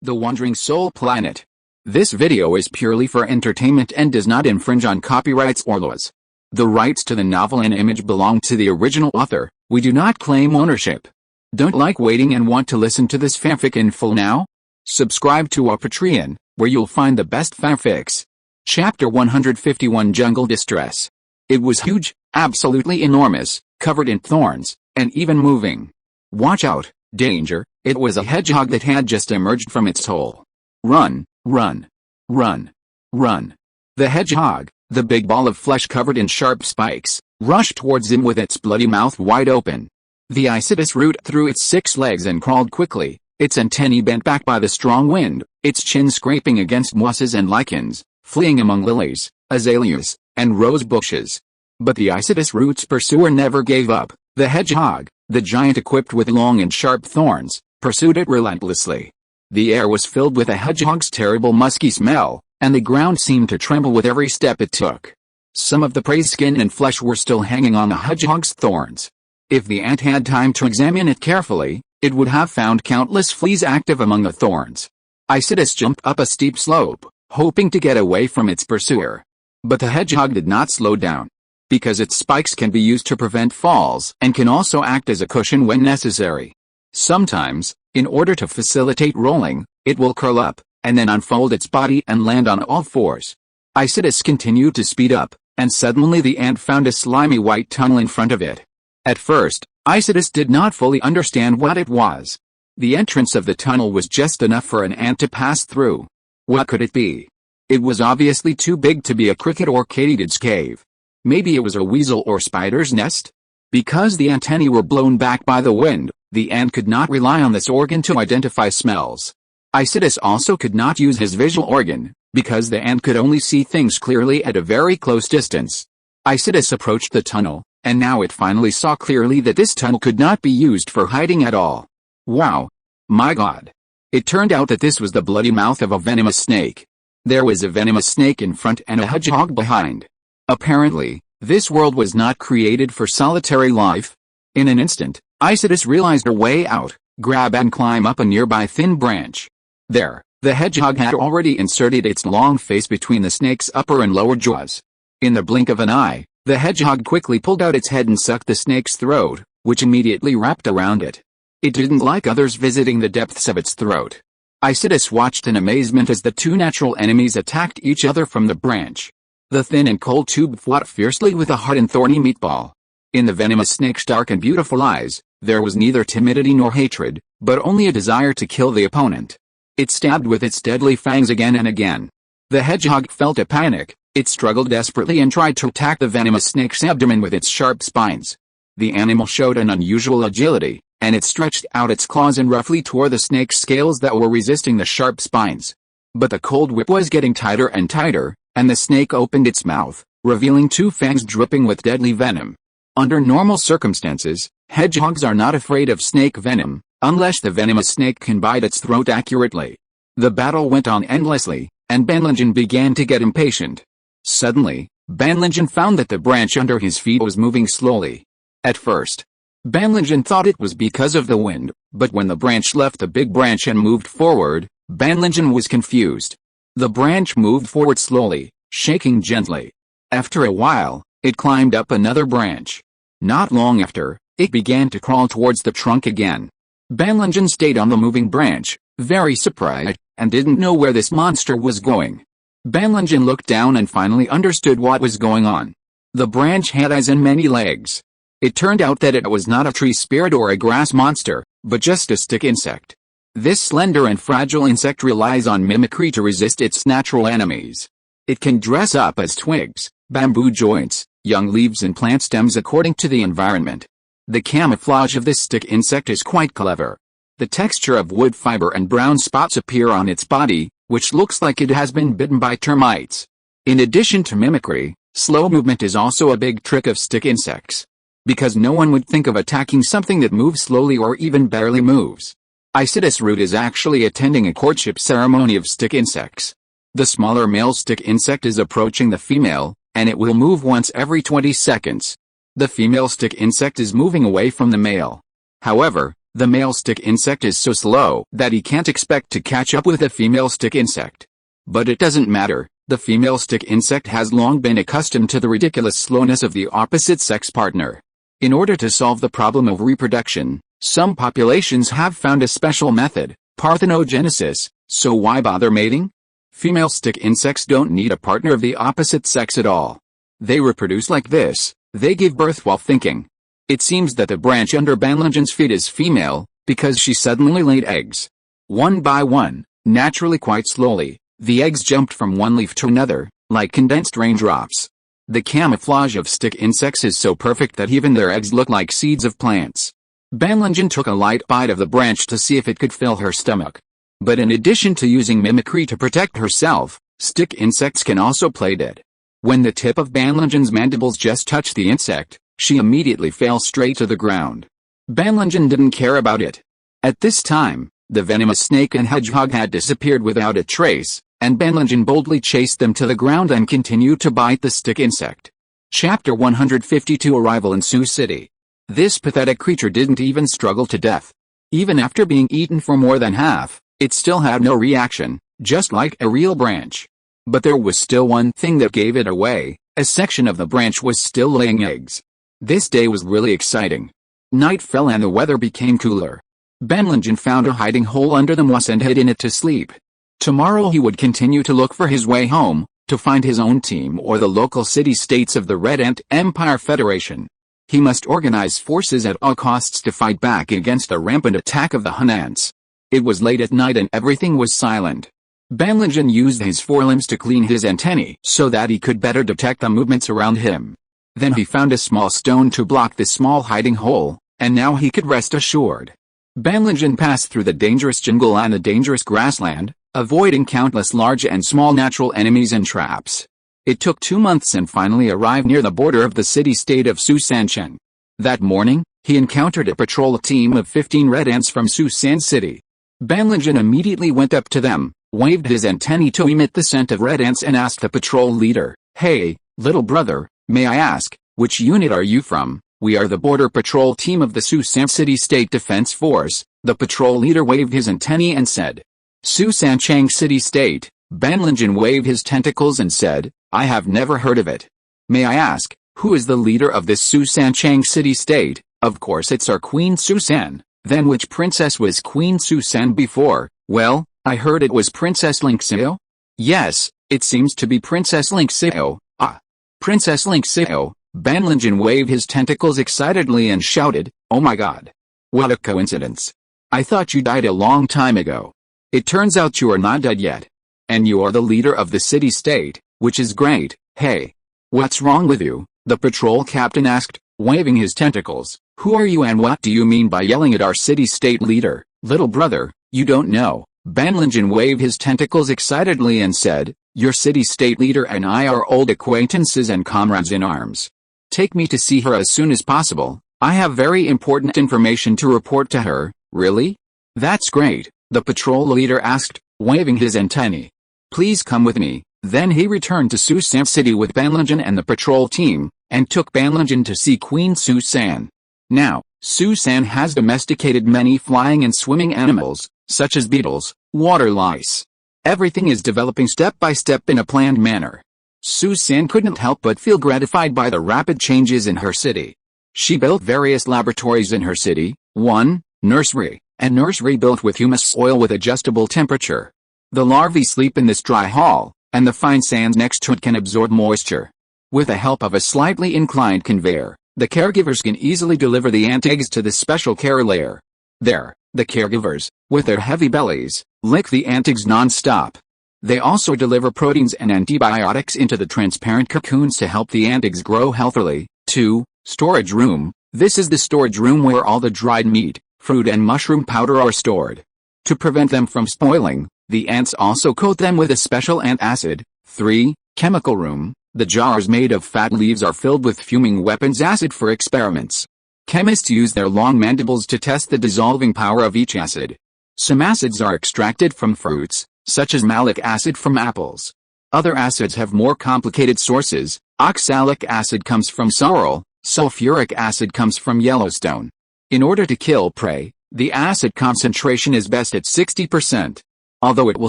The Wandering Soul Planet. This video is purely for entertainment and does not infringe on copyrights or laws. The rights to the novel and image belong to the original author. We do not claim ownership. Don't like waiting and want to listen to this fanfic in full now? Subscribe to our Patreon, where you'll find the best fanfics. Chapter 151 Jungle Distress. It was huge, absolutely enormous, covered in thorns, and even moving. Watch out, danger, it was a hedgehog that had just emerged from its hole. Run, run, run, run. The hedgehog, the big ball of flesh covered in sharp spikes, rushed towards him with its bloody mouth wide open. The Isidis root through its 6 legs and crawled quickly, its antennae bent back by the strong wind, its chin scraping against mosses and lichens, fleeing among lilies, azaleas, and rose bushes. But the Isidis root's pursuer never gave up. The hedgehog, the giant equipped with long and sharp thorns, pursued it relentlessly. The air was filled with a hedgehog's terrible musky smell, and the ground seemed to tremble with every step it took. Some of the prey's skin and flesh were still hanging on the hedgehog's thorns. If the ant had time to examine it carefully, it would have found countless fleas active among the thorns. Isidis jumped up a steep slope, hoping to get away from its pursuer. But the hedgehog did not slow down. Because its spikes can be used to prevent falls and can also act as a cushion when necessary. Sometimes, in order to facilitate rolling, it will curl up, and then unfold its body and land on all fours. Isidis continued to speed up, and suddenly the ant found a slimy white tunnel in front of it. At first, Isidis did not fully understand what it was. The entrance of the tunnel was just enough for an ant to pass through. What could it be? It was obviously too big to be a cricket or katydid's cave. Maybe it was a weasel or spider's nest? Because the antennae were blown back by the wind, the ant could not rely on this organ to identify smells. Isidis also could not use his visual organ, because the ant could only see things clearly at a very close distance. Isidis approached the tunnel, and now it finally saw clearly that this tunnel could not be used for hiding at all. Wow! My God! It turned out that this was the bloody mouth of a venomous snake. There was a venomous snake in front and a hedgehog behind. Apparently, this world was not created for solitary life. In an instant, Isidis realized a way out: grab and climb up a nearby thin branch. There, the hedgehog had already inserted its long face between the snake's upper and lower jaws. In the blink of an eye, the hedgehog quickly pulled out its head and sucked the snake's throat, which immediately wrapped around it. It didn't like others visiting the depths of its throat. Isidis watched in amazement as the two natural enemies attacked each other from the branch. The thin and cold tube fought fiercely with a hard and thorny meatball. In the venomous snake's dark and beautiful eyes, there was neither timidity nor hatred, but only a desire to kill the opponent. It stabbed with its deadly fangs again and again. The hedgehog felt a panic. It struggled desperately and tried to attack the venomous snake's abdomen with its sharp spines. The animal showed an unusual agility, and it stretched out its claws and roughly tore the snake's scales that were resisting the sharp spines. But the cold whip was getting tighter and tighter, and the snake opened its mouth, revealing 2 fangs dripping with deadly venom. Under normal circumstances, hedgehogs are not afraid of snake venom, unless the venomous snake can bite its throat accurately. The battle went on endlessly, and Banlingen began to get impatient. Suddenly, Banlingen found that the branch under his feet was moving slowly. At first, Banlingen thought it was because of the wind, but when the branch left the big branch and moved forward, Banlingen was confused. The branch moved forward slowly, shaking gently. After a while, it climbed up another branch. Not long after, it began to crawl towards the trunk again. Banlingen stayed on the moving branch, very surprised, and didn't know where this monster was going. Banlingen looked down and finally understood what was going on. The branch had eyes and many legs. It turned out that it was not a tree spirit or a grass monster, but just a stick insect. This slender and fragile insect relies on mimicry to resist its natural enemies. It can dress up as twigs, bamboo joints, young leaves and plant stems according to the environment. The camouflage of this stick insect is quite clever. The texture of wood fiber and brown spots appear on its body, which looks like it has been bitten by termites. In addition to mimicry, slow movement is also a big trick of stick insects. Because no one would think of attacking something that moves slowly or even barely moves. Isidis root is actually attending a courtship ceremony of stick insects. The smaller male stick insect is approaching the female, and it will move once every 20 seconds. The female stick insect is moving away from the male. However, The male stick insect is so slow that he can't expect to catch up with the female stick insect. But it doesn't matter, the female stick insect has long been accustomed to the ridiculous slowness of the opposite sex partner. In order to solve the problem of reproduction, some populations have found a special method, parthenogenesis, so why bother mating? Female stick insects don't need a partner of the opposite sex at all. They reproduce like this, they give birth while thinking. It seems that the branch under Banlangen's feet is female, because she suddenly laid eggs. One by one, naturally quite slowly, the eggs jumped from one leaf to another, like condensed raindrops. The camouflage of stick insects is so perfect that even their eggs look like seeds of plants. Banlangen took a light bite of the branch to see if it could fill her stomach. But in addition to using mimicry to protect herself, stick insects can also play dead. When the tip of Banlangen's mandibles just touched the insect, she immediately fell straight to the ground. Banlangen didn't care about it. At this time, the venomous snake and hedgehog had disappeared without a trace, and Banlangen boldly chased them to the ground and continued to bite the stick insect. Chapter 152 Arrival in Sioux City. This pathetic creature didn't even struggle to death. Even after being eaten for more than half, it still had no reaction, just like a real branch. But there was still one thing that gave it away, a section of the branch was still laying eggs. This day was really exciting. Night fell and the weather became cooler. Banlangen found a hiding hole under the moss and hid in it to sleep. Tomorrow he would continue to look for his way home, to find his own team or the local city-states of the Red Ant Empire Federation. He must organize forces at all costs to fight back against the rampant attack of the Hun ants. It was late at night and everything was silent. Banlangen used his forelimbs to clean his antennae so that he could better detect the movements around him. Then he found a small stone to block the small hiding hole, and now he could rest assured. Banlangen passed through the dangerous jungle and the dangerous grassland, avoiding countless large and small natural enemies and traps. It took 2 months and finally arrived near the border of the city-state of Susancheng. That morning, he encountered a patrol team of 15 red ants from Susan City. Banlangen immediately went up to them, waved his antennae to emit the scent of red ants and asked the patrol leader, "Hey, little brother, may I ask, which unit are you from?" "We are the border patrol team of the Susan City State Defense Force," the patrol leader waved his antennae and said. Susancheng City State, Banlangen waved his tentacles and said, "I have never heard of it." "May I ask, who is the leader of this Susancheng City State?" "Of course it's our Queen Susan." "Then which princess was Queen Susan before?" "Well, I heard it was Princess Linxio." "Yes, it seems to be Princess Linxio." "Ah, Princess Linxio." Banlangen waved his tentacles excitedly and shouted, "Oh my god. What a coincidence. I thought you died a long time ago. It turns out you are not dead yet. And you are the leader of the city-state, which is great." "Hey. What's wrong with you?" the patrol captain asked, waving his tentacles. "Who are you and what do you mean by yelling at our city-state leader?" "Little brother, you don't know." Banlangen waved his tentacles excitedly and said, "Your city-state leader and I are old acquaintances and comrades in arms. Take me to see her as soon as possible. I have very important information to report to her." "Really? That's great," the patrol leader asked, waving his antennae. "Please come with me." Then he returned to Susan City with Banlangen and the patrol team, and took Banlangen to see Queen Susan. Now, Susan has domesticated many flying and swimming animals, such as beetles, water lice. Everything is developing step by step in a planned manner. Susan couldn't help but feel gratified by the rapid changes in her city. She built various laboratories in her city, one, nursery, a nursery built with humus soil with adjustable temperature. The larvae sleep in this dry hall, and the fine sand next to it can absorb moisture. With the help of a slightly inclined conveyor, the caregivers can easily deliver the ant eggs to this special care layer. There, the caregivers, with their heavy bellies, lick the ant eggs non-stop. They also deliver proteins and antibiotics into the transparent cocoons to help the ant eggs grow healthily. 2. Storage room. This is the storage room where all the dried meat, fruit and mushroom powder are stored. To prevent them from spoiling, the ants also coat them with a special ant acid. 3. Chemical room. The jars made of fat leaves are filled with fuming weapons acid for experiments. Chemists use their long mandibles to test the dissolving power of each acid. Some acids are extracted from fruits, such as malic acid from apples. Other acids have more complicated sources. Oxalic acid comes from sorrel, sulfuric acid comes from Yellowstone. In order to kill prey, The acid concentration is best at 60%. Although it will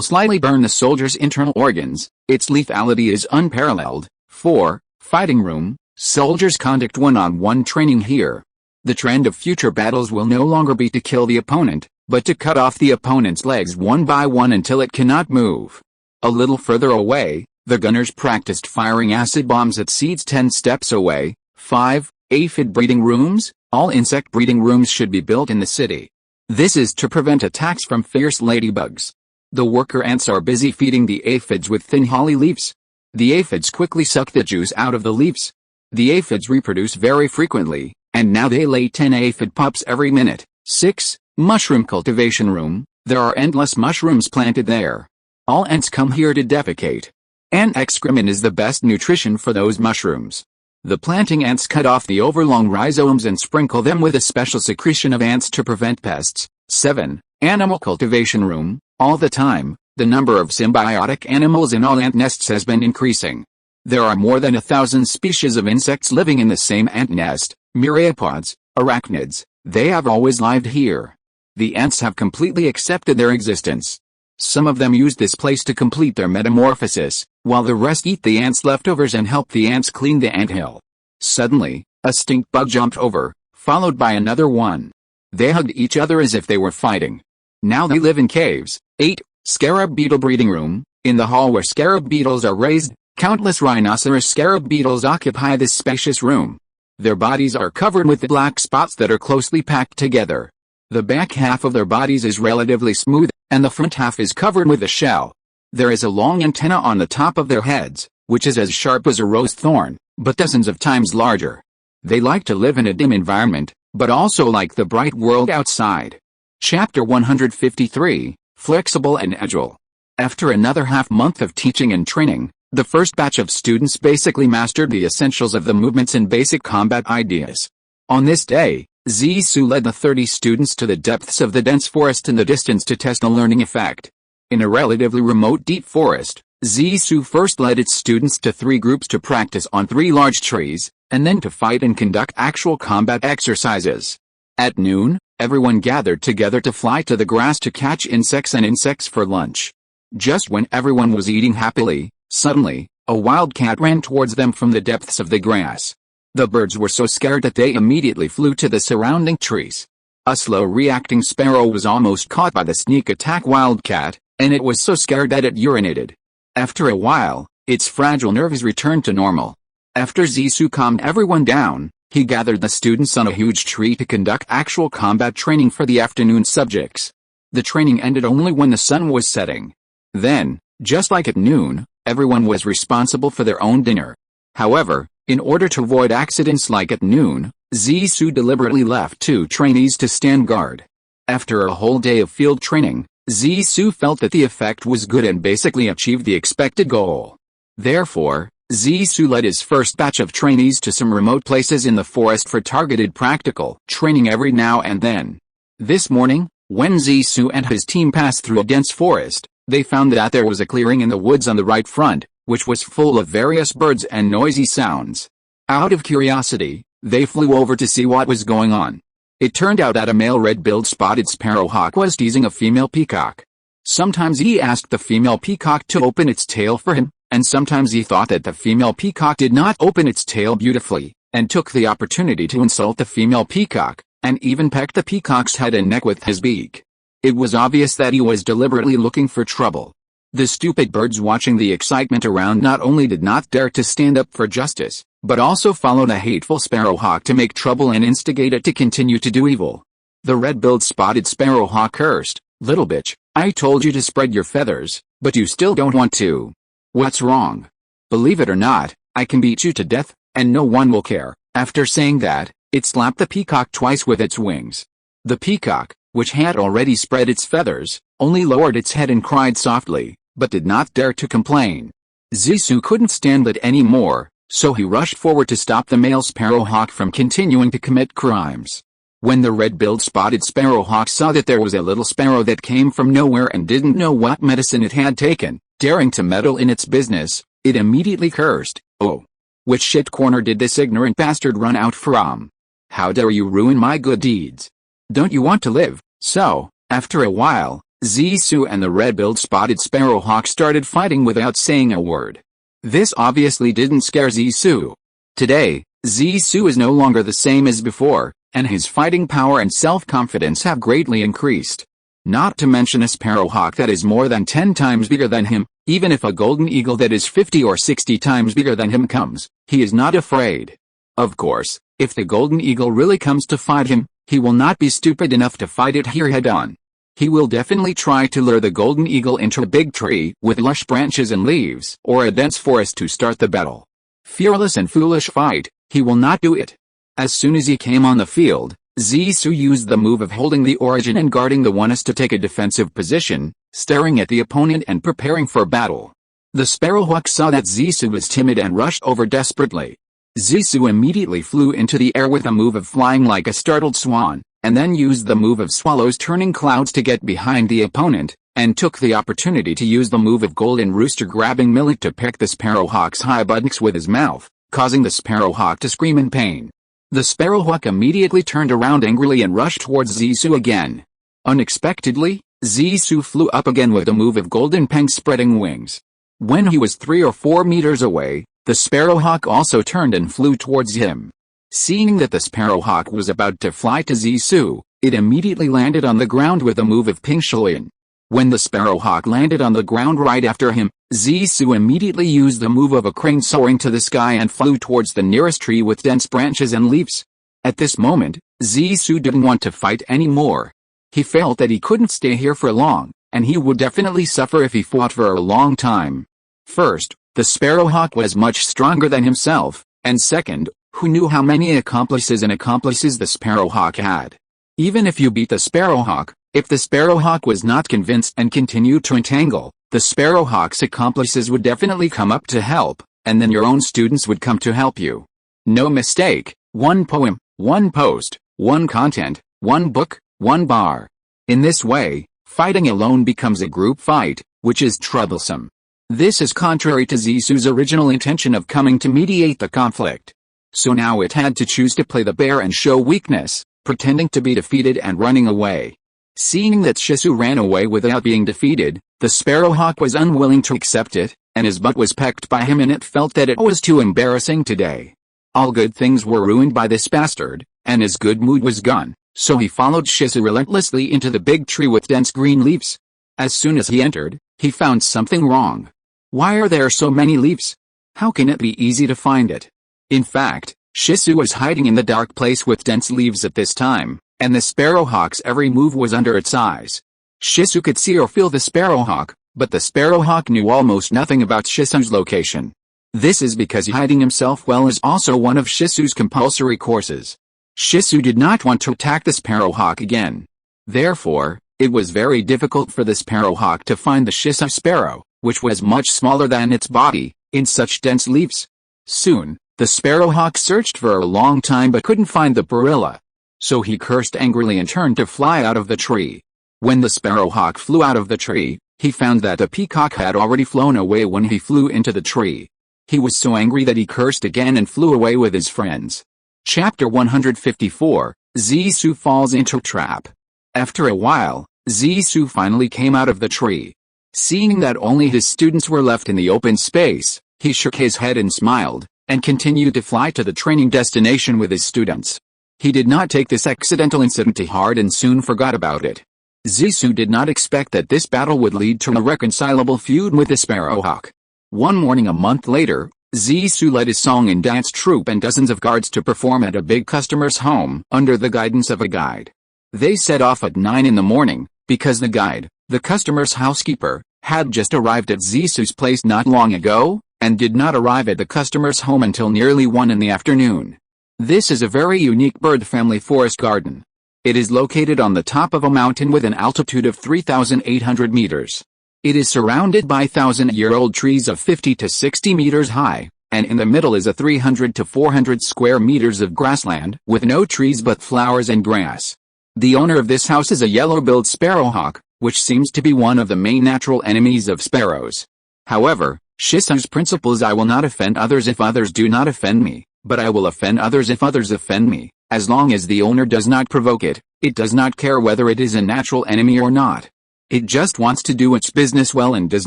slightly burn the soldier's internal organs, its lethality is unparalleled. 4. Fighting room. Soldiers conduct one-on-one training here. The trend of future battles will no longer be to kill the opponent, but to cut off the opponent's legs one by one until it cannot move. A little further away, the gunners practiced firing acid bombs at seeds 10 steps away. 5. Aphid breeding rooms. All insect breeding rooms should be built in the city. This is to prevent attacks from fierce ladybugs. The worker ants are busy feeding the aphids with thin holly leaves. The aphids quickly suck the juice out of the leaves. The aphids reproduce very frequently, and now they lay 10 aphid pups every minute. 6. Mushroom cultivation room. There are endless mushrooms planted there. All ants come here to defecate. Ant excrement is the best nutrition for those mushrooms. The planting ants cut off the overlong rhizomes and sprinkle them with a special secretion of ants to prevent pests. 7. Animal cultivation room. All the time, the number of symbiotic animals in all ant nests has been increasing. There are more than 1,000 species of insects living in the same ant nest, myriapods, arachnids. They have always lived here. The ants have completely accepted their existence. Some of them use this place to complete their metamorphosis, while the rest eat the ants' leftovers and help the ants clean the anthill. Suddenly, a stink bug jumped over, followed by another one. They hugged each other as if they were fighting. Now they live in caves. 8. Scarab beetle breeding room. In the hall where scarab beetles are raised, countless rhinoceros scarab beetles occupy this spacious room. Their bodies are covered with black spots that are closely packed together. The back half of their bodies is relatively smooth, and the front half is covered with a shell. There is a long antenna on the top of their heads, which is as sharp as a rose thorn, but dozens of times larger. They like to live in a dim environment, but also like the bright world outside. Chapter 153, Flexible and Agile. After another half-month of teaching and training, the first batch of students basically mastered the essentials of the movements and basic combat ideas. On this day, Zissou led the 30 students to the depths of the dense forest in the distance to test the learning effect. In a relatively remote deep forest, Zissou first led its students to 3 groups to practice on 3 large trees, and then to fight and conduct actual combat exercises. At noon, everyone gathered together to fly to the grass to catch insects and insects for lunch. Just when everyone was eating happily, suddenly, a wildcat ran towards them from the depths of the grass. The birds were so scared that they immediately flew to the surrounding trees. A slow-reacting sparrow was almost caught by the sneak attack wildcat, and it was so scared that it urinated. After a while, its fragile nerves returned to normal. After Zissou calmed everyone down, he gathered the students on a huge tree to conduct actual combat training for the afternoon subjects. The training ended only when the sun was setting. Then, just like at noon, everyone was responsible for their own dinner. However, in order to avoid accidents like at noon, Zissou deliberately left 2 trainees to stand guard. After a whole day of field training, Zissou felt that the effect was good and basically achieved the expected goal. Therefore, Zissou led his first batch of trainees to some remote places in the forest for targeted practical training every now and then. This morning, when Zissou and his team passed through a dense forest, they found that there was a clearing in the woods on the right front, which was full of various birds and noisy sounds. Out of curiosity, they flew over to see what was going on. It turned out that a male red-billed spotted sparrowhawk was teasing a female peacock. Sometimes he asked the female peacock to open its tail for him, and sometimes he thought that the female peacock did not open its tail beautifully, and took the opportunity to insult the female peacock, and even pecked the peacock's head and neck with his beak. It was obvious that he was deliberately looking for trouble. The stupid birds watching the excitement around not only did not dare to stand up for justice, but also followed a hateful sparrowhawk to make trouble and instigate it to continue to do evil. The red-billed spotted sparrowhawk cursed, "Little bitch, I told you to spread your feathers, but you still don't want to. What's wrong? Believe it or not, I can beat you to death, and no one will care." After saying that, it slapped the peacock twice with its wings. The peacock, which had already spread its feathers, only lowered its head and cried softly, but did not dare to complain. Zissou couldn't stand it anymore, so he rushed forward to stop the male sparrowhawk from continuing to commit crimes. When the red-billed spotted sparrowhawk saw that there was a little sparrow that came from nowhere and didn't know what medicine it had taken, daring to meddle in its business, it immediately cursed, "Oh! Which shit corner did this ignorant bastard run out from? How dare you ruin my good deeds? Don't you want to live, So, after a while, Zissou and the red-billed spotted sparrowhawk started fighting without saying a word. This obviously didn't scare Zissou. Today, Zissou is no longer the same as before, and his fighting power and self-confidence have greatly increased. Not to mention a sparrowhawk that is more than 10 times bigger than him. Even if a golden eagle that is 50 or 60 times bigger than him comes, he is not afraid. Of course, if the golden eagle really comes to fight him, he will not be stupid enough to fight it here head-on. He will definitely try to lure the golden eagle into a big tree with lush branches and leaves, or a dense forest to start the battle. Fearless and foolish fight, he will not do it. As soon as he came on the field, Zissou used the move of holding the origin and guarding the one to take a defensive position, staring at the opponent and preparing for battle. The sparrowhawk saw that Zissou was timid and rushed over desperately. Zissou immediately flew into the air with a move of flying like a startled swan, and then used the move of swallows turning clouds to get behind the opponent, and took the opportunity to use the move of golden rooster grabbing millet to peck the sparrowhawk's high buttocks with his mouth, causing the sparrowhawk to scream in pain. The sparrowhawk immediately turned around angrily and rushed towards Zissou again. Unexpectedly, Zissou flew up again with a move of golden peng spreading wings. When he was 3 or 4 meters away, the sparrowhawk also turned and flew towards him. Seeing that the sparrowhawk was about to fly to Zissou, it immediately landed on the ground with a move of ping shulian. When the sparrowhawk landed on the ground right after him, Zissou immediately used the move of a crane soaring to the sky and flew towards the nearest tree with dense branches and leaves. At this moment, Zissou didn't want to fight anymore. He felt that he couldn't stay here for long, and he would definitely suffer if he fought for a long time. First, the sparrowhawk was much stronger than himself, and second, who knew how many accomplices the sparrowhawk had? Even if you beat the sparrowhawk, if the sparrowhawk was not convinced and continued to entangle, the sparrowhawk's accomplices would definitely come up to help, and then your own students would come to help you. No mistake, 1 poem, 1 post, 1 content, 1 book, 1 bar. In this way, fighting alone becomes a group fight, which is troublesome. This is contrary to Zissou's original intention of coming to mediate the conflict. So now it had to choose to play the bear and show weakness, pretending to be defeated and running away. Seeing that Zissou ran away without being defeated, the sparrowhawk was unwilling to accept it, and his butt was pecked by him and it felt that it was too embarrassing today. All good things were ruined by this bastard, and his good mood was gone, so he followed Zissou relentlessly into the big tree with dense green leaves. As soon as he entered, he found something wrong. Why are there so many leaves? How can it be easy to find it? In fact, Zissou was hiding in the dark place with dense leaves at this time, and the sparrowhawk's every move was under its eyes. Zissou could see or feel the sparrowhawk, but the sparrowhawk knew almost nothing about Zissou's location. This is because hiding himself well is also one of Zissou's compulsory courses. Zissou did not want to attack the sparrowhawk again. Therefore, it was very difficult for the sparrowhawk to find the Zissou sparrow, which was much smaller than its body, in such dense leaves. Soon, the sparrowhawk searched for a long time but couldn't find the gorilla. So he cursed angrily and turned to fly out of the tree. When the sparrowhawk flew out of the tree, he found that the peacock had already flown away when he flew into the tree. He was so angry that he cursed again and flew away with his friends. Chapter 154, Zissou falls into trap. After a while, Zissou finally came out of the tree. Seeing that only his students were left in the open space, he shook his head and smiled, and continued to fly to the training destination with his students. He did not take this accidental incident to heart and soon forgot about it. Zissou did not expect that this battle would lead to a reconcilable feud with the sparrowhawk. One morning a month later, Zissou led his song and dance troupe and dozens of guards to perform at a big customer's home under the guidance of a guide. They set off at 9 in the morning, because the guide, the customer's housekeeper, had just arrived at Zissou's place not long ago, and did not arrive at the customer's home until nearly 1 in the afternoon. This is a very unique bird family forest garden. It is located on the top of a mountain with an altitude of 3,800 meters. It is surrounded by 1,000-year-old trees of 50 to 60 meters high, and in the middle is a 300 to 400 square meters of grassland with no trees but flowers and grass. The owner of this house is a yellow-billed sparrowhawk, which seems to be one of the main natural enemies of sparrows. However, Zissou's principle is I will not offend others if others do not offend me, but I will offend others if others offend me, as long as the owner does not provoke it. It does not care whether it is a natural enemy or not. It just wants to do its business well and does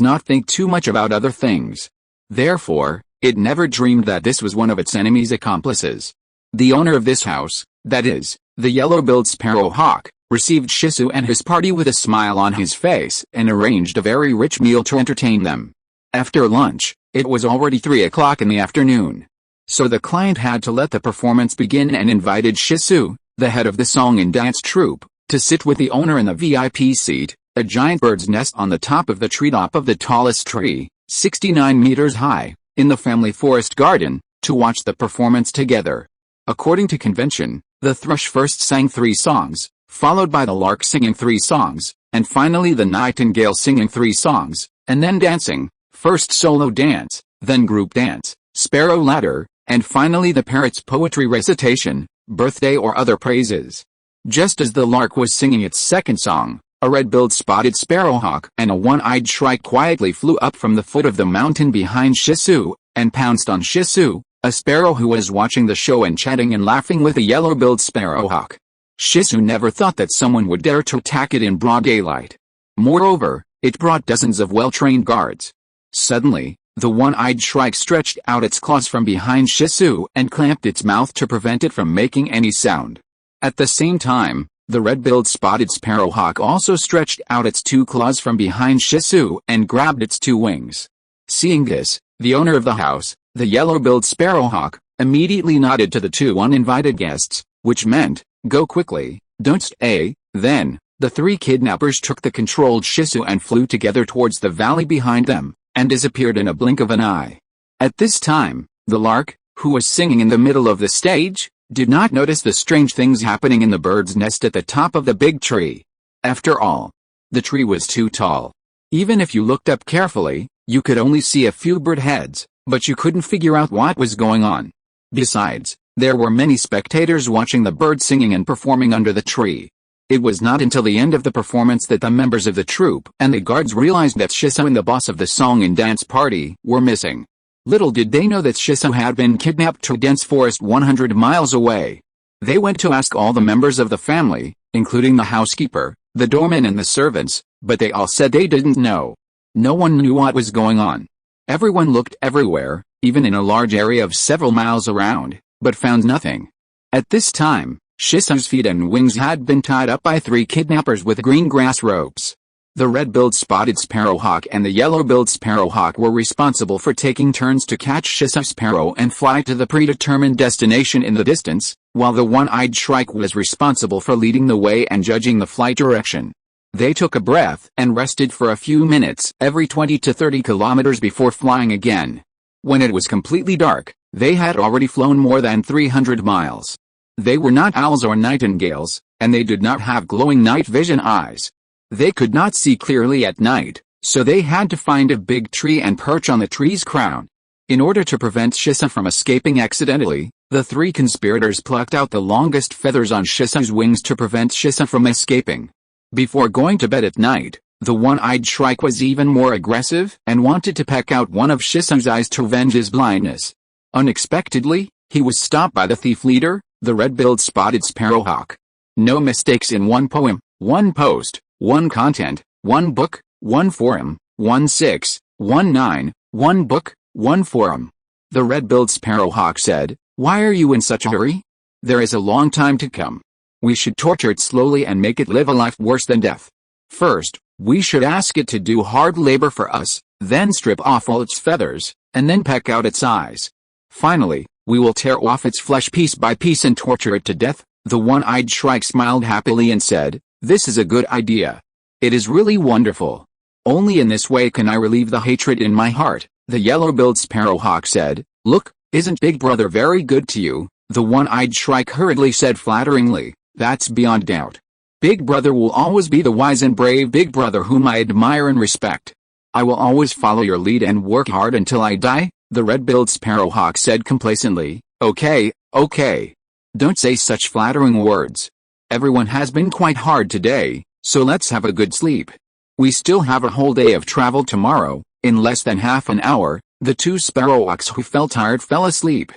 not think too much about other things. Therefore, it never dreamed that this was one of its enemy's accomplices. The owner of this house, that is, the yellow-billed sparrowhawk, received Shisu and his party with a smile on his face and arranged a very rich meal to entertain them. After lunch, it was already 3 o'clock in the afternoon. So the client had to let the performance begin and invited Shisu, the head of the song and dance troupe, to sit with the owner in the VIP seat, a giant bird's nest on the top of the treetop of the tallest tree, 69 meters high, in the family forest garden, to watch the performance together. According to convention, the thrush first sang 3 songs, followed by the lark singing 3 songs, and finally the nightingale singing 3 songs, and then dancing, first solo dance, then group dance, sparrow ladder, and finally the parrot's poetry recitation, birthday or other praises. Just as the lark was singing its second song, a red-billed spotted sparrowhawk and a one-eyed shrike quietly flew up from the foot of the mountain behind Shisu, and pounced on Shisu, a sparrow who was watching the show and chatting and laughing with a yellow-billed sparrowhawk. Shisu never thought that someone would dare to attack it in broad daylight. Moreover, it brought dozens of well-trained guards. Suddenly, the one-eyed shrike stretched out its claws from behind Shisu and clamped its mouth to prevent it from making any sound. At the same time, the red-billed spotted sparrowhawk also stretched out its 2 claws from behind Shisu and grabbed its 2 wings. Seeing this, the owner of the house, the yellow-billed sparrowhawk, immediately nodded to the 2 uninvited guests, which meant, "Go quickly, don't stay." Then, the 3 kidnappers took the controlled Shisu and flew together towards the valley behind them, and disappeared in a blink of an eye. At this time, the lark, who was singing in the middle of the stage, did not notice the strange things happening in the bird's nest at the top of the big tree. After all, the tree was too tall. Even if you looked up carefully, you could only see a few bird heads, but you couldn't figure out what was going on. Besides, there were many spectators watching the bird singing and performing under the tree. It was not until the end of the performance that the members of the troupe and the guards realized that Shisu and the boss of the song and dance party were missing. Little did they know that Shisu had been kidnapped to a dense forest 100 miles away. They went to ask all the members of the family, including the housekeeper, the doorman and the servants, but they all said they didn't know. No one knew what was going on. Everyone looked everywhere, even in a large area of several miles around, but found nothing. At this time, Shisu's feet and wings had been tied up by 3 kidnappers with green grass ropes. The red-billed spotted sparrowhawk and the yellow-billed sparrowhawk were responsible for taking turns to catch Shisu's sparrow and fly to the predetermined destination in the distance, while the one-eyed shrike was responsible for leading the way and judging the flight direction. They took a breath and rested for a few minutes every 20 to 30 kilometers before flying again. When it was completely dark, they had already flown more than 300 miles. They were not owls or nightingales, and they did not have glowing night vision eyes. They could not see clearly at night, so they had to find a big tree and perch on the tree's crown. In order to prevent Shisu from escaping accidentally, the 3 conspirators plucked out the longest feathers on Shisu's wings to prevent Shisu from escaping. Before going to bed at night, the one-eyed shrike was even more aggressive and wanted to peck out one of Shisu's eyes to avenge his blindness. Unexpectedly, he was stopped by the thief leader, the red-billed spotted sparrowhawk. No mistakes in one poem, one post, one content, one book, one forum, 1619, one book, one forum. The red-billed sparrowhawk said, "Why are you in such a hurry? There is a long time to come. We should torture it slowly and make it live a life worse than death. First, we should ask it to do hard labor for us, then strip off all its feathers, and then peck out its eyes. Finally, we will tear off its flesh piece by piece and torture it to death." The one-eyed shrike smiled happily and said, "This is a good idea. It is really wonderful. Only in this way can I relieve the hatred in my heart." The yellow-billed sparrowhawk said, "Look, isn't Big Brother very good to you?" The one-eyed shrike hurriedly said flatteringly, "That's beyond doubt. Big Brother will always be the wise and brave Big Brother whom I admire and respect. I will always follow your lead and work hard until I die." The red-billed sparrowhawk said complacently, "Okay, okay. Don't say such flattering words. Everyone has been quite hard today, so let's have a good sleep. We still have a whole day of travel tomorrow." In less than half an hour, the 2 sparrowhawks who felt tired fell asleep.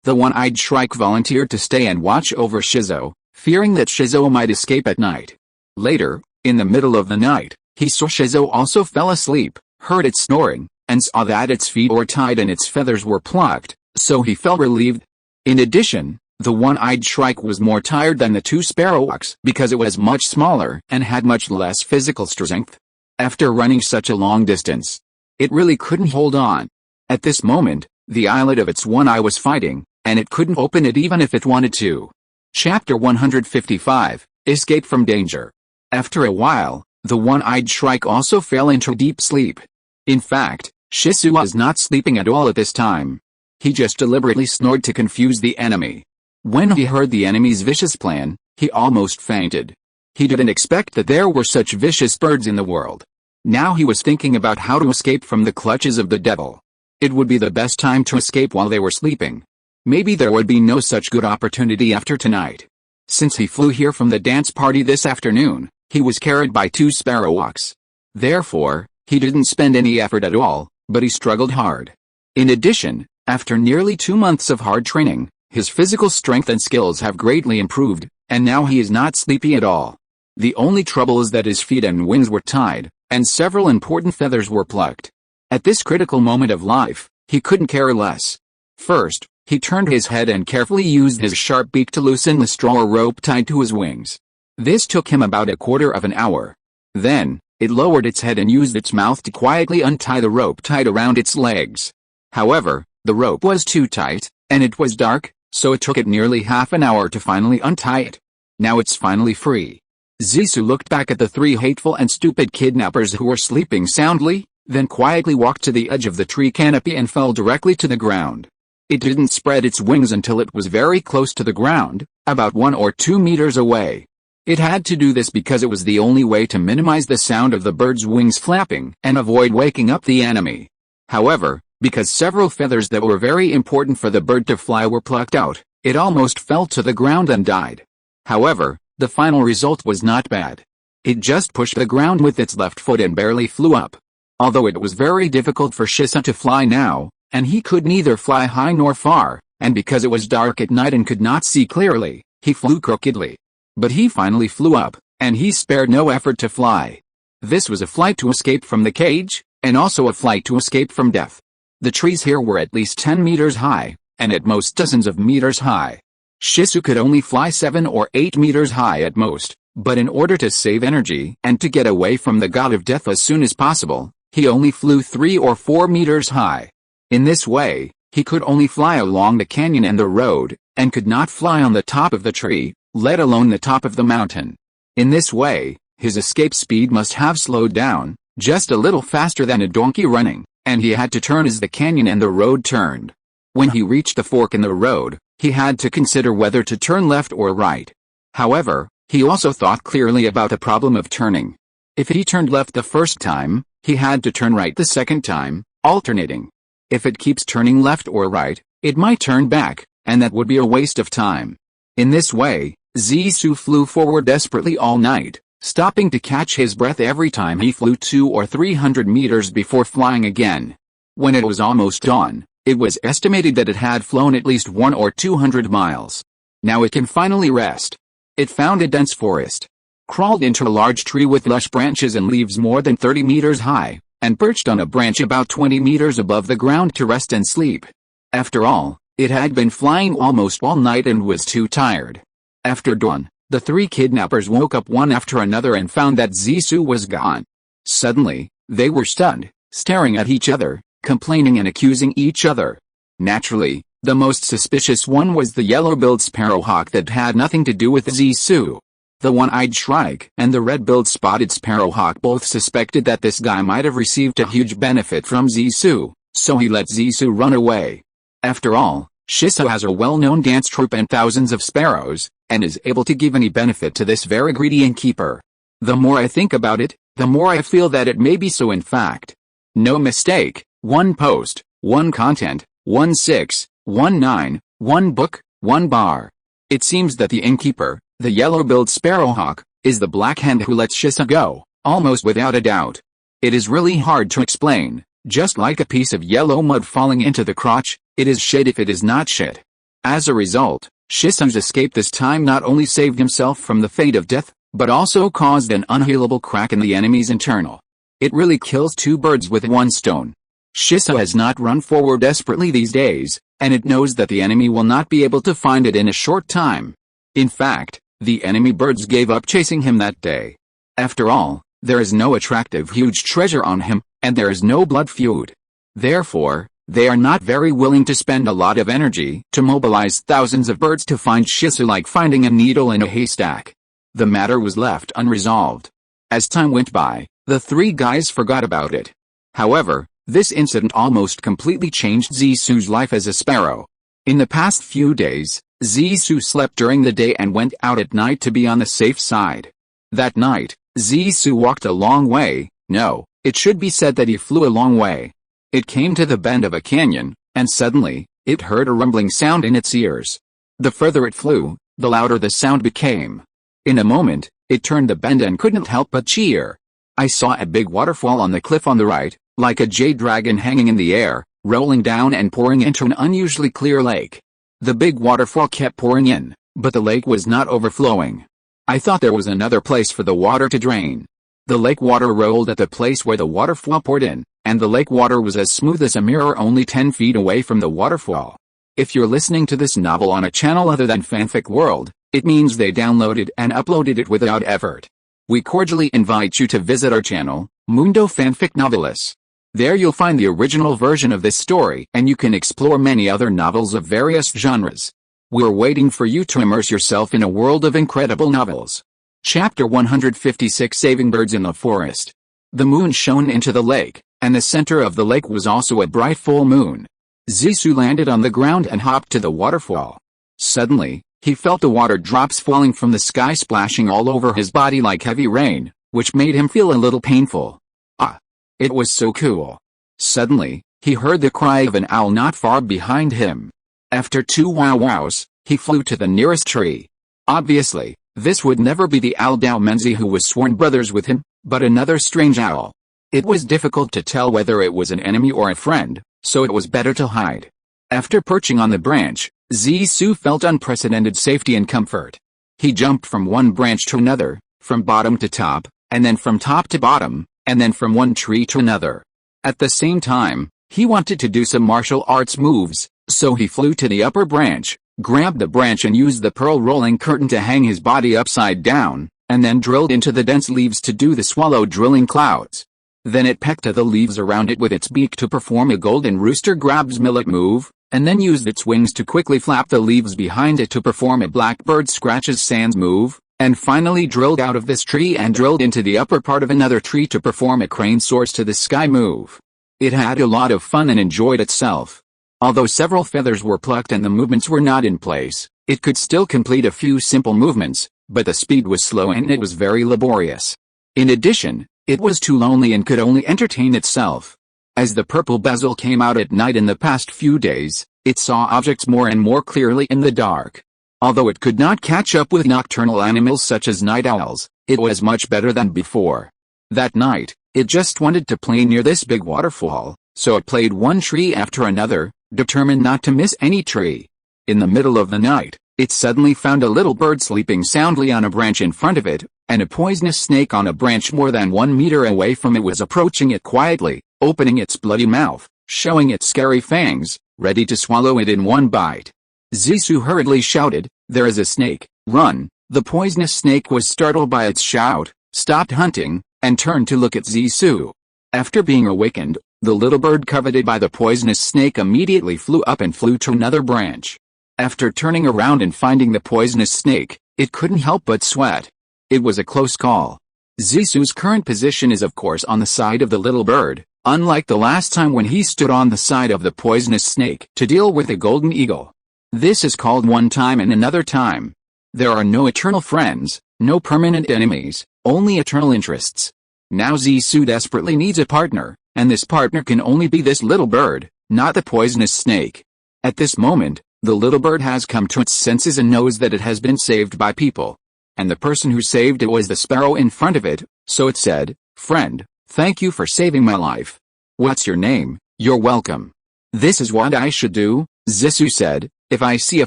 The one-eyed shrike volunteered to stay and watch over Shizu, fearing that Shizuo might escape at night. Later, in the middle of the night, he saw Shizuo also fell asleep, heard it snoring, and saw that its feet were tied and its feathers were plucked, so he felt relieved. In addition, the one-eyed shrike was more tired than the two sparrowhawks because it was much smaller and had much less physical strength. After running such a long distance, it really couldn't hold on. At this moment, the eyelid of its one eye was fighting, and it couldn't open it even if it wanted to. Chapter 155, Escape from Danger. After a while, the one-eyed shrike also fell into deep sleep. In fact, Shizuo was not sleeping at all at this time. He just deliberately snored to confuse the enemy. When he heard the enemy's vicious plan, he almost fainted. He didn't expect that there were such vicious birds in the world. Now he was thinking about how to escape from the clutches of the devil. It would be the best time to escape while they were sleeping. Maybe there would be no such good opportunity after tonight. Since he flew here from the dance party this afternoon, he was carried by two sparrowhawks. Therefore, he didn't spend any effort at all, but he struggled hard. In addition, after nearly 2 months of hard training, his physical strength and skills have greatly improved, and now he is not sleepy at all. The only trouble is that his feet and wings were tied, and several important feathers were plucked. At this critical moment of life, he couldn't care less. First, he turned his head and carefully used his sharp beak to loosen the straw or rope tied to his wings. This took him about a quarter of an hour. Then, it lowered its head and used its mouth to quietly untie the rope tied around its legs. However, the rope was too tight, and it was dark, so it took it nearly half an hour to finally untie it. Now it's finally free. Zissou looked back at the three hateful and stupid kidnappers who were sleeping soundly, then quietly walked to the edge of the tree canopy and fell directly to the ground. It didn't spread its wings until it was very close to the ground, about 1 or 2 meters away. It had to do this because it was the only way to minimize the sound of the bird's wings flapping and avoid waking up the enemy. However, because several feathers that were very important for the bird to fly were plucked out, it almost fell to the ground and died. However, the final result was not bad. It just pushed the ground with its left foot and barely flew up. Although it was very difficult for Shizuo to fly now, and he could neither fly high nor far, and because it was dark at night and could not see clearly, he flew crookedly. But he finally flew up, and he spared no effort to fly. This was a flight to escape from the cage, and also a flight to escape from death. The trees here were at least 10 meters high, and at most dozens of meters high. Shizuo could only fly 7 or 8 meters high at most, but in order to save energy and to get away from the god of death as soon as possible, he only flew 3 or 4 meters high. In this way, he could only fly along the canyon and the road, and could not fly on the top of the tree, let alone the top of the mountain. In this way, his escape speed must have slowed down, just a little faster than a donkey running, and he had to turn as the canyon and the road turned. When he reached the fork in the road, he had to consider whether to turn left or right. However, he also thought clearly about the problem of turning. If he turned left the first time, he had to turn right the second time, alternating. If it keeps turning left or right, it might turn back, and that would be a waste of time. In this way, Zissou flew forward desperately all night, stopping to catch his breath every time he flew 200 or 300 meters before flying again. When it was almost dawn, it was estimated that it had flown at least 100 or 200 miles. Now it can finally rest. It found a dense forest, crawled into a large tree with lush branches and leaves more than 30 meters high, and perched on a branch about 20 meters above the ground to rest and sleep. After all, it had been flying almost all night and was too tired. After dawn, the three kidnappers woke up one after another and found that Zissou was gone. Suddenly, they were stunned, staring at each other, complaining and accusing each other. Naturally, the most suspicious one was the yellow-billed sparrowhawk that had nothing to do with Zissou. The one-eyed shrike and the red-billed spotted sparrowhawk both suspected that this guy might have received a huge benefit from Zissou, so he let Zissou run away. After all, Shizuo has a well-known dance troupe and thousands of sparrows, and is able to give any benefit to this very greedy innkeeper. The more I think about it, the more I feel that it may be so in fact. No mistake, 1 post, 1 content, 1619, 1 book, 1 bar. It seems that the innkeeper, the yellow-billed sparrowhawk, is the black hand who lets Shizuo go, almost without a doubt. It is really hard to explain, just like a piece of yellow mud falling into the crotch, it is shit if it is not shit. As a result, Shisu's escape this time not only saved himself from the fate of death, but also caused an unhealable crack in the enemy's internal. It really kills two birds with one stone. Shisu has not run forward desperately these days, and it knows that the enemy will not be able to find it in a short time. In fact, the enemy birds gave up chasing him that day. After all, there is no attractive huge treasure on him, and there is no blood feud. Therefore, they are not very willing to spend a lot of energy to mobilize thousands of birds to find Shisu, like finding a needle in a haystack. The matter was left unresolved. As time went by, the three guys forgot about it. However, this incident almost completely changed Zisu's life as a sparrow. In the past few days, Zisu slept during the day and went out at night to be on the safe side. That night, Zisu walked a long way. No, it should be said that he flew a long way. It came to the bend of a canyon, and suddenly, it heard a rumbling sound in its ears. The further it flew, the louder the sound became. In a moment, it turned the bend and couldn't help but cheer. I saw a big waterfall on the cliff on the right, like a jade dragon hanging in the air, rolling down and pouring into an unusually clear lake. The big waterfall kept pouring in, but the lake was not overflowing. I thought there was another place for the water to drain. The lake water rolled at the place where the waterfall poured in, and the lake water was as smooth as a mirror only 10 feet away from the waterfall. If you're listening to this novel on a channel other than Fanfic World, it means they downloaded and uploaded it without effort. We cordially invite you to visit our channel, Mundo Fanfic Novelis. There you'll find the original version of this story, and you can explore many other novels of various genres. We're waiting for you to immerse yourself in a world of incredible novels. Chapter 156, Saving Birds in the Forest. The moon shone into the lake, and the center of the lake was also a bright full moon. Zisu landed on the ground and hopped to the waterfall. Suddenly, he felt the water drops falling from the sky splashing all over his body like heavy rain, which made him feel a little painful. Ah! It was so cool. Suddenly, he heard the cry of an owl not far behind him. After 2 wow-wows, he flew to the nearest tree. Obviously, this would never be the owl Dao Menzi who was sworn brothers with him, but another strange owl. It was difficult to tell whether it was an enemy or a friend, so it was better to hide. After perching on the branch, Zisu felt unprecedented safety and comfort. He jumped from one branch to another, from bottom to top, and then from top to bottom, and then from one tree to another. At the same time, he wanted to do some martial arts moves, so he flew to the upper branch, grabbed the branch and used the pearl rolling curtain to hang his body upside down, and then drilled into the dense leaves to do the swallow drilling clouds. Then it pecked at the leaves around it with its beak to perform a golden rooster grabs millet move, and then used its wings to quickly flap the leaves behind it to perform a blackbird scratches sands move, and finally drilled out of this tree and drilled into the upper part of another tree to perform a crane soars to the sky move. It had a lot of fun and enjoyed itself. Although several feathers were plucked and the movements were not in place, it could still complete a few simple movements, but the speed was slow and it was very laborious. In addition, it was too lonely and could only entertain itself. As the purple bezel came out at night in the past few days, it saw objects more and more clearly in the dark. Although it could not catch up with nocturnal animals such as night owls, it was much better than before. That night, it just wanted to play near this big waterfall, so it played one tree after another, determined not to miss any tree. In the middle of the night, it suddenly found a little bird sleeping soundly on a branch in front of it, and a poisonous snake on a branch more than 1 meter away from it was approaching it quietly, opening its bloody mouth, showing its scary fangs, ready to swallow it in one bite. Zisu hurriedly shouted, "There is a snake, run!" The poisonous snake was startled by its shout, stopped hunting, and turned to look at Zisu. After being awakened, the little bird coveted by the poisonous snake immediately flew up and flew to another branch. After turning around and finding the poisonous snake, it couldn't help but sweat. It was a close call. Zisu's current position is of course on the side of the little bird, unlike the last time when he stood on the side of the poisonous snake to deal with the golden eagle. This is called one time and another time. There are no eternal friends, no permanent enemies, only eternal interests. Now Zisu desperately needs a partner, and this partner can only be this little bird, not the poisonous snake. At this moment, the little bird has come to its senses and knows that it has been saved by people. And the person who saved it was the sparrow in front of it, so it said, "Friend, thank you for saving my life. What's your name? You're welcome." "This is what I should do," Zisu said. If I see a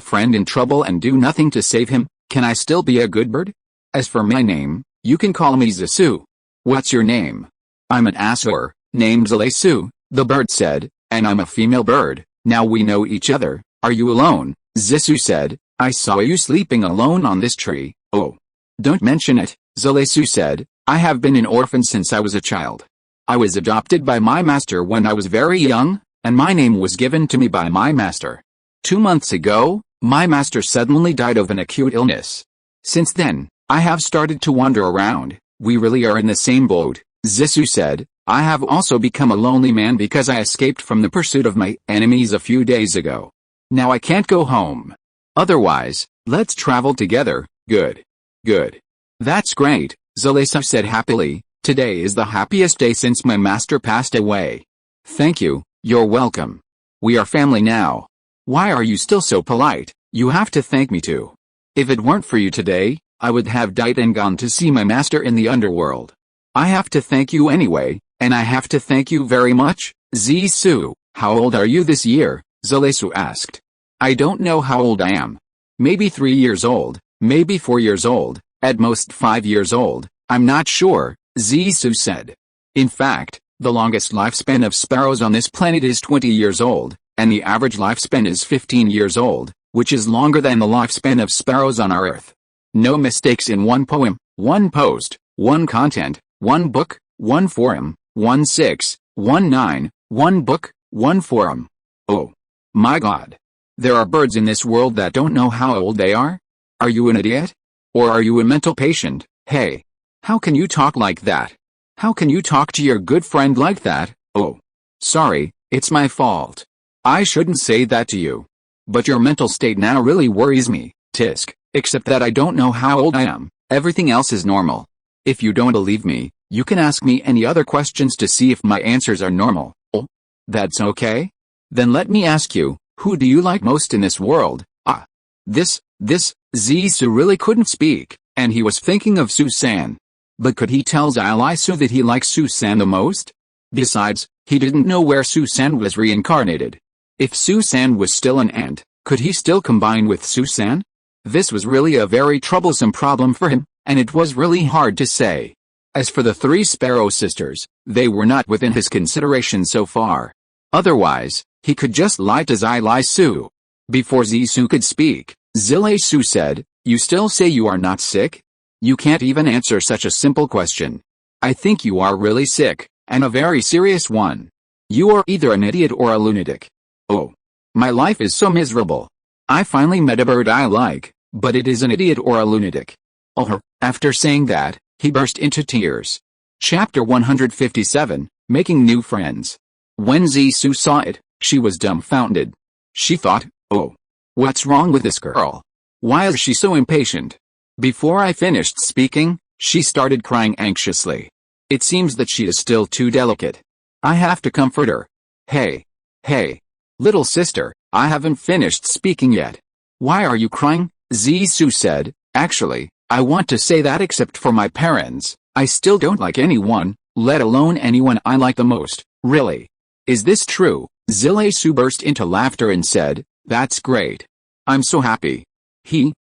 friend in trouble and do nothing to save him, can I still be a good bird? As for my name, you can call me Zisu. What's your name? I'm an Asur, named Zalesu, the bird said, and I'm a female bird. Now we know each other. Are you alone? Zisu said, I saw you sleeping alone on this tree. Oh. Don't mention it, Zalesu said. I have been an orphan since I was a child. I was adopted by my master when I was very young, and my name was given to me by my master. 2 months ago, my master suddenly died of an acute illness. Since then, I have started to wander around. We really are in the same boat, Zisu said. I have also become a lonely man because I escaped from the pursuit of my enemies a few days ago. Now I can't go home. Otherwise, let's travel together. Good. Good. That's great, Zalesu said happily. Today is the happiest day since my master passed away. Thank you, you're welcome. We are family now. Why are you still so polite? You have to thank me too. If it weren't for you today, I would have died and gone to see my master in the underworld. I have to thank you anyway, and I have to thank you very much, Zisu. How old are you this year? Zalesu asked. I don't know how old I am. Maybe 3 years old, maybe 4 years old, at most 5 years old, I'm not sure, Zisu said. In fact, the longest lifespan of sparrows on this planet is 20 years old, and the average lifespan is 15 years old, which is longer than the lifespan of sparrows on our Earth. No mistakes in one poem, one post, one content, one book, one forum, 1619, one book, one forum. Oh. My God. There are birds in this world that don't know how old they are? Are you an idiot? Or are you a mental patient? Hey. How can you talk like that? How can you talk to your good friend like that? Oh. Sorry, it's my fault. I shouldn't say that to you. But your mental state now really worries me, Tisk, except that I don't know how old I am. Everything else is normal. If you don't believe me, you can ask me any other questions to see if my answers are normal. Oh. That's okay? Then let me ask you, who do you like most in this world? This, Zisu really couldn't speak, and he was thinking of Susan. But could he tell Zalisu that he likes Susan the most? Besides, he didn't know where Susan was reincarnated. If Susan was still an ant, could he still combine with Susan? This was really a very troublesome problem for him, and it was really hard to say. As for the 3 sparrow sisters, they were not within his consideration so far. Otherwise, he could just lie to Zalisu. Before Zisu could speak, Zalesu said, You still say you are not sick? You can't even answer such a simple question. I think you are really sick, and a very serious one. You are either an idiot or a lunatic. Oh. My life is so miserable. I finally met a bird I like, but it is an idiot or a lunatic. Oh. After saying that, he burst into tears. Chapter 157, Making New Friends. When Zisu saw it, she was dumbfounded. She thought, oh. What's wrong with this girl? Why is she so impatient? Before I finished speaking, she started crying anxiously. It seems that she is still too delicate. I have to comfort her. Hey. Little sister, I haven't finished speaking yet. Why are you crying? Zisu said. Actually, I want to say that except for my parents, I still don't like anyone, let alone anyone I like the most, really. Is this true? Zilesu burst into laughter and said, That's great. I'm so happy.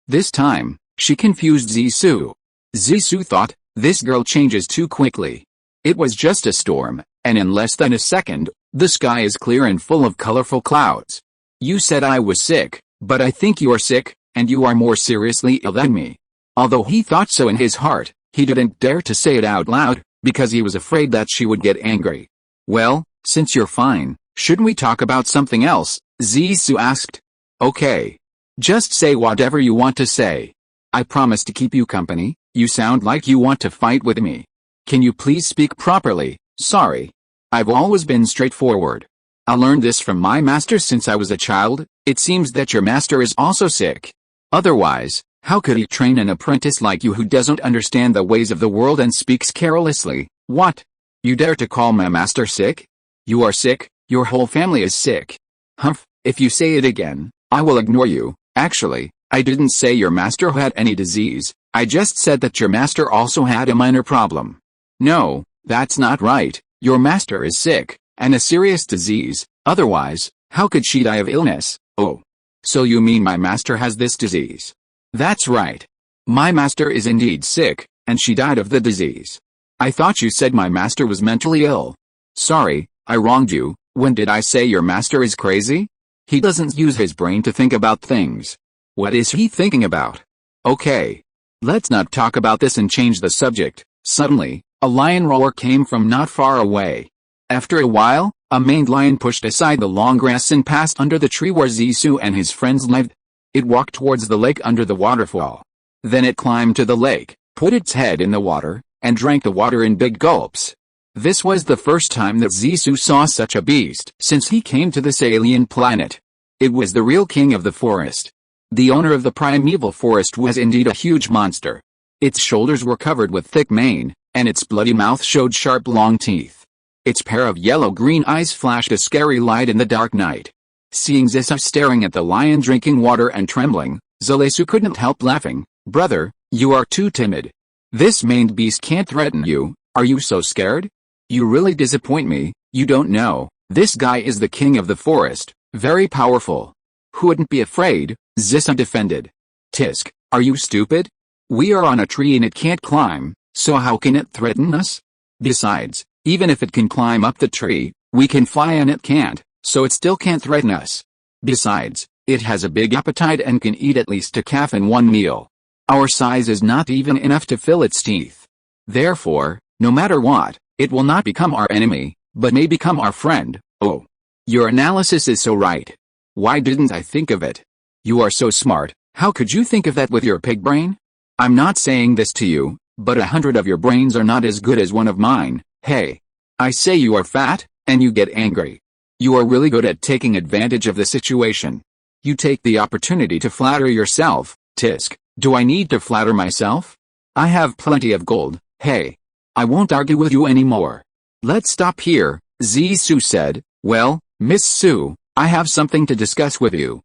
This time, she confused Zisu. Zisu thought, this girl changes too quickly. It was just a storm, and in less than a second, the sky is clear and full of colorful clouds. You said I was sick, but I think you are sick, and you are more seriously ill than me. Although he thought so in his heart, he didn't dare to say it out loud, because he was afraid that she would get angry. Well, since you're fine, shouldn't we talk about something else? Zisu asked. Okay. Just say whatever you want to say. I promise to keep you company. You sound like you want to fight with me. Can you please speak properly? Sorry. I've always been straightforward. I learned this from my master since I was a child. It seems that your master is also sick. Otherwise, how could he train an apprentice like you who doesn't understand the ways of the world and speaks carelessly? What? You dare to call my master sick? You are sick, your whole family is sick. Humph, if you say it again, I will ignore you. Actually, I didn't say your master had any disease, I just said that your master also had a minor problem. No, that's not right, your master is sick, and a serious disease, otherwise, how could she die of illness? Oh. So you mean my master has this disease? That's right. My master is indeed sick, and she died of the disease. I thought you said my master was mentally ill. Sorry, I wronged you. When did I say your master is crazy? He doesn't use his brain to think about things. What is he thinking about? Okay. Let's not talk about this and change the subject. Suddenly, a lion roar came from not far away. After a while, a maned lion pushed aside the long grass and passed under the tree where Zissou and his friends lived. It walked towards the lake under the waterfall. Then it climbed to the lake, put its head in the water, and drank the water in big gulps. This was the first time that Zissou saw such a beast since he came to this alien planet. It was the real king of the forest. The owner of the primeval forest was indeed a huge monster. Its shoulders were covered with thick mane, and its bloody mouth showed sharp long teeth. Its pair of yellow-green eyes flashed a scary light in the dark night. Seeing Zissou staring at the lion drinking water and trembling, Zissou couldn't help laughing. Brother, you are too timid. This maned beast can't threaten you. Are you so scared? You really disappoint me. You don't know. This guy is the king of the forest, very powerful. Who wouldn't be afraid? Zissou defended. Tisk, are you stupid? We are on a tree and it can't climb, so how can it threaten us? Besides, even if it can climb up the tree, we can fly and it can't, so it still can't threaten us. Besides, it has a big appetite and can eat at least a calf in one meal. Our size is not even enough to fill its teeth. Therefore, no matter what, it will not become our enemy, but may become our friend. Oh. Your analysis is so right. Why didn't I think of it? You are so smart, how could you think of that with your pig brain? I'm not saying this to you, but 100 of your brains are not as good as one of mine. Hey. I say you are fat, and you get angry. You are really good at taking advantage of the situation. You take the opportunity to flatter yourself. Tisk, do I need to flatter myself? I have plenty of gold. Hey. I won't argue with you anymore. Let's stop here, Zissou said. Well, Miss Sue, I have something to discuss with you.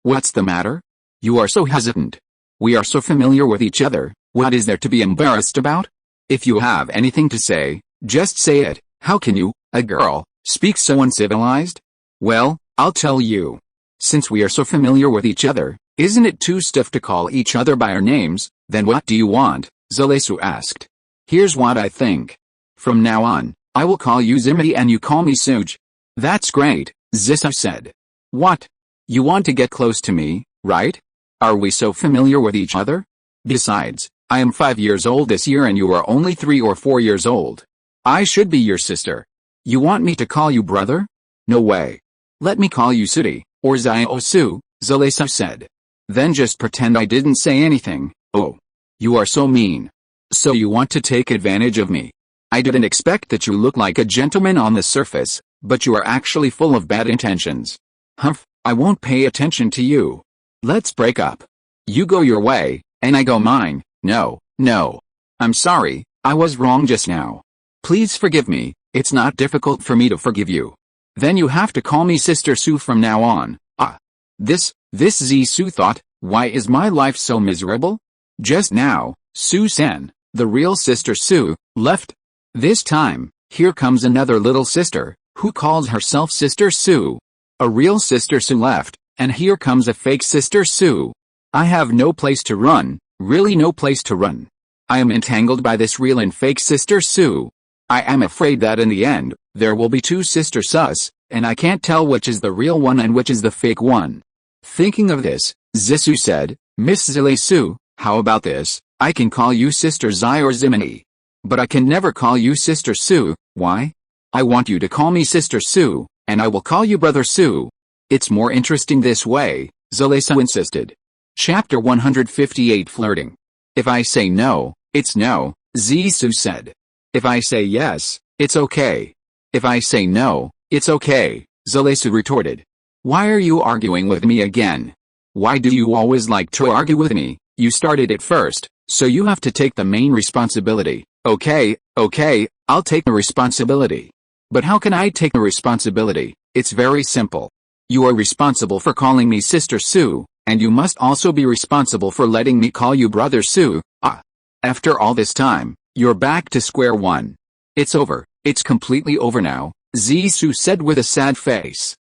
What's the matter? You are so hesitant. We are so familiar with each other, what is there to be embarrassed about? If you have anything to say, just say it. How can you, a girl, speak so uncivilized? Well, I'll tell you. Since we are so familiar with each other, isn't it too stiff to call each other by our names? Then what do you want? Zissou asked. Here's what I think. From now on, I will call you Zimmy and you call me Suj. That's great, Zissou said. What? You want to get close to me, right? Are we so familiar with each other? Besides, I am 5 years old this year and you are only 3 or 4 years old. I should be your sister. You want me to call you brother? No way. Let me call you Sudi, or Zio-Su, Zissou said. Then just pretend I didn't say anything. Oh. You are so mean. So you want to take advantage of me. I didn't expect that you look like a gentleman on the surface, but you are actually full of bad intentions. Humph, I won't pay attention to you. Let's break up. You go your way, and I go mine. No. I'm sorry, I was wrong just now. Please forgive me, it's not difficult for me to forgive you. Then you have to call me Sister Sue from now on. This Zissou thought, why is my life so miserable? Just now, Sue-san, the real Sister Sue, left. This time, here comes another little sister, who calls herself Sister Sue. A real Sister Sue left, and here comes a fake Sister Sue. I have no place to run, really no place to run. I am entangled by this real and fake Sister Sue. I am afraid that in the end, there will be 2 Sister Sus, and I can't tell which is the real one and which is the fake one. Thinking of this, Zissou said, Miss Zissou, how about this? I can call you Sister Zai or Zimini. But I can never call you Sister Sue. Why? I want you to call me Sister Sue, and I will call you Brother Sue. It's more interesting this way, Zissou insisted. Chapter 158 Flirting. If I say no, it's no, Zissou said. If I say yes, it's okay. If I say no, it's okay, Zissou retorted. Why are you arguing with me again? Why do you always like to argue with me? You started it first, so you have to take the main responsibility. Okay, I'll take the responsibility. But how can I take the responsibility? It's very simple. You are responsible for calling me Sister Sue, and you must also be responsible for letting me call you Brother Sue. After all this time, you're back to square one. It's over, it's completely over now, Zissou said with a sad face.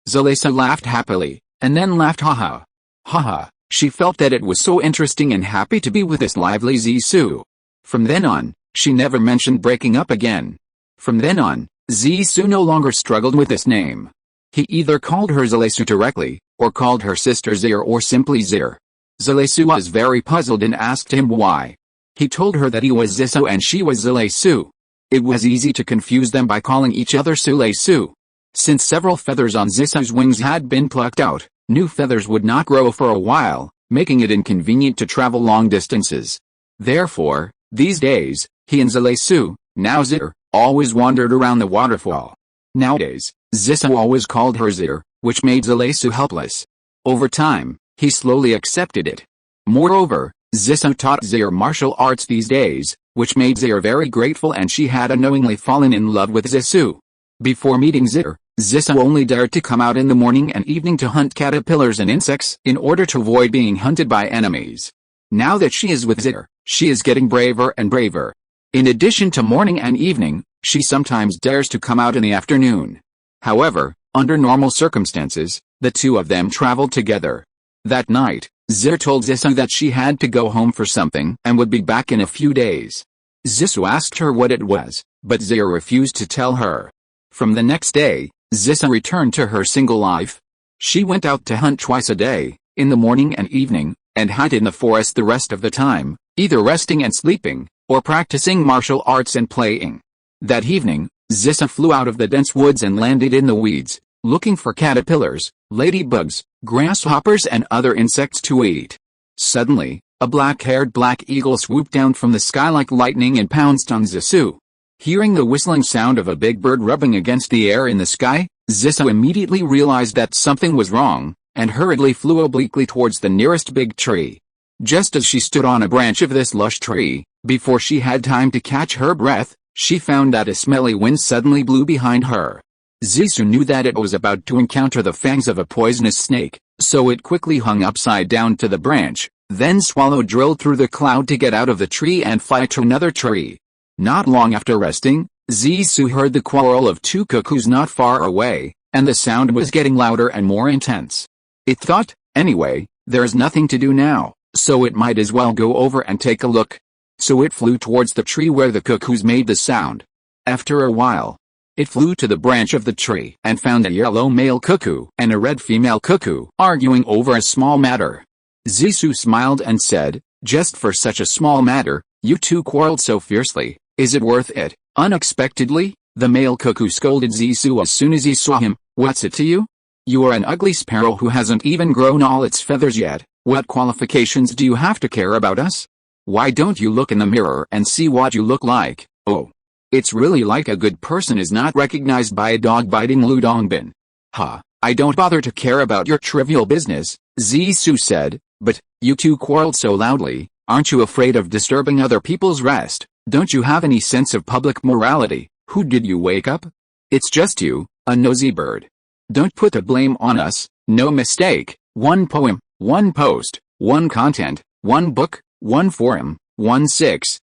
Zalesu laughed happily, and then laughed haha. Haha, she felt that it was so interesting and happy to be with this lively Zisu. From then on, she never mentioned breaking up again. From then on, Zisu no longer struggled with this name. He either called her Zalesu directly, or called her sister Zir or simply Zir. Zalesu was very puzzled and asked him why. He told her that he was Zisu and she was Zalesu. It was easy to confuse them by calling each other Sulesu. Since several feathers on Zisu's wings had been plucked out, new feathers would not grow for a while, making it inconvenient to travel long distances. Therefore, these days, he and Zalesu, now Zir, always wandered around the waterfall. Nowadays, Zisu always called her Zir, which made Zalesu helpless. Over time, he slowly accepted it. Moreover, Zisu taught Zir martial arts these days, which made Zir very grateful, and she had unknowingly fallen in love with Zisu. Before meeting Zir, Zisu only dared to come out in the morning and evening to hunt caterpillars and insects in order to avoid being hunted by enemies. Now that she is with Zir, she is getting braver and braver. In addition to morning and evening, she sometimes dares to come out in the afternoon. However, under normal circumstances, the two of them traveled together. That night, Zir told Zisu that she had to go home for something and would be back in a few days. Zisu asked her what it was, but Zir refused to tell her. From the next day, Zisu returned to her single life. She went out to hunt twice a day, in the morning and evening, and hid in the forest the rest of the time, either resting and sleeping, or practicing martial arts and playing. That evening, Zisu flew out of the dense woods and landed in the weeds, looking for caterpillars, ladybugs, grasshoppers and other insects to eat. Suddenly, a black-haired black eagle swooped down from the sky like lightning and pounced on Zisu. Hearing the whistling sound of a big bird rubbing against the air in the sky, Zisu immediately realized that something was wrong, and hurriedly flew obliquely towards the nearest big tree. Just as she stood on a branch of this lush tree, before she had time to catch her breath, she found that a smelly wind suddenly blew behind her. Zisu knew that it was about to encounter the fangs of a poisonous snake, so it quickly hung upside down to the branch, then drilled through the cloud to get out of the tree and fly to another tree. Not long after resting, Zisu heard the quarrel of two cuckoos not far away, and the sound was getting louder and more intense. It thought, anyway, there's nothing to do now, so it might as well go over and take a look. So it flew towards the tree where the cuckoos made the sound. After a while, it flew to the branch of the tree and found a yellow male cuckoo and a red female cuckoo arguing over a small matter. Zisu smiled and said, "Just for such a small matter, you two quarreled so fiercely, is it worth it?" Unexpectedly, the male cuckoo scolded Zisu as soon as he saw him. "What's it to you? You are an ugly sparrow who hasn't even grown all its feathers yet. What qualifications do you have to care about us? Why don't you look in the mirror and see what you look like? Oh. It's really like a good person is not recognized by a dog biting Ludongbin." "Ha, I don't bother to care about your trivial business," Zisu said, "but, you two quarreled so loudly, aren't you afraid of disturbing other people's rest? Don't you have any sense of public morality? Who did you wake up? It's just you, a nosy bird. Don't put the blame on us, no mistake. One poem, one post, one content, one book, one forum, one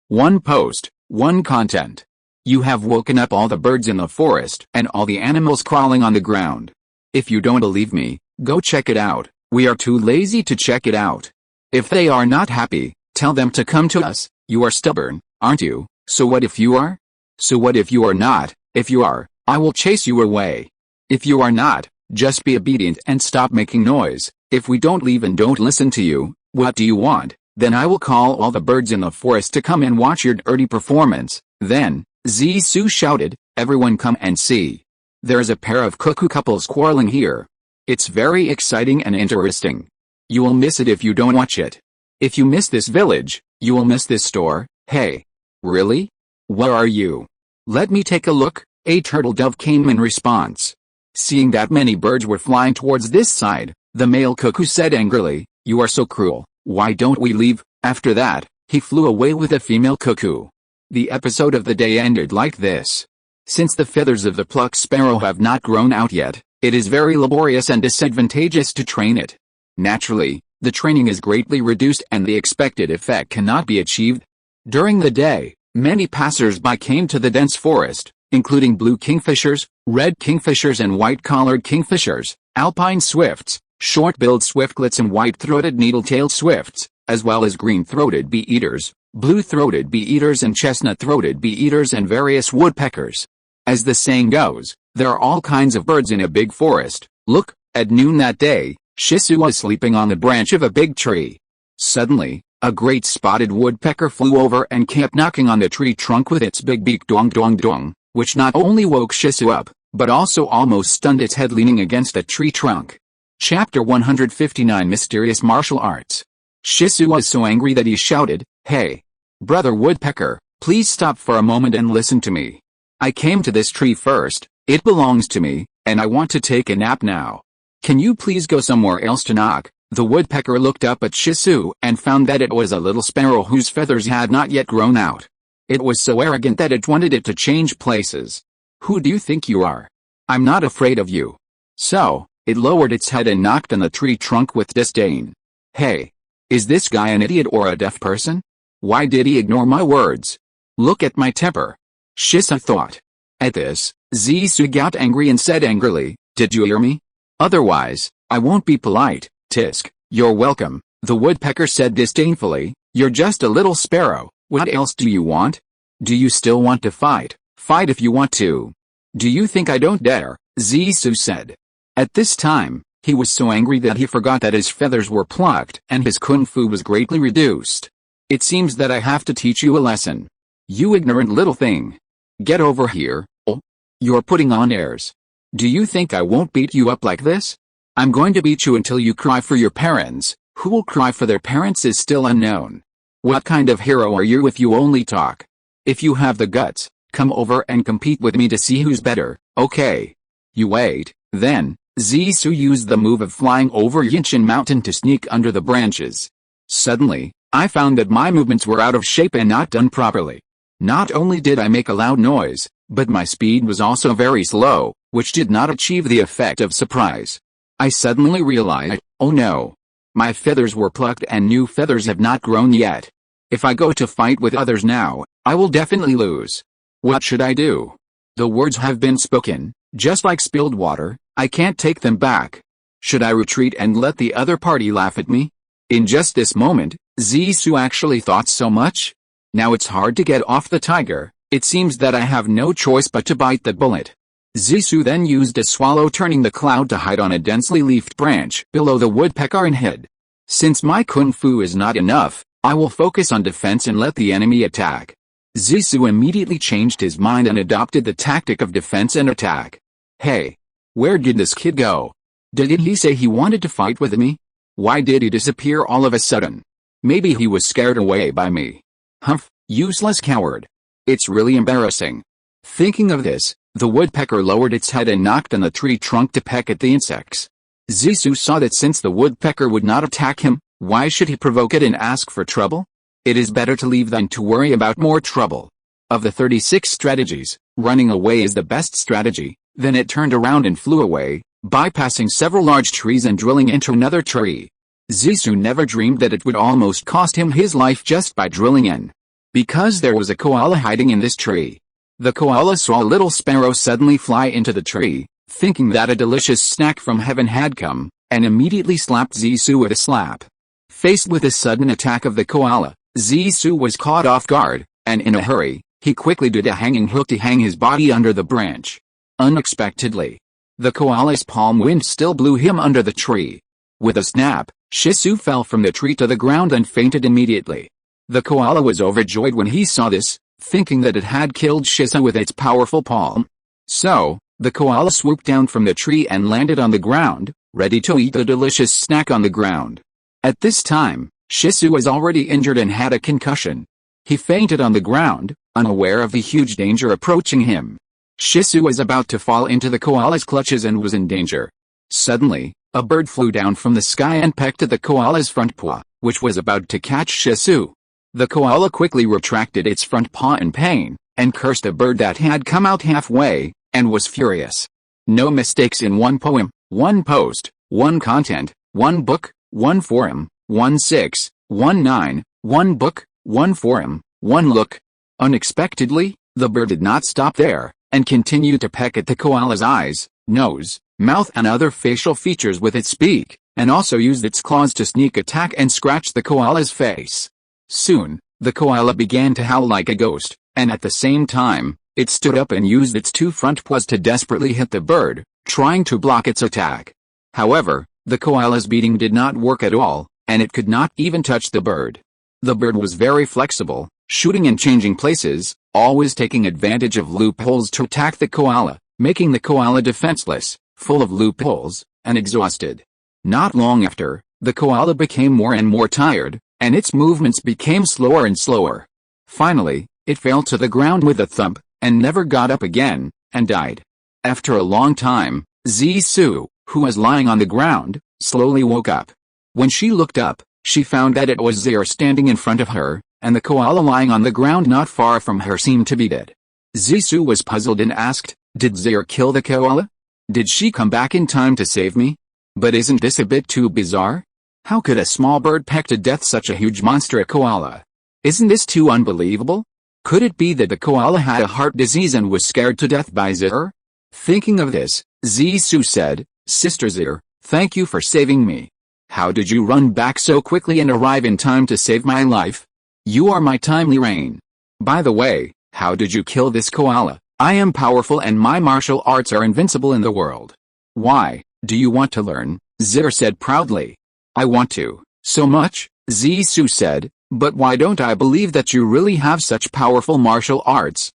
one post, one content. You have woken up all the birds in the forest and all the animals crawling on the ground. If you don't believe me, go check it out. We are too lazy to check it out. If they are not happy, tell them to come to us. You are stubborn, aren't you? So what if you are? So what if you are not? If you are, I will chase you away. If you are not, just be obedient and stop making noise. If we don't leave and don't listen to you, what do you want? Then I will call all the birds in the forest to come and watch your dirty performance." Then, Zisu shouted, "Everyone come and see. There's a pair of cuckoo couples quarreling here. It's very exciting and interesting. You will miss it if you don't watch it. If you miss this village, you will miss this store." "Hey. Really? Where are you? Let me take a look," a turtle dove came in response. Seeing that many birds were flying towards this side, the male cuckoo said angrily, "You are so cruel, why don't we leave?" After that, he flew away with the female cuckoo. The episode of the day ended like this. Since the feathers of the plucked sparrow have not grown out yet, it is very laborious and disadvantageous to train it. Naturally, the training is greatly reduced and the expected effect cannot be achieved. During the day, many passers-by came to the dense forest, including blue kingfishers, red kingfishers and white-collared kingfishers. alpine swifts, short-billed swiftlets and white-throated needle-tailed swifts, as well as green-throated bee-eaters, blue-throated bee-eaters and chestnut-throated bee-eaters and various woodpeckers. As the saying goes, there are all kinds of birds in a big forest. Look, at noon that day, Shisu was sleeping on the branch of a big tree. Suddenly, a great spotted woodpecker flew over and kept knocking on the tree trunk with its big beak dong dong dong, which not only woke Shisu up, but also almost stunned its head leaning against a tree trunk. Chapter 159 Mysterious Martial Arts. Shisu was so angry that he shouted, "Hey! Brother Woodpecker, please stop for a moment and listen to me. I came to this tree first, it belongs to me, and I want to take a nap now. Can you please go somewhere else to knock?" The woodpecker looked up at Shisu and found that it was a little sparrow whose feathers had not yet grown out. It was so arrogant that it wanted it to change places. "Who do you think you are? I'm not afraid of you." So, it lowered its head and knocked on the tree trunk with disdain. "Hey! Is this guy an idiot or a deaf person? Why did he ignore my words? Look at my temper." Shisu thought. At this, Zisu got angry and said angrily, "Did you hear me? Otherwise, I won't be polite." "Tisk, you're welcome," the woodpecker said disdainfully. "You're just a little sparrow. What else do you want? Do you still want to fight? Fight if you want to." "Do you think I don't dare?" Zisu said. At this time, he was so angry that he forgot that his feathers were plucked and his kung fu was greatly reduced. "It seems that I have to teach you a lesson. You ignorant little thing. Get over here." "Oh, you're putting on airs. Do you think I won't beat you up like this? I'm going to beat you until you cry for your parents." Who will cry for their parents is still unknown. What kind of hero are you if you only talk? If you have the guts, come over and compete with me to see who's better, okay? You wait. Then, Zisu used the move of flying over Yinshan Mountain to sneak under the branches. Suddenly, I found that my movements were out of shape and not done properly. Not only did I make a loud noise, but my speed was also very slow, which did not achieve the effect of surprise. I suddenly realized, oh no. My feathers were plucked and new feathers have not grown yet. If I go to fight with others now, I will definitely lose. What should I do? The words have been spoken, just like spilled water, I can't take them back. Should I retreat and let the other party laugh at me? In just this moment, Zisu actually thought so much. Now it's hard to get off the tiger, it seems that I have no choice but to bite the bullet. Zisu then used a swallow turning the cloud to hide on a densely leafed branch below the woodpecker and hid. Since my kung fu is not enough, I will focus on defense and let the enemy attack. Zisu immediately changed his mind and adopted the tactic of defense and attack. Hey! Where did this kid go? Did he say he wanted to fight with me? Why did he disappear all of a sudden? Maybe he was scared away by me. Humph, useless coward. It's really embarrassing. Thinking of this, the woodpecker lowered its head and knocked on the tree trunk to peck at the insects. Zisu saw that since the woodpecker would not attack him, why should he provoke it and ask for trouble? It is better to leave than to worry about more trouble. Of the 36 strategies, running away is the best strategy. Then it turned around and flew away, bypassing several large trees and drilling into another tree. Zisu never dreamed that it would almost cost him his life just by drilling in. Because there was a koala hiding in this tree. The koala saw a little sparrow suddenly fly into the tree, thinking that a delicious snack from heaven had come, and immediately slapped Zisu with a slap. Faced with a sudden attack of the koala, Zisu was caught off guard, and in a hurry, he quickly did a hanging hook to hang his body under the branch. Unexpectedly, the koala's palm wind still blew him under the tree. With a snap, Shisu fell from the tree to the ground and fainted immediately. The koala was overjoyed when he saw this, thinking that it had killed Shisu with its powerful palm. So, the koala swooped down from the tree and landed on the ground, ready to eat the delicious snack on the ground. At this time, Shisu was already injured and had a concussion. He fainted on the ground, unaware of the huge danger approaching him. Shisu was about to fall into the koala's clutches and was in danger. Suddenly, a bird flew down from the sky and pecked at the koala's front paw, which was about to catch Shisu. The koala quickly retracted its front paw in pain, and cursed a bird that had come out halfway, and was furious. No mistakes in one poem, one post, one content, one book, one forum, 1-6, 1-9, one book, one forum, one look. Unexpectedly, the bird did not stop there, and continued to peck at the koala's eyes, nose, mouth and other facial features with its beak, and also used its claws to sneak attack and scratch the koala's face. Soon, the koala began to howl like a ghost, and at the same time, it stood up and used its two front paws to desperately hit the bird, trying to block its attack. However, the koala's beating did not work at all, and it could not even touch the bird. The bird was very flexible, shooting and changing places, always taking advantage of loopholes to attack the koala, making the koala defenseless, full of loopholes, and exhausted. Not long after, the koala became more and more tired, and its movements became slower and slower. Finally, it fell to the ground with a thump, and never got up again, and died. After a long time, Zissou, who was lying on the ground, slowly woke up. When she looked up, she found that it was Zir standing in front of her, and the koala lying on the ground not far from her seemed to be dead. Zissou was puzzled and asked, "Did Zir kill the koala? Did she come back in time to save me? But isn't this a bit too bizarre? How could a small bird peck to death such a huge monster, a koala? Isn't this too unbelievable? Could it be that the koala had a heart disease and was scared to death by Zir?" Thinking of this, Zissou said, "Sister Zir, thank you for saving me. How did you run back so quickly and arrive in time to save my life? You are my timely rain. By the way, how did you kill this koala? I am powerful and my martial arts are invincible in the world." "Why, do you want to learn?" Zir said proudly. "I want to, so much," Zissou said, "but why don't I believe that you really have such powerful martial arts?"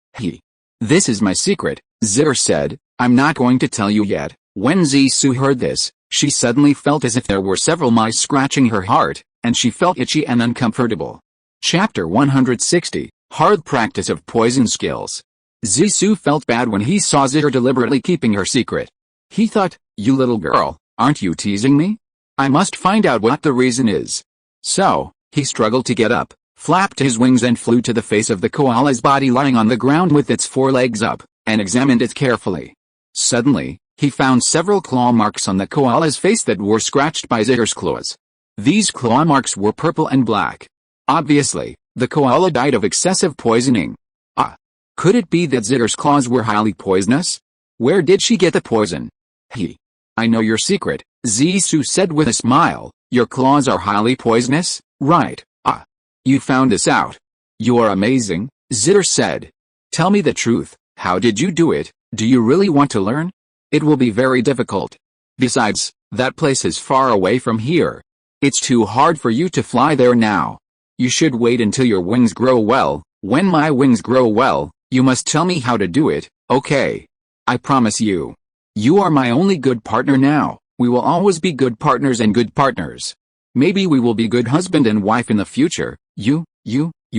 "This is my secret," Zir said, "I'm not going to tell you yet." When Zissou heard this, she suddenly felt as if there were several mice scratching her heart, and she felt itchy and uncomfortable. Chapter 160, Hard Practice of Poison Skills. Zissou felt bad when he saw Zir deliberately keeping her secret. He thought, "You little girl, aren't you teasing me? I must find out what the reason is." So, he struggled to get up, flapped his wings and flew to the face of the koala's body lying on the ground with its forelegs up, and examined it carefully. Suddenly, he found several claw marks on the koala's face that were scratched by Zir's claws. These claw marks were purple and black. Obviously, the koala died of excessive poisoning. Could it be that Zir's claws were highly poisonous? Where did she get the poison? "I know your secret," Zissou said with a smile. "Your claws are highly poisonous, right? You found this out. You are amazing," Zir said. "Tell me the truth, how did you do it? Do you really want to learn? It will be very difficult. Besides, that place is far away from here. It's too hard for you to fly there now. You should wait until your wings grow well. When my wings grow well, you must tell me how to do it, okay? I promise you. You are my only good partner now. We will always be good partners and good partners. Maybe we will be good husband and wife in the future." You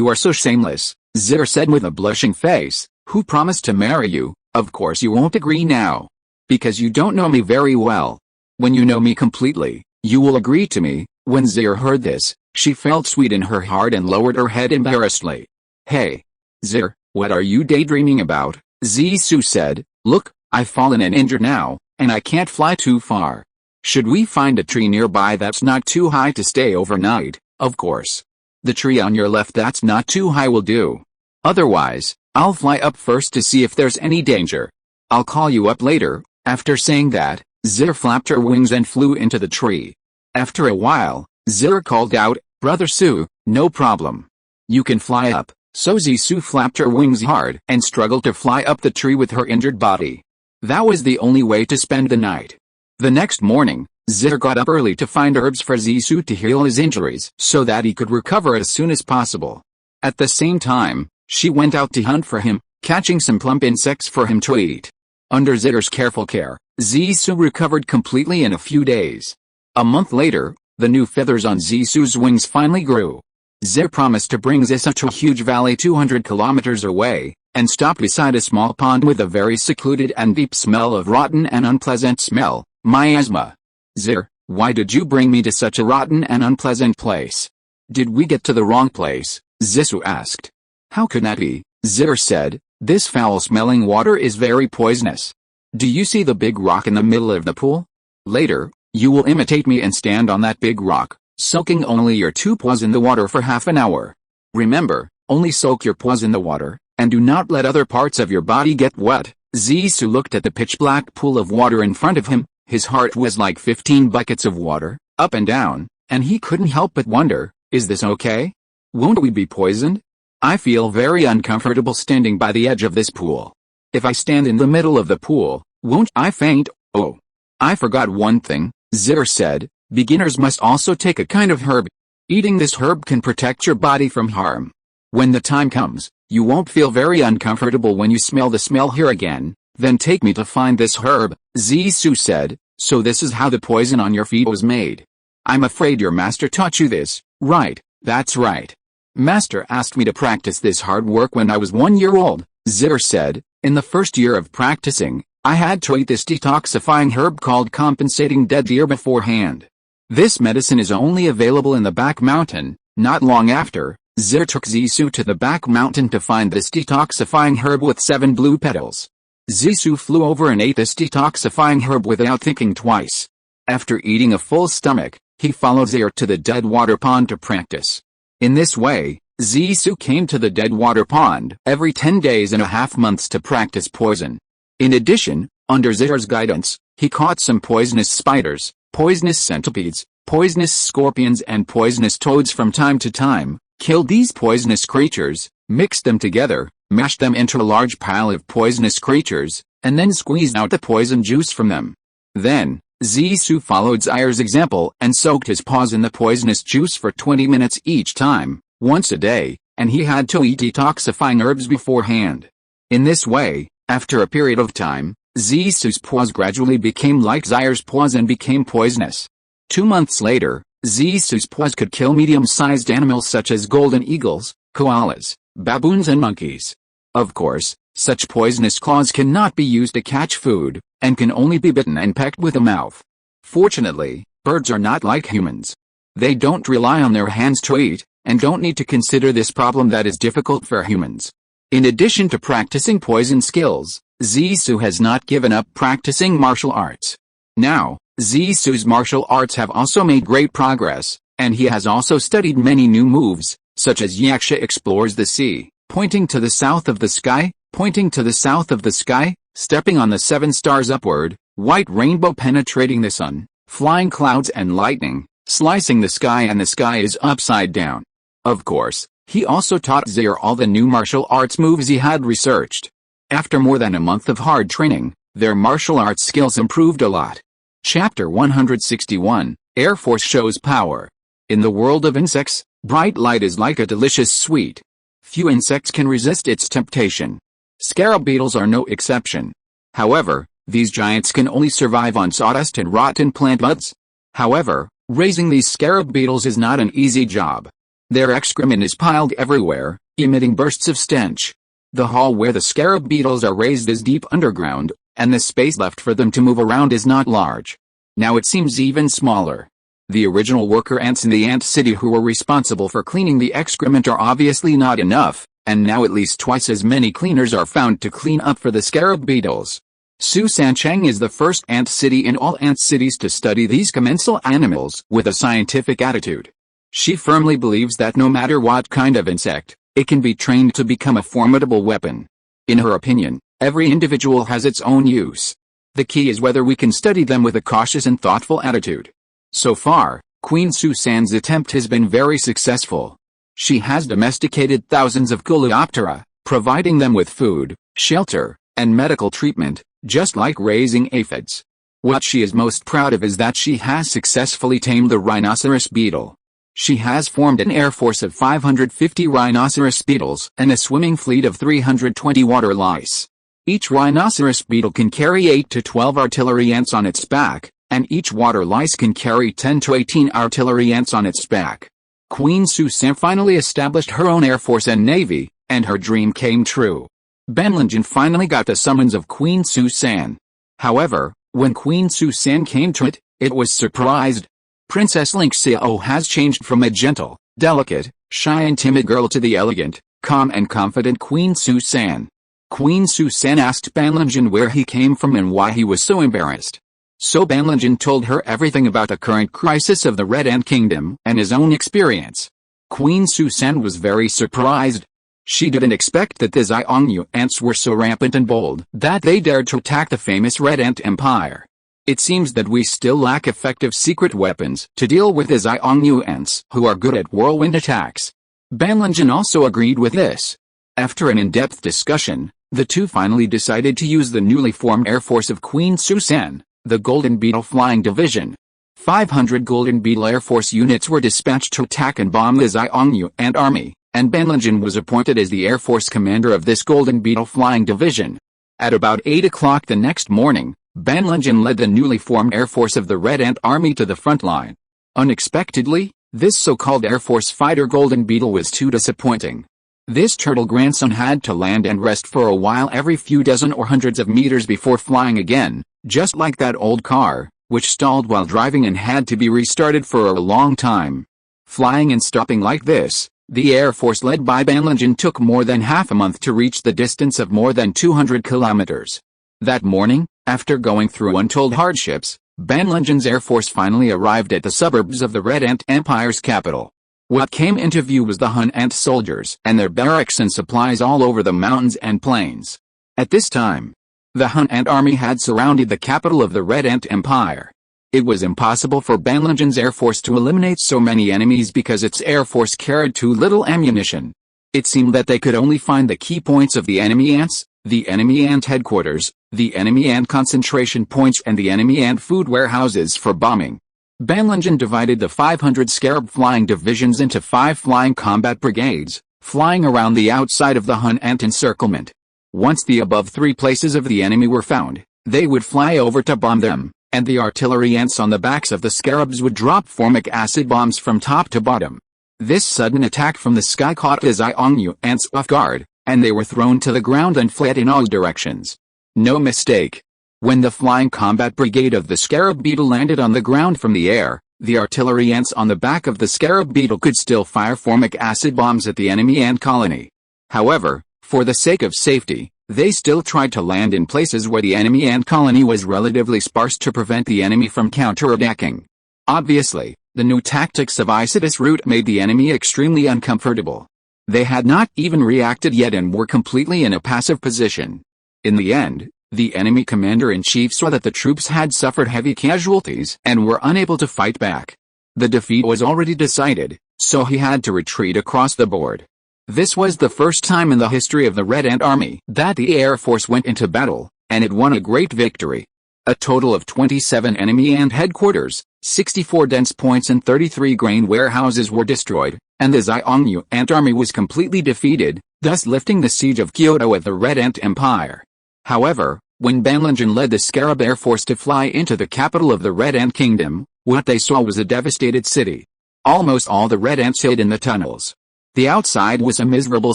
are so shameless," Zir said with a blushing face. "Who promised to marry you? Of course you won't agree now. Because you don't know me very well. When you know me completely, you will agree to me." When Zir heard this, she felt sweet in her heart and lowered her head embarrassedly. "Hey, Zir, what are you daydreaming about?" Zissou said. "Look, I've fallen and injured now, and I can't fly too far. Should we find a tree nearby that's not too high to stay overnight?" "Of course. The tree on your left that's not too high will do. Otherwise, I'll fly up first to see if there's any danger. I'll call you up later." After saying that, Zir flapped her wings and flew into the tree. After a while, Zir called out, "Brother Su, no problem. You can fly up." So Zissou flapped her wings hard and struggled to fly up the tree with her injured body. That was the only way to spend the night. The next morning, Zir got up early to find herbs for Zissou to heal his injuries so that he could recover as soon as possible. At the same time, she went out to hunt for him, catching some plump insects for him to eat. Under Zir's careful care, Zissou recovered completely in a few days. A month later, the new feathers on Zissou's wings finally grew. Zir promised to bring Zissou to a huge valley 200 kilometers away, and stop beside a small pond with a very secluded and deep smell of rotten and unpleasant smell, miasma. "Zir, why did you bring me to such a rotten and unpleasant place? Did we get to the wrong place?" Zissou asked. "How could that be?" Zir said. "This foul-smelling water is very poisonous. Do you see the big rock in the middle of the pool? Later, you will imitate me and stand on that big rock, soaking only your two paws in the water for half an hour. Remember, only soak your paws in the water, and do not let other parts of your body get wet. Zisu looked at the pitch-black pool of water in front of him. His heart was like 15 buckets of water, up and down, and he couldn't help but wonder, is this okay? Won't we be poisoned? I feel very uncomfortable standing by the edge of this pool. If I stand in the middle of the pool, won't I faint? Oh, I forgot one thing, Zir said. Beginners must also take a kind of herb. Eating this herb can protect your body from harm. When the time comes, you won't feel very uncomfortable when you smell the smell here again. Then take me to find this herb, Zisu said. So this is how the poison on your feet was made. I'm afraid your master taught you this, right? That's right. Master asked me to practice this hard work when I was 1 year old, Zir said. In the first year of practicing, I had to eat this detoxifying herb called compensating dead deer beforehand. This medicine is only available in the back mountain. Not long after, Zir took Zisu to the back mountain to find this detoxifying herb with 7 blue petals. Zisu flew over and ate this detoxifying herb without thinking twice. After eating a full stomach, he followed Zir to the dead water pond to practice. In this way, Zisu came to the dead water pond every 10 days and a half months to practice poison. In addition, under Zir's guidance, he caught some poisonous spiders, poisonous centipedes, poisonous scorpions and poisonous toads from time to time, killed these poisonous creatures, mixed them together, mashed them into a large pile of poisonous creatures, and then squeezed out the poison juice from them. Then, Zisu followed Zir's example and soaked his paws in the poisonous juice for 20 minutes each time, once a day, and he had to eat detoxifying herbs beforehand. In this way, after a period of time, Zisu's paws gradually became like Zir's paws and became poisonous. 2 months later, Zisu's paws could kill medium-sized animals such as golden eagles, koalas, baboons and monkeys. Of course, such poisonous claws cannot be used to catch food, and can only be bitten and pecked with the mouth. Fortunately, birds are not like humans. They don't rely on their hands to eat, and don't need to consider this problem that is difficult for humans. In addition to practicing poison skills, Zisu has not given up practicing martial arts. Now, Zisu's martial arts have also made great progress, and he has also studied many new moves, such as Yaksha explores the sea, pointing to the south of the sky, pointing to the south of the sky, stepping on the 7 stars upward, white rainbow penetrating the sun, flying clouds and lightning, slicing the sky and the sky is upside down. Of course, he also taught Zir all the new martial arts moves he had researched. After more than a month of hard training, their martial arts skills improved a lot. Chapter 161, Air Force shows power. In the world of insects, bright light is like a delicious sweet. Few insects can resist its temptation. Scarab beetles are no exception. However, these giants can only survive on sawdust and rotten plant buds. However, raising these scarab beetles is not an easy job. Their excrement is piled everywhere, emitting bursts of stench. The hall where the scarab beetles are raised is deep underground, and the space left for them to move around is not large. Now it seems even smaller. The original worker ants in the ant city who were responsible for cleaning the excrement are obviously not enough, and now at least twice as many cleaners are found to clean up for the scarab beetles. Su Sancheng is the first ant city in all ant cities to study these commensal animals with a scientific attitude. She firmly believes that no matter what kind of insect, it can be trained to become a formidable weapon. In her opinion, every individual has its own use. The key is whether we can study them with a cautious and thoughtful attitude. So far, Queen Susan's attempt has been very successful. She has domesticated thousands of Coleoptera, providing them with food, shelter, and medical treatment, just like raising aphids. What she is most proud of is that she has successfully tamed the rhinoceros beetle. She has formed an air force of 550 rhinoceros beetles and a swimming fleet of 320 water lice. Each rhinoceros beetle can carry 8 to 12 artillery ants on its back, and each water lice can carry 10 to 18 artillery ants on its back. Queen Susan finally established her own air force and navy, and her dream came true. Banlingen finally got the summons of Queen Susan. However, when Queen Susan came to it, it was surprised. Princess Lingxiao has changed from a gentle, delicate, shy and timid girl to the elegant, calm and confident Queen Susan. Queen Susan asked Banlingen where he came from and why he was so embarrassed. So Banlingen told her everything about the current crisis of the Red Ant Kingdom and his own experience. Queen Susan was very surprised. She didn't expect that the Xiongnu ants were so rampant and bold that they dared to attack the famous Red Ant Empire. It seems that we still lack effective secret weapons to deal with the Xiongnu ants who are good at whirlwind attacks. Banlingen also agreed with this. After an in-depth discussion, the two finally decided to use the newly formed Air Force of Queen Susan, the Golden Beetle Flying Division. 500 Golden Beetle Air Force units were dispatched to attack and bomb the Xiongnu Ant Army, and Banlingen was appointed as the Air Force commander of this Golden Beetle Flying Division. At about 8 o'clock the next morning, Banlingen led the newly formed Air Force of the Red Ant Army to the front line. Unexpectedly, this so-called Air Force fighter Golden Beetle was too disappointing. This turtle grandson had to land and rest for a while every few dozen or hundreds of meters before flying again, just like that old car, which stalled while driving and had to be restarted for a long time. Flying and stopping like this, the Air Force led by Banlingen took more than half a month to reach the distance of more than 200 kilometers. That morning, after going through untold hardships, Banlingen's Air Force finally arrived at the suburbs of the Red Ant Empire's capital. What came into view was the Hun Ant soldiers and their barracks and supplies all over the mountains and plains. At this time, the Hun Ant army had surrounded the capital of the Red Ant Empire. It was impossible for Banlingen's Air Force to eliminate so many enemies because its Air Force carried too little ammunition. It seemed that they could only find the key points of the enemy ants, the enemy ant headquarters, the enemy ant concentration points and the enemy ant food warehouses for bombing. Banlingen divided the 500 Scarab flying divisions into 5 flying combat brigades, flying around the outside of the Hun Ant encirclement. Once the above 3 places of the enemy were found, they would fly over to bomb them, and the artillery ants on the backs of the Scarabs would drop formic acid bombs from top to bottom. This sudden attack from the sky caught the Xiongnu ants off guard, and they were thrown to the ground and fled in all directions. No mistake. When the flying combat brigade of the Scarab Beetle landed on the ground from the air, the artillery ants on the back of the Scarab Beetle could still fire formic acid bombs at the enemy ant colony. However, for the sake of safety, they still tried to land in places where the enemy ant colony was relatively sparse to prevent the enemy from counterattacking. Obviously, the new tactics of Isidis route made the enemy extremely uncomfortable. They had not even reacted yet and were completely in a passive position. In the end, the enemy commander-in-chief saw that the troops had suffered heavy casualties and were unable to fight back. The defeat was already decided, so he had to retreat across the board. This was the first time in the history of the Red Ant Army that the Air Force went into battle, and it won a great victory. A total of 27 enemy ant headquarters, 64 dense points and 33 grain warehouses were destroyed, and the Xiongnu Ant Army was completely defeated, thus lifting the siege of Kyoto at the Red Ant Empire. However, when Banlingen led the Scarab Air Force to fly into the capital of the Red Ant Kingdom, what they saw was a devastated city. Almost all the red ants hid in the tunnels. The outside was a miserable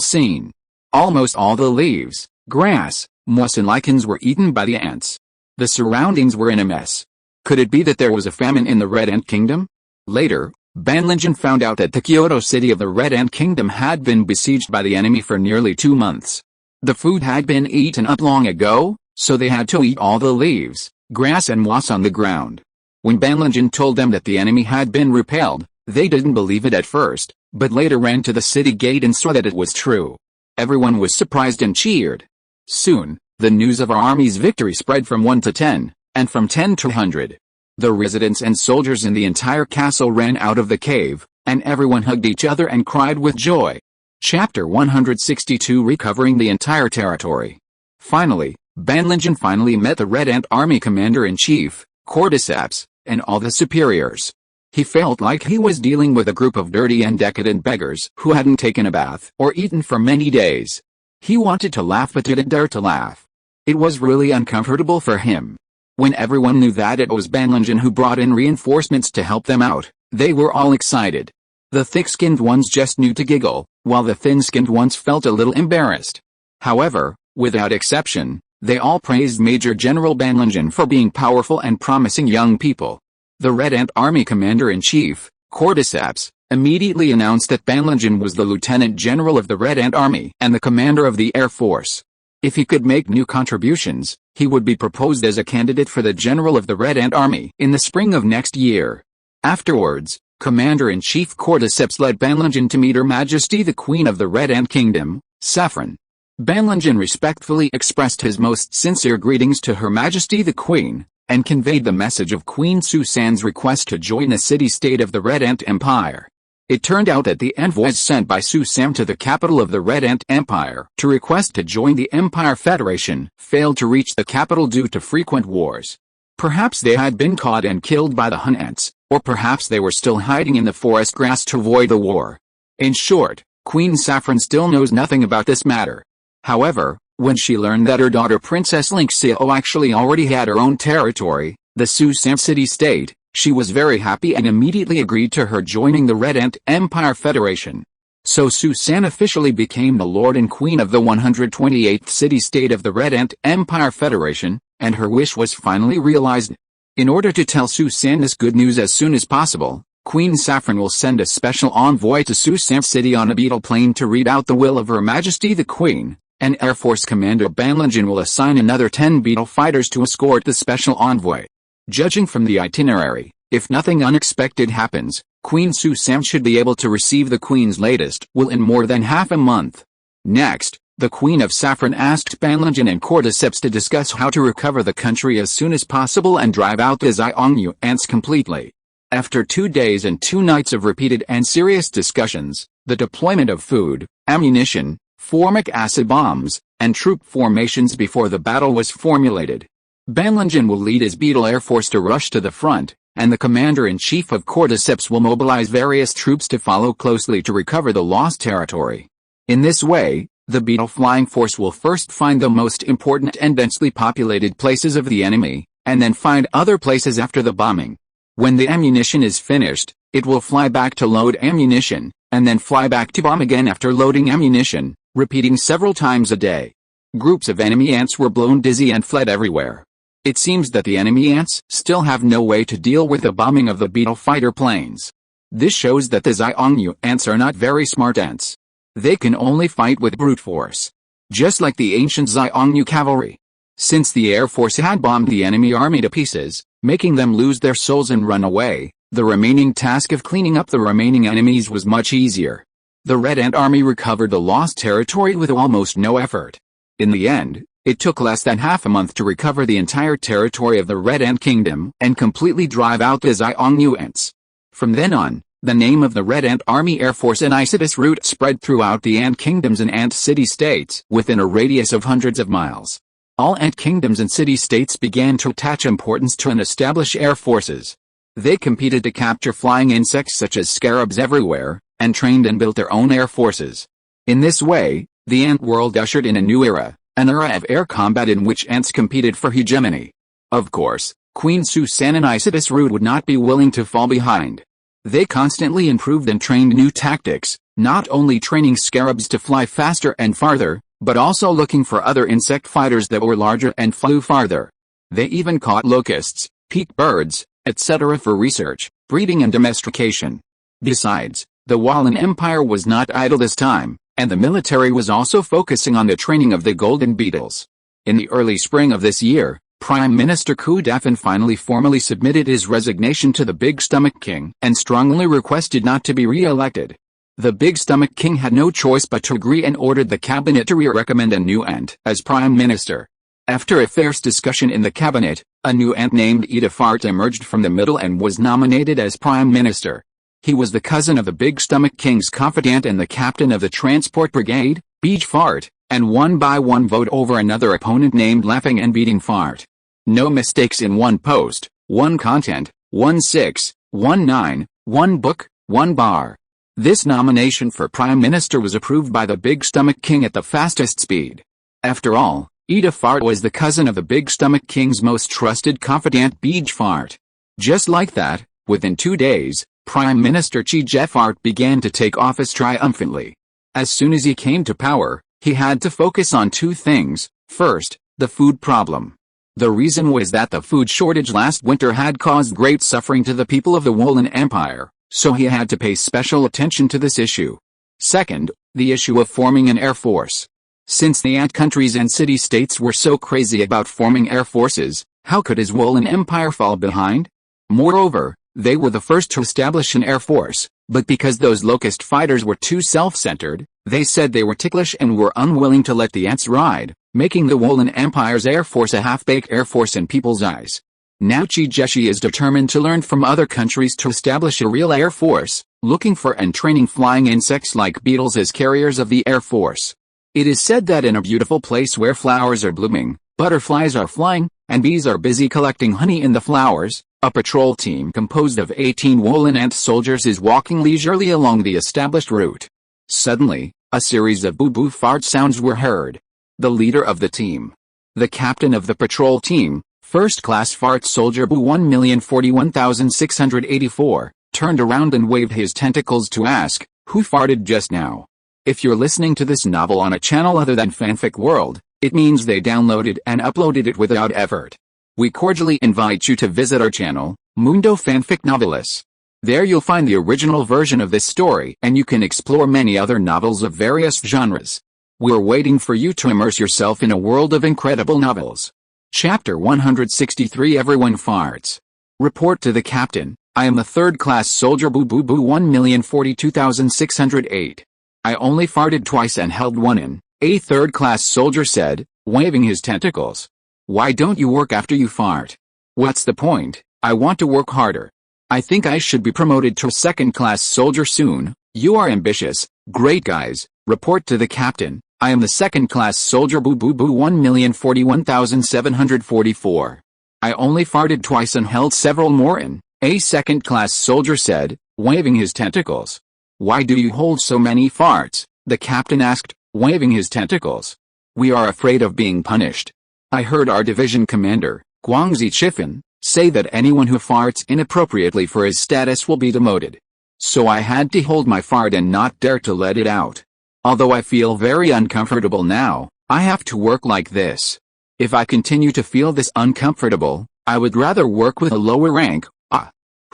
scene. Almost all the leaves, grass, moss and lichens were eaten by the ants. The surroundings were in a mess. Could it be that there was a famine in the Red Ant Kingdom? Later, Banlingen found out that the Kyoto city of the Red Ant Kingdom had been besieged by the enemy for nearly 2 months. The food had been eaten up long ago, so they had to eat all the leaves, grass and moss on the ground. When Banlingen told them that the enemy had been repelled, they didn't believe it at first, but later ran to the city gate and saw that it was true. Everyone was surprised and cheered. Soon, the news of our army's victory spread from 1 to 10, and from 10 to 100. The residents and soldiers in the entire castle ran out of the cave, and everyone hugged each other and cried with joy. Chapter 162 Recovering the entire territory. Finally, Banlingen finally met the Red Ant Army Commander-in-Chief, Cordyceps, and all the superiors. He felt like he was dealing with a group of dirty and decadent beggars who hadn't taken a bath or eaten for many days. He wanted to laugh but didn't dare to laugh. It was really uncomfortable for him. When everyone knew that it was Banlingen who brought in reinforcements to help them out, they were all excited. The thick-skinned ones just knew to giggle, while the thin-skinned ones felt a little embarrassed. However, without exception, they all praised Major General Banlingen for being powerful and promising young people. The Red Ant Army Commander-in-Chief, Cordyceps, immediately announced that Banlingen was the Lieutenant General of the Red Ant Army and the Commander of the Air Force. If he could make new contributions, he would be proposed as a candidate for the General of the Red Ant Army in the spring of next year. Afterwards, Commander-in-Chief Cordyceps led Banlingen to meet Her Majesty the Queen of the Red Ant Kingdom, Saffron. Banlingen respectfully expressed his most sincere greetings to Her Majesty the Queen, and conveyed the message of Queen Susan's request to join the city-state of the Red Ant Empire. It turned out that the envoys sent by Susan to the capital of the Red Ant Empire to request to join the Empire Federation failed to reach the capital due to frequent wars. Perhaps they had been caught and killed by the Hun ants, or perhaps they were still hiding in the forest grass to avoid the war. In short, Queen Saffron still knows nothing about this matter. However, when she learned that her daughter Princess Lingxiao actually already had her own territory, the Susan city-state, she was very happy and immediately agreed to her joining the Red Ant Empire Federation. So Susan officially became the Lord and Queen of the 128th city-state of the Red Ant Empire Federation, and her wish was finally realized. In order to tell Susan this good news as soon as possible, Queen Saffron will send a special envoy to Susan City on a beetle plane to read out the will of Her Majesty the Queen, and Air Force Commander Banlingen will assign another 10 beetle fighters to escort the special envoy. Judging from the itinerary, if nothing unexpected happens, Queen Susan should be able to receive the Queen's latest will in more than half a month. Next, the Queen of Saffron asked Banlingen and cordyceps to discuss how to recover the country as soon as possible and drive out the Xiongnu ants completely. After 2 days and 2 nights of repeated and serious discussions, the deployment of food, ammunition, formic acid bombs, and troop formations before the battle was formulated. Banlingen will lead his beetle air force to rush to the front, and the commander-in-chief of cordyceps will mobilize various troops to follow closely to recover the lost territory. In this way, the beetle flying force will first find the most important and densely populated places of the enemy, and then find other places after the bombing. When the ammunition is finished, it will fly back to load ammunition, and then fly back to bomb again after loading ammunition, repeating several times a day. Groups of enemy ants were blown dizzy and fled everywhere. It seems that the enemy ants still have no way to deal with the bombing of the beetle fighter planes. This shows that the Xiongnu ants are not very smart ants. They can only fight with brute force, just like the ancient Xiongnu cavalry. Since the Air Force had bombed the enemy army to pieces, making them lose their souls and run away, the remaining task of cleaning up the remaining enemies was much easier. The Red Ant Army recovered the lost territory with almost no effort. In the end, it took less than half a month to recover the entire territory of the Red Ant Kingdom and completely drive out the Xiongnu ants. From then on, the name of the Red Ant Army Air Force Enticed route spread throughout the ant kingdoms and ant city-states within a radius of hundreds of miles. All ant kingdoms and city-states began to attach importance to and establish air forces. They competed to capture flying insects such as scarabs everywhere, and trained and built their own air forces. In this way, the ant world ushered in a new era, an era of air combat in which ants competed for hegemony. Of course, Queen Susan and Isidis Root would not be willing to fall behind. They constantly improved and trained new tactics, not only training scarabs to fly faster and farther, but also looking for other insect fighters that were larger and flew farther. They even caught locusts, peak birds, etc. for research, breeding and domestication. Besides, the Wallen Empire was not idle this time, and the military was also focusing on the training of the golden beetles. In the early spring of this year, Prime Minister Ku Dafan finally formally submitted his resignation to the Big Stomach King and strongly requested not to be re-elected. The Big Stomach King had no choice but to agree and ordered the cabinet to recommend a new ant as Prime Minister. After a fierce discussion in the cabinet, a new ant named Edifart emerged from the middle and was nominated as Prime Minister. He was the cousin of the Big Stomach King's confidant and the captain of the transport brigade, Beach Fart, and won by one vote over another opponent named Laughing and Beating Fart. No mistakes in one post, one content, 1/6, 1/9, one book, one bar. This nomination for Prime Minister was approved by the Big Stomach King at the fastest speed. After all, Edifart was the cousin of the Big Stomach King's most trusted confidant Beach Fart. Just like that, within 2 days, Prime Minister Chi Jeffart began to take office triumphantly. As soon as he came to power, he had to focus on 2 things. First, the food problem. The reason was that the food shortage last winter had caused great suffering to the people of the Wallen Empire, so he had to pay special attention to this issue. Second, the issue of forming an air force. Since the ant countries and city-states were so crazy about forming air forces, how could his Wallen Empire fall behind? Moreover, They were the first to establish an air force, but because those locust fighters were too self-centered, they said they were ticklish and were unwilling to let the ants ride, making the Wolin Empire's air force a half-baked air force in people's eyes. Now Qi Jeshi is determined to learn from other countries to establish a real air force, looking for and training flying insects like beetles as carriers of the air force. It is said that in a beautiful place where flowers are blooming, butterflies are flying, and bees are busy collecting honey in the flowers, a patrol team composed of 18 Wolin ant soldiers is walking leisurely along the established route. Suddenly, a series of boo-boo fart sounds were heard. The leader of the team, the captain of the patrol team, First Class Fart Soldier Boo 1,041,684, turned around and waved his tentacles to ask, "Who farted just now?" If you're listening to this novel on a channel other than Fanfic World, it means they downloaded and uploaded it without effort. We cordially invite you to visit our channel, Mundo Fanfic Novelis. There you'll find the original version of this story and you can explore many other novels of various genres. We're waiting for you to immerse yourself in a world of incredible novels. Chapter 163 Everyone Farts. Report to the captain, I am the third-class soldier Boo Boo Boo 1,042,608. I only farted twice and held one in, a third-class soldier said, waving his tentacles. Why don't you work after you fart? What's the point? I want to work harder. I think I should be promoted to a second-class soldier soon. You are ambitious. Great guys. Report to the captain. I am the second-class soldier Boo Boo Boo 1,041,744. I only farted twice and held several more in, a second-class soldier said, waving his tentacles. Why do you hold so many farts? The captain asked, waving his tentacles. We are afraid of being punished. I heard our division commander, Guangxi Chifan, say that anyone who farts inappropriately for his status will be demoted. So I had to hold my fart and not dare to let it out. Although I feel very uncomfortable now, I have to work like this. If I continue to feel this uncomfortable, I would rather work with a lower rank.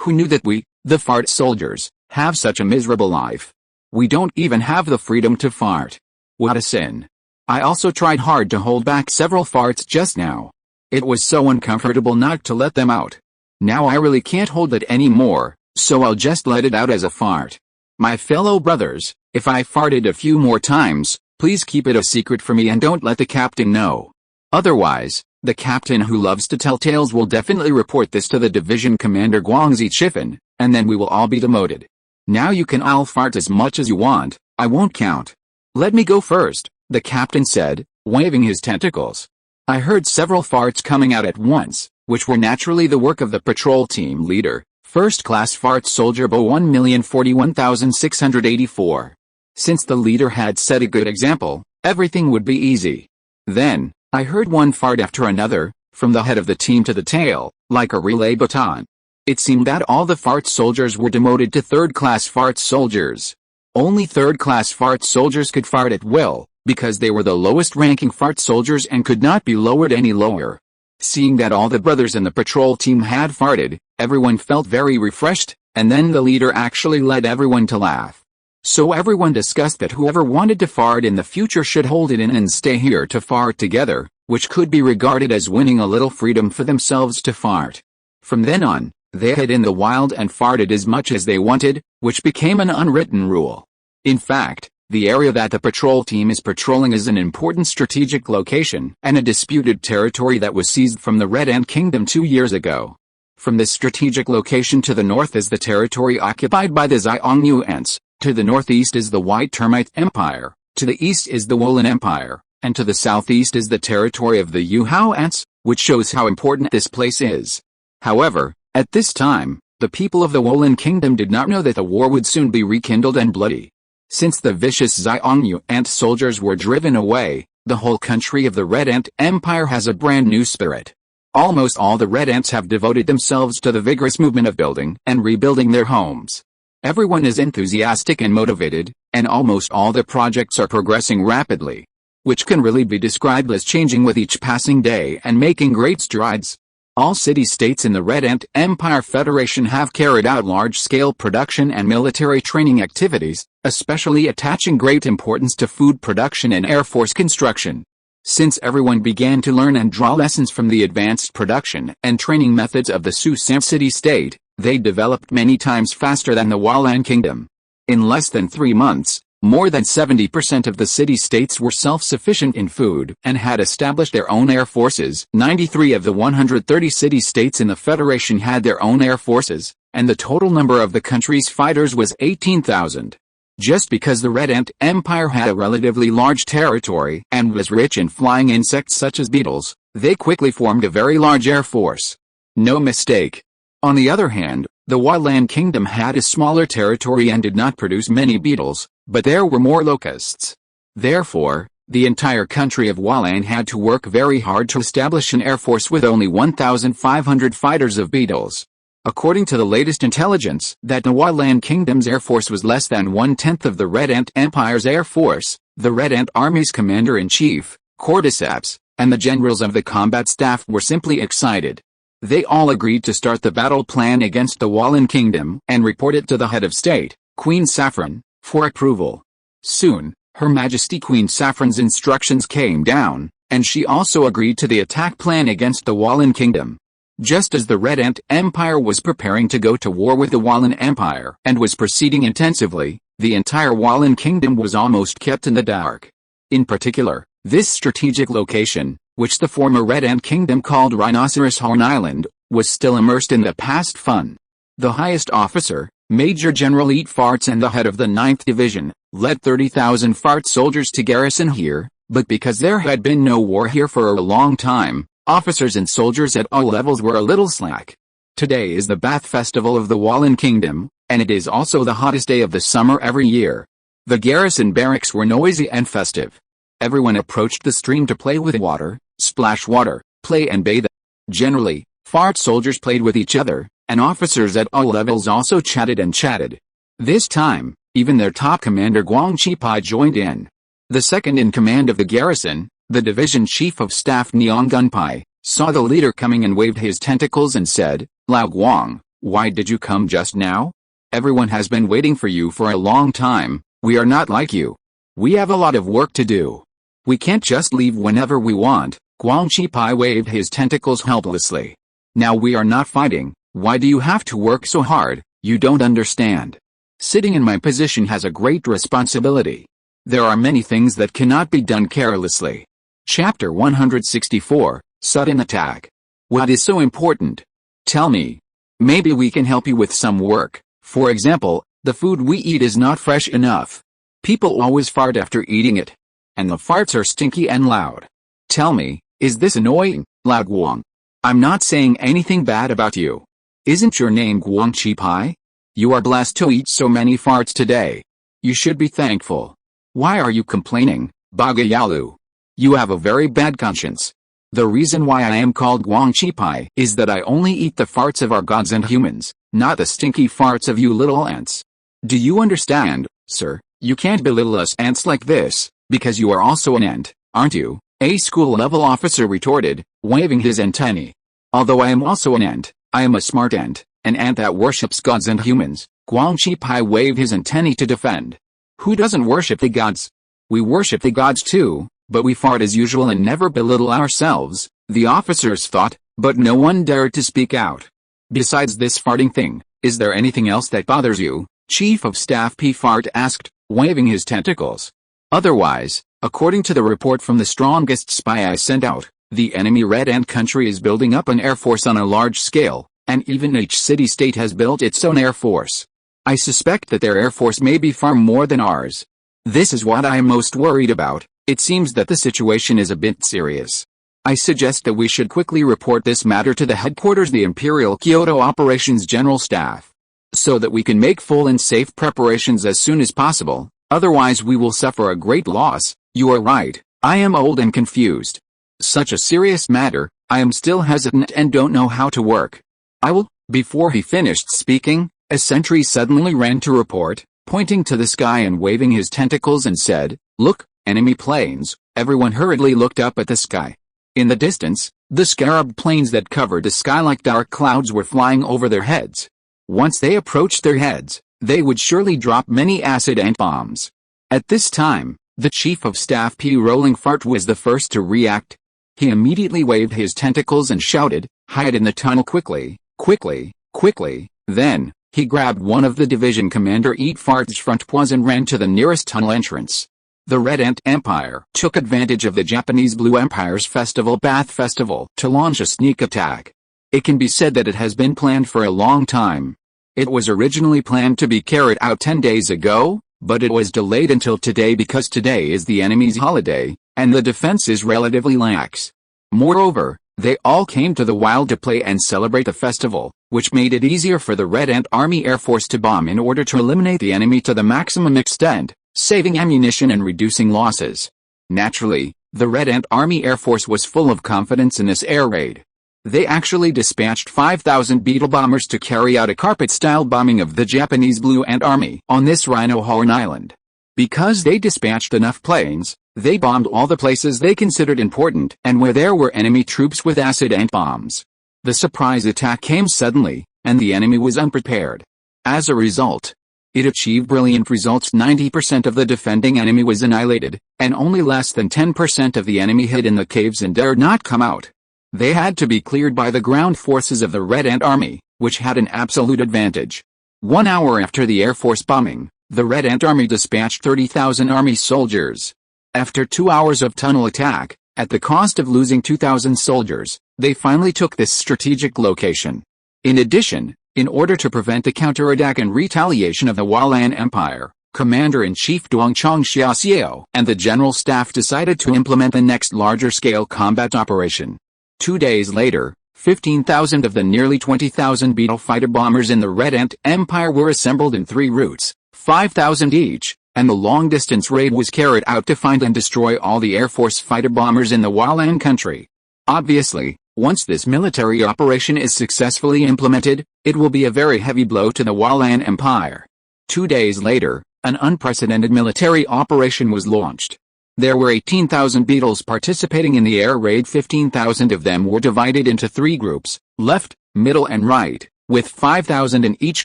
Who knew that we, the fart soldiers, have such a miserable life? We don't even have the freedom to fart. What a sin. I also tried hard to hold back several farts just now. It was so uncomfortable not to let them out. Now I really can't hold it anymore, so I'll just let it out as a fart. My fellow brothers, if I farted a few more times, please keep it a secret for me and don't let the captain know. Otherwise, the captain who loves to tell tales will definitely report this to the division commander Guangxi Chifan, and then we will all be demoted. Now you can all fart as much as you want, I won't count. Let me go first, the captain said, waving his tentacles. I heard several farts coming out at once, which were naturally the work of the patrol team leader, First Class Fart Soldier Bo 1,041,684. Since the leader had set a good example, everything would be easy. Then, I heard one fart after another, from the head of the team to the tail, like a relay baton. It seemed that all the fart soldiers were demoted to third-class fart soldiers. Only third-class fart soldiers could fart at will, because they were the lowest-ranking fart soldiers and could not be lowered any lower. Seeing that all the brothers in the patrol team had farted, everyone felt very refreshed, and then the leader actually led everyone to laugh. So everyone discussed that whoever wanted to fart in the future should hold it in and stay here to fart together, which could be regarded as winning a little freedom for themselves to fart. From then on, they hid in the wild and farted as much as they wanted, which became an unwritten rule. In fact, the area that the patrol team is patrolling is an important strategic location and a disputed territory that was seized from the Red Ant Kingdom 2 years ago. From this strategic location to the north is the territory occupied by the Xiongnu ants, to the northeast is the White Termite Empire, to the east is the Wolin Empire, and to the southeast is the territory of the Yuhao ants, which shows how important this place is. However, at this time, the people of the Wolin Kingdom did not know that the war would soon be rekindled and bloody. Since the vicious Xiongnu ant soldiers were driven away, the whole country of the Red Ant Empire has a brand new spirit. Almost all the Red Ants have devoted themselves to the vigorous movement of building and rebuilding their homes. Everyone is enthusiastic and motivated, and almost all the projects are progressing rapidly, which can really be described as changing with each passing day and making great strides. All city-states in the Red Ant Empire Federation have carried out large-scale production and military training activities, especially attaching great importance to food production and air force construction. Since everyone began to learn and draw lessons from the advanced production and training methods of the Susam city-state, They developed many times faster than the Hualan Kingdom. In less than 3 months, more than 70% of the city-states were self-sufficient in food and had established their own air forces. 93 of the 130 city-states in the Federation had their own air forces, and the total number of the country's fighters was 18,000. Just because the Red Ant Empire had a relatively large territory and was rich in flying insects such as beetles, they quickly formed a very large air force. No mistake. On the other hand, the Hualan Kingdom had a smaller territory and did not produce many beetles, but there were more locusts. Therefore, the entire country of Hualan had to work very hard to establish an air force with only 1,500 fighters of beetles. According to the latest intelligence, that the Hualan Kingdom's air force was less than 1/10 of the Red Ant Empire's air force. The Red Ant Army's commander-in-chief, cordyceps, and the generals of the combat staff were simply excited. They all agreed to start the battle plan against the Hualan Kingdom and report it to the head of state, Queen Saffron, for approval. Soon, Her Majesty Queen Saffron's instructions came down, and she also agreed to the attack plan against the Hualan Kingdom. Just as the Red Ant Empire was preparing to go to war with the Hualan Empire and was proceeding intensively, the entire Hualan Kingdom was almost kept in the dark. In particular, this strategic location, which the former Red Ant Kingdom called Rhinoceros Horn Island, was still immersed in the past fun. The highest officer, Major General Eat Farts and the head of the 9th Division, led 30,000 Fart soldiers to garrison here, but because there had been no war here for a long time, officers and soldiers at all levels were a little slack. Today is the Bath Festival of the Hualan Kingdom, and it is also the hottest day of the summer every year. The garrison barracks were noisy and festive. Everyone approached the stream to play with water, splash water, play and bathe. Generally, Fart soldiers played with each other, and officers at all levels also chatted and chatted. This time, even their top commander Guang Chipai joined in. The second in command of the garrison, the division chief of staff Niang Gunpai, saw the leader coming and waved his tentacles and said, "Lao Guang, why did you come just now? Everyone has been waiting for you for a long time. We are not like you. We have a lot of work to do. We can't just leave whenever we want." Guang Chipai waved his tentacles helplessly. "Now we are not fighting. Why do you have to work so hard? You don't understand. Sitting in my position has a great responsibility. There are many things that cannot be done carelessly." Chapter 164, Sudden Attack. What is so important? Tell me. Maybe we can help you with some work. For example, the food we eat is not fresh enough. People always fart after eating it. And the farts are stinky and loud. Tell me, is this annoying, Lao Guang? I'm not saying anything bad about you. Isn't your name Guang Chipai? You are blessed to eat so many farts today. You should be thankful. Why are you complaining, Bagayalu? You have a very bad conscience. The reason why I am called Guang Chipai is that I only eat the farts of our gods and humans, not the stinky farts of you little ants. Do you understand, sir? You can't belittle us ants like this, because you are also an ant, aren't you? A school-level officer retorted, waving his antennae. Although I am also an ant, I am a smart ant, an ant that worships gods and humans. Guang Chipai waved his antennae to defend. Who doesn't worship the gods? We worship the gods too, but we fart as usual and never belittle ourselves, the officers thought, but no one dared to speak out. Besides this farting thing, is there anything else that bothers you? Chief of Staff P. Fart asked, waving his tentacles. Otherwise, according to the report from the strongest spy I sent out, the enemy Red Ant country is building up an air force on a large scale, and even each city-state has built its own air force. I suspect that their air force may be far more than ours. This is what I am most worried about. It seems that the situation is a bit serious. I suggest that we should quickly report this matter to the headquarters, the Imperial Kyoto Operations General Staff, so that we can make full and safe preparations as soon as possible. Otherwise we will suffer a great loss. You are right, I am old and confused. Such a serious matter, I am still hesitant and don't know how to work. I will. Before he finished speaking, a sentry suddenly ran to report, pointing to the sky and waving his tentacles and said, "Look, enemy planes." Everyone hurriedly looked up at the sky. In the distance, the scarab planes that covered the sky like dark clouds were flying over their heads. Once they approached their heads, they would surely drop many acid ant bombs. At this time, the Chief of Staff P. Rolling Fart was the first to react. He immediately waved his tentacles and shouted, "Hide in the tunnel quickly, quickly, quickly, Then, he grabbed one of the division commander Eat Fart's front paws and ran to the nearest tunnel entrance. The Red Ant Empire took advantage of the Japanese Blue Empire's Bath Festival to launch a sneak attack. It can be said that it has been planned for a long time. It was originally planned to be carried out 10 days ago, but it was delayed until today because today is the enemy's holiday, and the defense is relatively lax. Moreover, they all came to the wild to play and celebrate the festival, which made it easier for the Red Ant Army Air Force to bomb in order to eliminate the enemy to the maximum extent, saving ammunition and reducing losses. Naturally, the Red Ant Army Air Force was full of confidence in this air raid. They actually dispatched 5,000 Beetle bombers to carry out a carpet-style bombing of the Japanese Blue Ant Army on this Rhino Horn Island. Because they dispatched enough planes, they bombed all the places they considered important and where there were enemy troops with acid ant bombs. The surprise attack came suddenly, and the enemy was unprepared. As a result, it achieved brilliant results. 90% of the defending enemy was annihilated, and only less than 10% of the enemy hid in the caves and dared not come out. They had to be cleared by the ground forces of the Red Ant Army, which had an absolute advantage. 1 hour after the Air Force bombing, the Red Ant Army dispatched 30,000 Army soldiers. After 2 hours of tunnel attack, at the cost of losing 2,000 soldiers, they finally took this strategic location. In addition, in order to prevent the counterattack and retaliation of the Hualan Empire, Commander-in-Chief Duangchong Xiaoxiao and the General Staff decided to implement the next larger-scale combat operation. 2 days later, 15,000 of the nearly 20,000 Beetle fighter bombers in the Red Ant Empire were assembled in 3 routes, 5,000 each, and the long-distance raid was carried out to find and destroy all the Air Force fighter bombers in the Hualan country. Obviously, once this military operation is successfully implemented, it will be a very heavy blow to the Hualan Empire. 2 days later, an unprecedented military operation was launched. There were 18,000 Beetles participating in the air raid. 15,000 of them were divided into 3 groups, left, middle and right, with 5,000 in each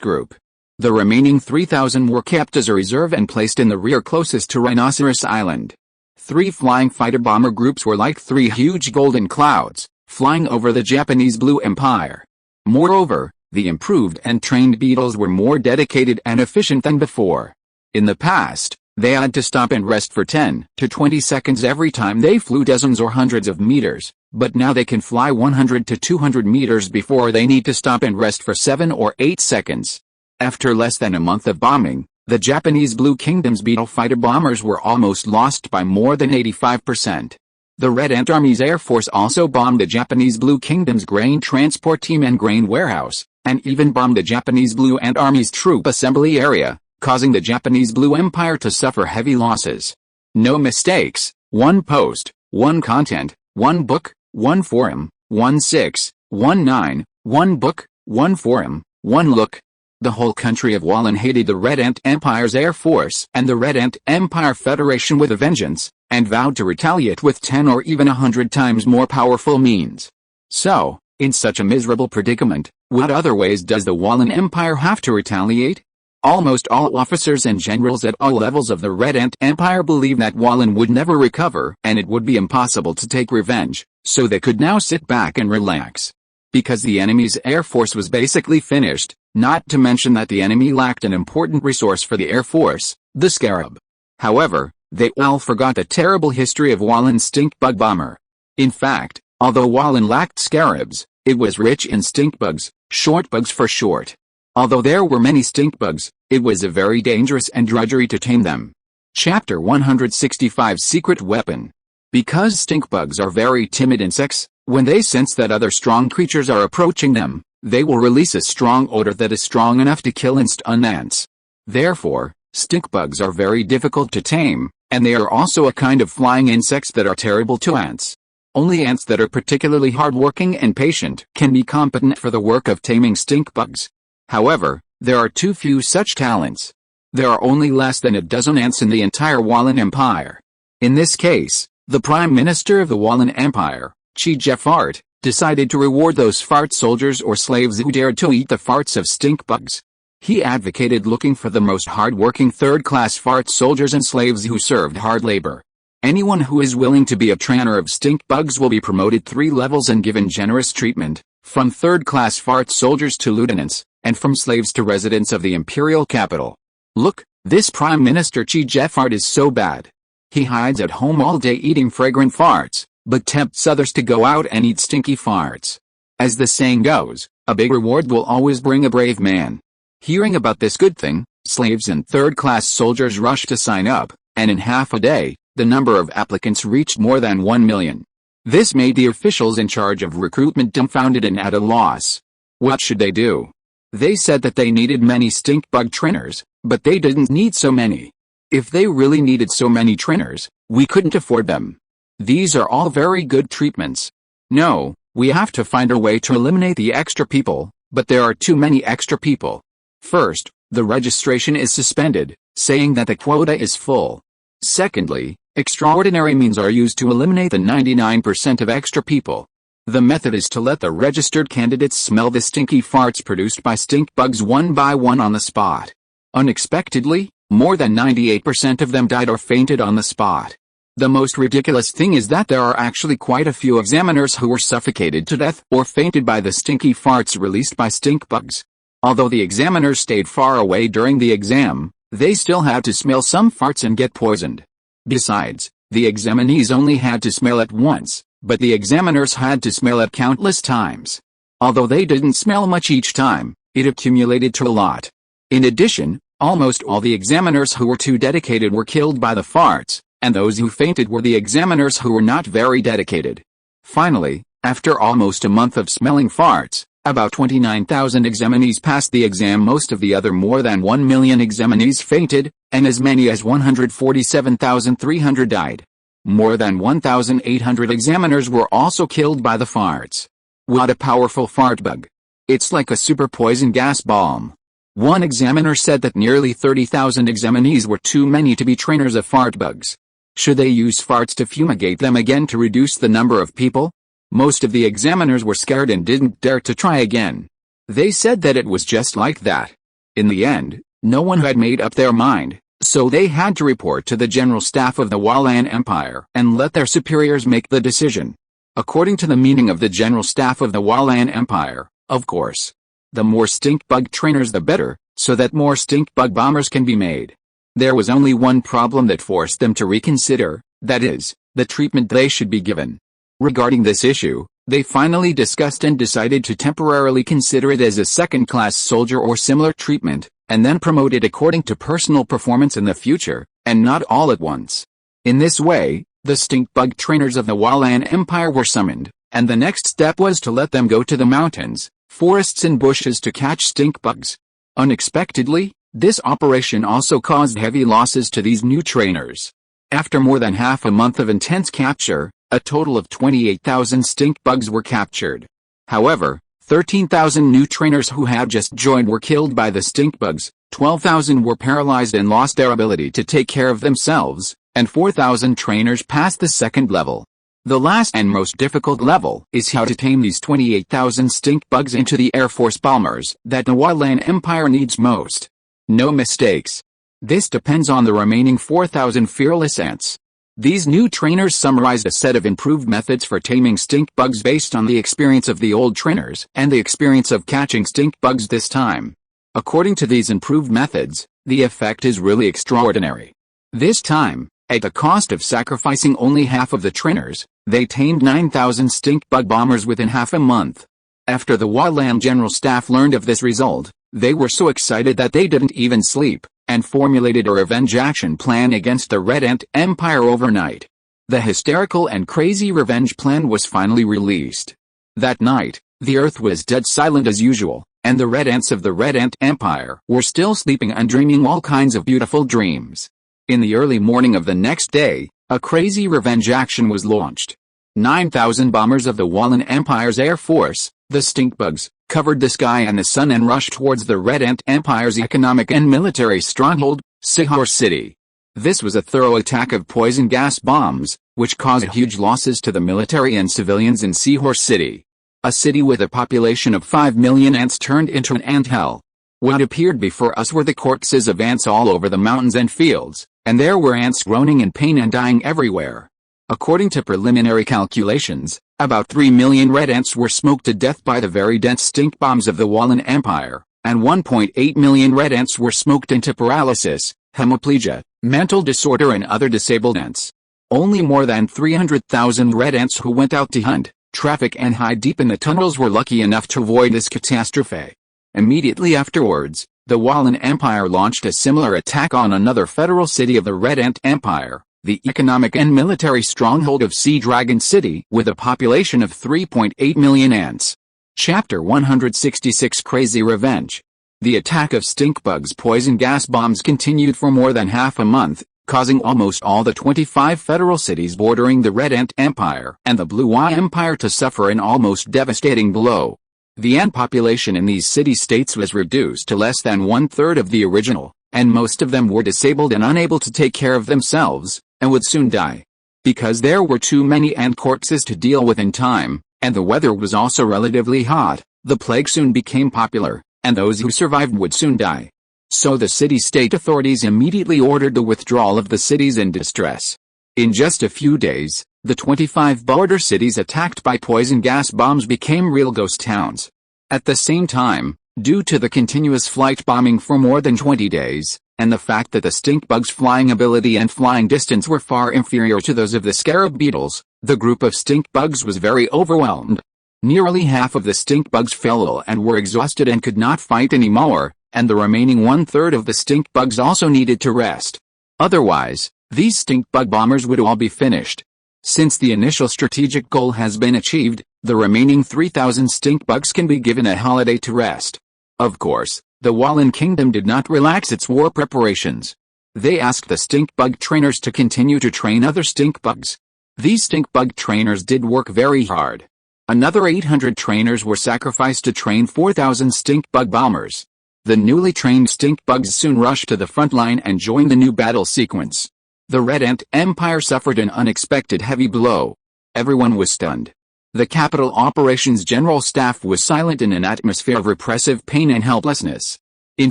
group. The remaining 3,000 were kept as a reserve and placed in the rear closest to Rhinoceros Island. 3 flying fighter bomber groups were like 3 huge golden clouds, flying over the Japanese Blue Empire. Moreover, the improved and trained Beetles were more dedicated and efficient than before. In the past, they had to stop and rest for 10 to 20 seconds every time they flew dozens or hundreds of meters, but now they can fly 100 to 200 meters before they need to stop and rest for 7 or 8 seconds. After less than a month of bombing, the Japanese Blue Kingdom's Beetle fighter bombers were almost lost by more than 85%. The Red Ant Army's Air Force also bombed the Japanese Blue Kingdom's grain transport team and grain warehouse, and even bombed the Japanese Blue Ant Army's troop assembly area, causing the Japanese Blue Empire to suffer heavy losses. No mistakes, 1 post, 1 content, 1 book, 1 forum, 1 6, 1 9, 1 book, 1 forum, 1 look. The whole country of Hualan hated the Red Ant Empire's Air Force and the Red Ant Empire Federation with a vengeance, and vowed to retaliate with 10 or even 100 times more powerful means. So, in such a miserable predicament, what other ways does the Hualan Empire have to retaliate? Almost all officers and generals at all levels of the Red Ant Empire believed that Hualan would never recover and it would be impossible to take revenge, so they could now sit back and relax. Because the enemy's air force was basically finished, not to mention that the enemy lacked an important resource for the air force, the scarab. However, they all forgot the terrible history of Hualan's stink bug bomber. In fact, although Hualan lacked scarabs, it was rich in stink bugs, short bugs for short. Although there were many stink bugs, it was a very dangerous and drudgery to tame them. Chapter 165 Secret Weapon. Because stink bugs are very timid insects, when they sense that other strong creatures are approaching them, they will release a strong odor that is strong enough to kill and stun ants. Therefore, stink bugs are very difficult to tame, and they are also a kind of flying insects that are terrible to ants. Only ants that are particularly hardworking and patient can be competent for the work of taming stink bugs. However, there are too few such talents. There are only less than a dozen ants in the entire Hualan Empire. In this case, the Prime Minister of the Hualan Empire, Chi Fart, decided to reward those fart soldiers or slaves who dared to eat the farts of stink bugs. He advocated looking for the most hard-working third-class fart soldiers and slaves who served hard labor. Anyone who is willing to be a trainer of stink bugs will be promoted 3 levels and given generous treatment, from third-class fart soldiers to lieutenants, and from slaves to residents of the imperial capital. Look, this Prime Minister Chi Jeffard is so bad. He hides at home all day eating fragrant farts, but tempts others to go out and eat stinky farts. As the saying goes, a big reward will always bring a brave man. Hearing about this good thing, slaves and third-class soldiers rushed to sign up, and in half a day, the number of applicants reached more than 1 million. This made the officials in charge of recruitment dumbfounded and at a loss. What should they do? They said that they needed many stink bug trainers, but they didn't need so many. If they really needed so many trainers, we couldn't afford them. These are all very good treatments. No, we have to find a way to eliminate the extra people, but there are too many extra people. First, the registration is suspended, saying that the quota is full. Secondly, extraordinary means are used to eliminate the 99% of extra people. The method is to let the registered candidates smell the stinky farts produced by stink bugs one by one on the spot. Unexpectedly, more than 98% of them died or fainted on the spot. The most ridiculous thing is that there are actually quite a few examiners who were suffocated to death or fainted by the stinky farts released by stink bugs. Although the examiners stayed far away during the exam, they still had to smell some farts and get poisoned. Besides, the examinees only had to smell it once, but the examiners had to smell it countless times. Although they didn't smell much each time, it accumulated to a lot. In addition, almost all the examiners who were too dedicated were killed by the farts, and those who fainted were the examiners who were not very dedicated. Finally, after almost a month of smelling farts, about 29,000 examinees passed the exam. Most of the other more than 1 million examinees fainted, and as many as 147,300 died. More than 1,800 examiners were also killed by the farts. What a powerful fart bug. It's like a super poison gas bomb. One examiner said that nearly 30,000 examinees were too many to be trainers of fart bugs. Should they use farts to fumigate them again to reduce the number of people? Most of the examiners were scared and didn't dare to try again. They said that it was just like that. In the end, no one had made up their mind, so they had to report to the general staff of the Walan Empire and let their superiors make the decision. According to the meaning of the general staff of the Walan Empire, of course. The more stink bug trainers the better, so that more stink bug bombers can be made. There was only one problem that forced them to reconsider, that is, the treatment they should be given. Regarding this issue, they finally discussed and decided to temporarily consider it as a second-class soldier or similar treatment, and then promote it according to personal performance in the future, and not all at once. In this way, the stink bug trainers of the Walan Empire were summoned, and the next step was to let them go to the mountains, forests and bushes to catch stink bugs. Unexpectedly, this operation also caused heavy losses to these new trainers. After more than half a month of intense capture, a total of 28,000 stink bugs were captured. However, 13,000 new trainers who had just joined were killed by the stink bugs, 12,000 were paralyzed and lost their ability to take care of themselves, and 4,000 trainers passed the second level. The last and most difficult level is how to tame these 28,000 stink bugs into the Air Force bombers that the Walan Empire needs most. No mistakes. This depends on the remaining 4,000 fearless ants. These new trainers summarized a set of improved methods for taming stink bugs based on the experience of the old trainers and the experience of catching stink bugs this time. According to these improved methods, the effect is really extraordinary. This time, at the cost of sacrificing only half of the trainers, they tamed 9,000 stink bug bombers within half a month. After the Walan General Staff learned of this result, they were so excited that they didn't even sleep, and formulated a revenge action plan against the Red Ant Empire overnight. The hysterical and crazy revenge plan was finally released. That night, the earth was dead silent as usual, and the Red Ants of the Red Ant Empire were still sleeping and dreaming all kinds of beautiful dreams. In the early morning of the next day, a crazy revenge action was launched. 9,000 bombers of the Walan Empire's Air Force, the stink bugs, covered the sky and the sun and rushed towards the Red Ant Empire's economic and military stronghold, Sihor City. This was a thorough attack of poison gas bombs, which caused huge losses to the military and civilians in Sihor City. A city with a population of 5 million ants turned into an ant hell. What appeared before us were the corpses of ants all over the mountains and fields, and there were ants groaning in pain and dying everywhere. According to preliminary calculations, about 3 million red ants were smoked to death by the very dense stink bombs of the Walan Empire, and 1.8 million red ants were smoked into paralysis, hemiplegia, mental disorder and other disabled ants. Only more than 300,000 red ants who went out to hunt, traffic and hide deep in the tunnels were lucky enough to avoid this catastrophe. Immediately afterwards, the Wallen Empire launched a similar attack on another federal city of the Red Ant Empire, the economic and military stronghold of Sea Dragon City, with a population of 3.8 million ants. Chapter 166 Crazy Revenge. The attack of stink bugs poison gas bombs continued for more than half a month, causing almost all the 25 federal cities bordering the Red Ant Empire and the Blue Eye Empire to suffer an almost devastating blow. The ant population in these city-states was reduced to less than one-third of the original, and most of them were disabled and unable to take care of themselves, and would soon die. Because there were too many ant corpses to deal with in time, and the weather was also relatively hot, the plague soon became popular, and those who survived would soon die. So the city-state authorities immediately ordered the withdrawal of the cities in distress. In just a few days, the 25 border cities attacked by poison gas bombs became real ghost towns. At the same time, due to the continuous flight bombing for more than 20 days, and the fact that the stink bugs' flying ability and flying distance were far inferior to those of the scarab beetles, the group of stink bugs was very overwhelmed. Nearly half of the stink bugs fell ill and were exhausted and could not fight anymore, and the remaining one-third of the stink bugs also needed to rest. Otherwise, these stink bug bombers would all be finished. Since the initial strategic goal has been achieved, the remaining 3,000 stink bugs can be given a holiday to rest. Of course, the Wallen Kingdom did not relax its war preparations. They asked the stink bug trainers to continue to train other stink bugs. These stink bug trainers did work very hard. Another 800 trainers were sacrificed to train 4,000 stink bug bombers. The newly trained stink bugs soon rushed to the front line and joined the new battle sequence. The Red Ant Empire suffered an unexpected heavy blow. Everyone was stunned. The Capital Operations General Staff was silent in an atmosphere of repressive pain and helplessness. In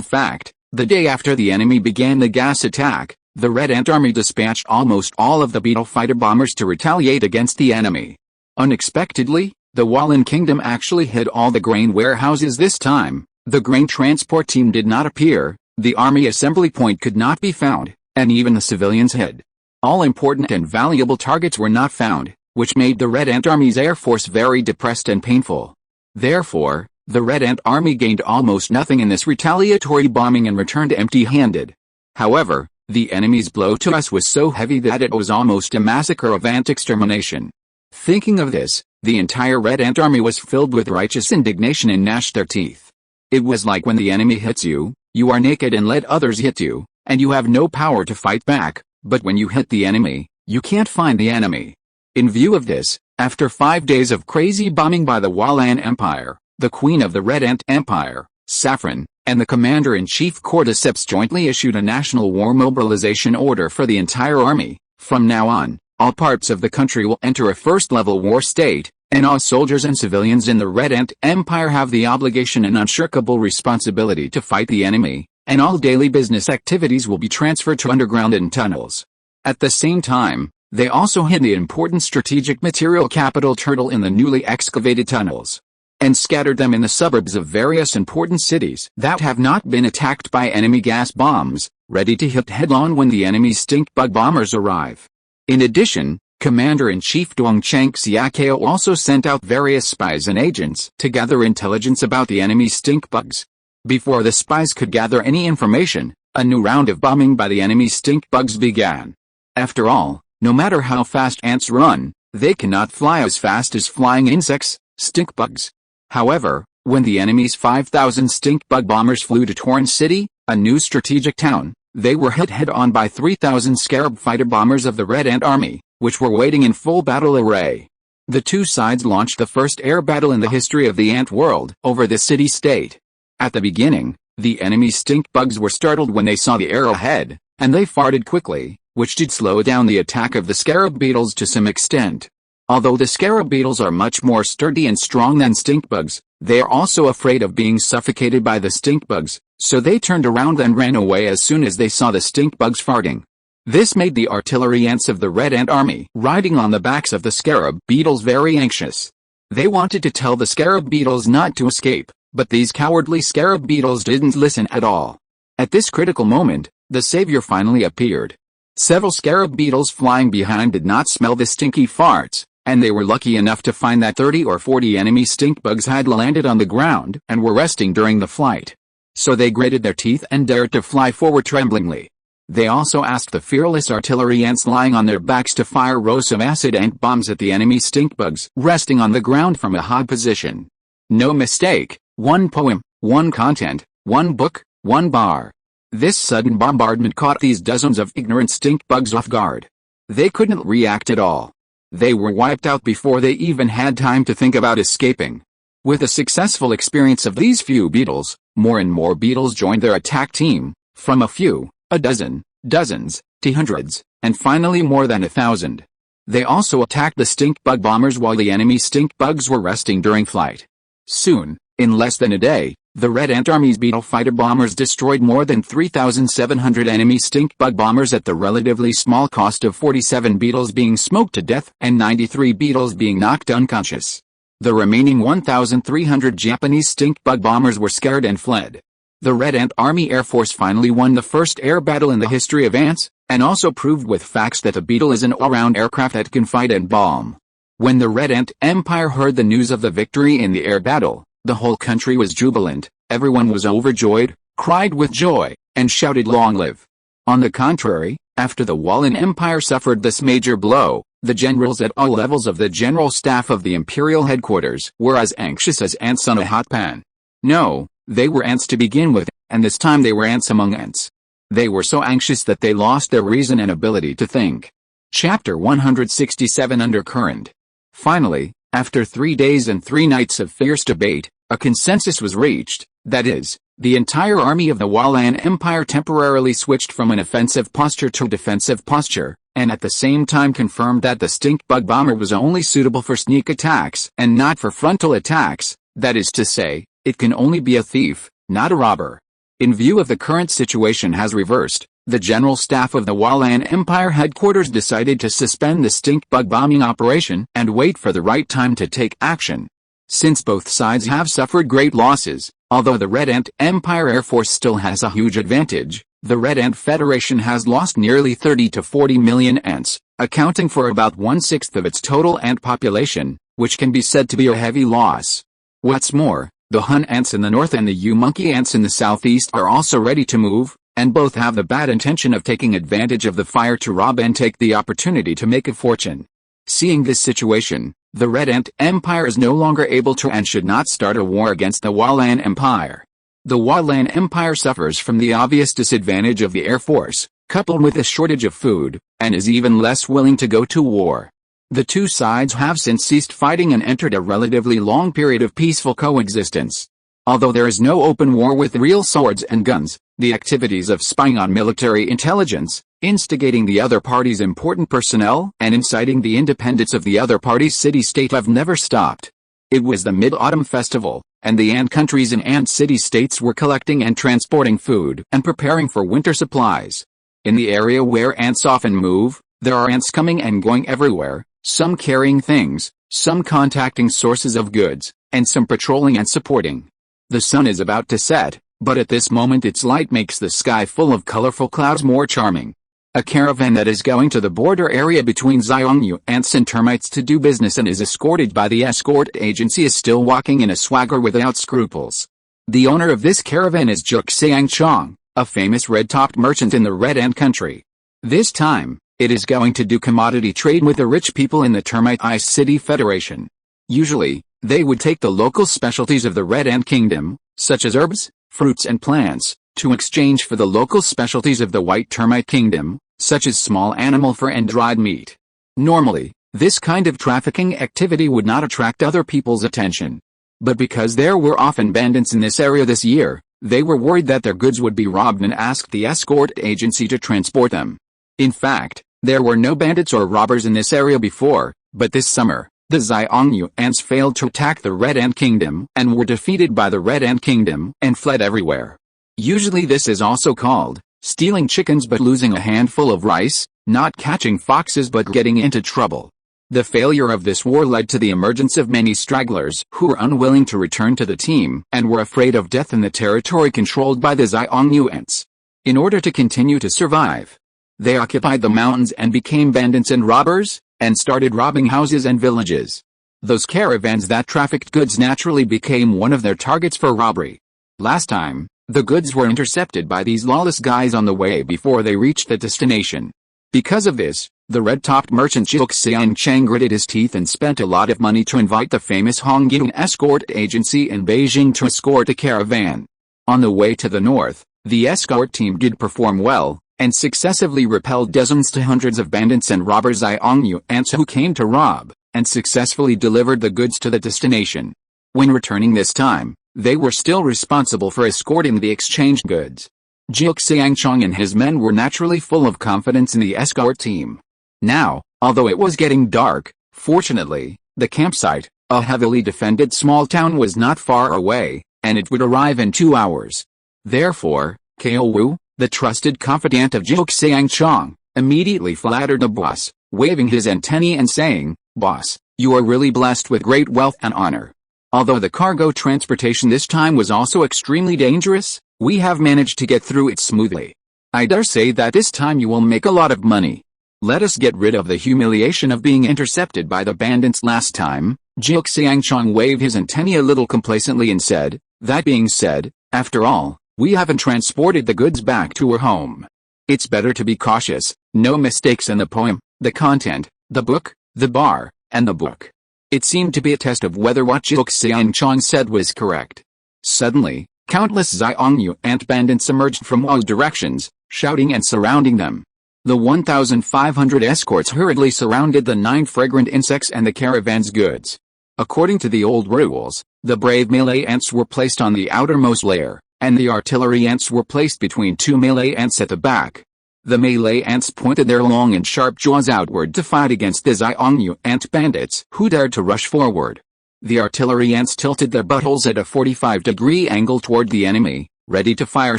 fact, the day after the enemy began the gas attack, the Red Ant Army dispatched almost all of the beetle fighter bombers to retaliate against the enemy. Unexpectedly, the Wallen Kingdom actually hit all the grain warehouses this time. The grain transport team did not appear, the army assembly point could not be found, and even the civilians hid. All important and valuable targets were not found, which made the Red Ant Army's air force very depressed and painful. Therefore, the Red Ant Army gained almost nothing in this retaliatory bombing and returned empty-handed. However, the enemy's blow to us was so heavy that it was almost a massacre of ant extermination. Thinking of this, the entire Red Ant Army was filled with righteous indignation and gnashed their teeth. It was like when the enemy hits you, you are naked and let others hit you, and you have no power to fight back, but when you hit the enemy, you can't find the enemy. In view of this, after 5 days of crazy bombing by the Wallen Empire, the Queen of the Red Ant Empire, Saffron, and the Commander-in-Chief Cordyceps jointly issued a national war mobilization order for the entire army. From now on, all parts of the country will enter a first-level war state, and all soldiers and civilians in the Red Ant Empire have the obligation and unshirkable responsibility to fight the enemy, and all daily business activities will be transferred to underground and tunnels. At the same time, they also hid the important strategic material capital turtle in the newly excavated tunnels, and scattered them in the suburbs of various important cities that have not been attacked by enemy gas bombs, ready to hit head-on when the enemy's stink bug bombers arrive. In addition, Commander-in-Chief Dongcheng Xiaokao also sent out various spies and agents to gather intelligence about the enemy's stink bugs. Before the spies could gather any information, a new round of bombing by the enemy's stink bugs began. After all, no matter how fast ants run, they cannot fly as fast as flying insects, stink bugs. However, when the enemy's 5,000 stink bug bombers flew to Torn City, a new strategic town, they were hit head-on by 3,000 scarab fighter bombers of the Red Ant Army, which were waiting in full battle array. The two sides launched the first air battle in the history of the ant world over the city-state. At the beginning, the enemy's stink bugs were startled when they saw the air ahead, and they farted quickly, which did slow down the attack of the scarab beetles to some extent. Although the scarab beetles are much more sturdy and strong than stink bugs, they are also afraid of being suffocated by the stink bugs, so they turned around and ran away as soon as they saw the stink bugs farting. This made the artillery ants of the Red Ant Army riding on the backs of the scarab beetles very anxious. They wanted to tell the scarab beetles not to escape, But these cowardly scarab beetles didn't listen at all. At this critical moment, the savior finally appeared. Several scarab beetles flying behind did not smell the stinky farts, and they were lucky enough to find that 30 or 40 enemy stink bugs had landed on the ground and were resting during the flight. So they gritted their teeth and dared to fly forward tremblingly. They also asked the fearless artillery ants lying on their backs to fire rows of acid ant bombs at the enemy stink bugs resting on the ground from a high position. No mistake, one poem, one content, one book, one bar. This sudden bombardment caught these dozens of ignorant stink bugs off guard. They couldn't react at all. They were wiped out before they even had time to think about escaping. With the successful experience of these few beetles, more and more beetles joined their attack team, from a few, a dozen, dozens, to hundreds, and finally more than 1,000. They also attacked the stink bug bombers while the enemy stink bugs were resting during flight. Soon, in less than a day, the Red Ant Army's beetle fighter bombers destroyed more than 3,700 enemy stink bug bombers at the relatively small cost of 47 beetles being smoked to death and 93 beetles being knocked unconscious. The remaining 1,300 Japanese stink bug bombers were scared and fled. The Red Ant Army Air Force finally won the first air battle in the history of ants, and also proved with facts that a beetle is an all-round aircraft that can fight and bomb. When the Red Ant Empire heard the news of the victory in the air battle, the whole country was jubilant, everyone was overjoyed, cried with joy, and shouted long live. On the contrary, after the Wallen Empire suffered this major blow, the generals at all levels of the general staff of the imperial headquarters were as anxious as ants on a hot pan. No, they were ants to begin with, and this time they were ants among ants. They were so anxious that they lost their reason and ability to think. Chapter 167 Undercurrent. Finally, after 3 days and 3 nights of fierce debate, a consensus was reached, that is, the entire army of the Wallan Empire temporarily switched from an offensive posture to defensive posture, and at the same time confirmed that the stink bug bomber was only suitable for sneak attacks and not for frontal attacks, that is to say, it can only be a thief, not a robber. In view of the current situation has reversed, the general staff of the Wallan Empire headquarters decided to suspend the stink bug bombing operation and wait for the right time to take action. Since both sides have suffered great losses, although the Red Ant Empire Air Force still has a huge advantage, the Red Ant Federation has lost nearly 30 to 40 million ants, accounting for about 1/6 of its total ant population, which can be said to be a heavy loss. What's more, the Hun ants in the north and the U-monkey ants in the southeast are also ready to move, and both have the bad intention of taking advantage of the fire to rob and take the opportunity to make a fortune. Seeing this situation, the Red Ant Empire is no longer able to and should not start a war against the Wallan Empire. The Wallan Empire suffers from the obvious disadvantage of the Air Force, coupled with a shortage of food, and is even less willing to go to war. The two sides have since ceased fighting and entered a relatively long period of peaceful coexistence. Although there is no open war with real swords and guns, the activities of spying on military intelligence, instigating the other party's important personnel, and inciting the independence of the other party's city-state have never stopped. It was the Mid-Autumn Festival, and the ant countries and ant city-states were collecting and transporting food and preparing for winter supplies. In the area where ants often move, there are ants coming and going everywhere, some carrying things, some contacting sources of goods, and some patrolling and supporting. The sun is about to set, but at this moment its light makes the sky full of colorful clouds more charming. A caravan that is going to the border area between Xiongnu ants and termites to do business and is escorted by the escort agency is still walking in a swagger without scruples. The owner of this caravan is Juk Xiang Chong, a famous red-topped merchant in the Red Ant country. This time, it is going to do commodity trade with the rich people in the Termite Ice City Federation. Usually, they would take the local specialties of the Red Ant Kingdom, such as herbs, fruits and plants, to exchange for the local specialties of the White Termite Kingdom, such as small animal fur and dried meat. Normally, this kind of trafficking activity would not attract other people's attention. But because there were often bandits in this area this year, they were worried that their goods would be robbed and asked the escort agency to transport them. In fact, there were no bandits or robbers in this area before, but this summer, the Xiongnu ants failed to attack the Red Ant Kingdom and were defeated by the Red Ant Kingdom and fled everywhere. Usually this is also called stealing chickens but losing a handful of rice, not catching foxes but getting into trouble. The failure of this war led to the emergence of many stragglers who were unwilling to return to the team and were afraid of death in the territory controlled by the Xiongnu ants. In order to continue to survive, they occupied the mountains and became bandits and robbers, and started robbing houses and villages. Those caravans that trafficked goods naturally became one of their targets for robbery. Last time, the goods were intercepted by these lawless guys on the way before they reached the destination. Because of this, the red-topped merchant Zhou Xiangchang gritted his teeth and spent a lot of money to invite the famous Hongyun escort agency in Beijing to escort the caravan. On the way to the north, the escort team did perform well, and successively repelled dozens to hundreds of bandits and robbers Xiongnu ants who came to rob, and successfully delivered the goods to the destination. When returning this time, they were still responsible for escorting the exchanged goods. Zhou Xiangchang and his men were naturally full of confidence in the escort team. Now, although it was getting dark, fortunately, the campsite, a heavily defended small town, was not far away, and it would arrive in 2 hours. Therefore, Kao Wu, the trusted confidant of Zhou Xiangchang, immediately flattered the boss, waving his antennae and saying, "Boss, you are really blessed with great wealth and honor. Although the cargo transportation this time was also extremely dangerous, we have managed to get through it smoothly. I dare say that this time you will make a lot of money. Let us get rid of the humiliation of being intercepted by the bandits last time." Zhou Xiangchang waved his antennae a little complacently and said, "That being said, after all, we haven't transported the goods back to our home. It's better to be cautious, no mistakes in the poem, the content, the book, the bar, and the book." It seemed to be a test of whether what Zhou Xiangchang said was correct. Suddenly, countless Xiongnu ant bandits emerged from all directions, shouting and surrounding them. The 1,500 escorts hurriedly surrounded the 9 fragrant insects and the caravan's goods. According to the old rules, the brave melee ants were placed on the outermost layer, and the artillery ants were placed between 2 melee ants at the back. The melee ants pointed their long and sharp jaws outward to fight against the Xiongnu ant bandits who dared to rush forward. The artillery ants tilted their buttholes at a 45-degree angle toward the enemy, ready to fire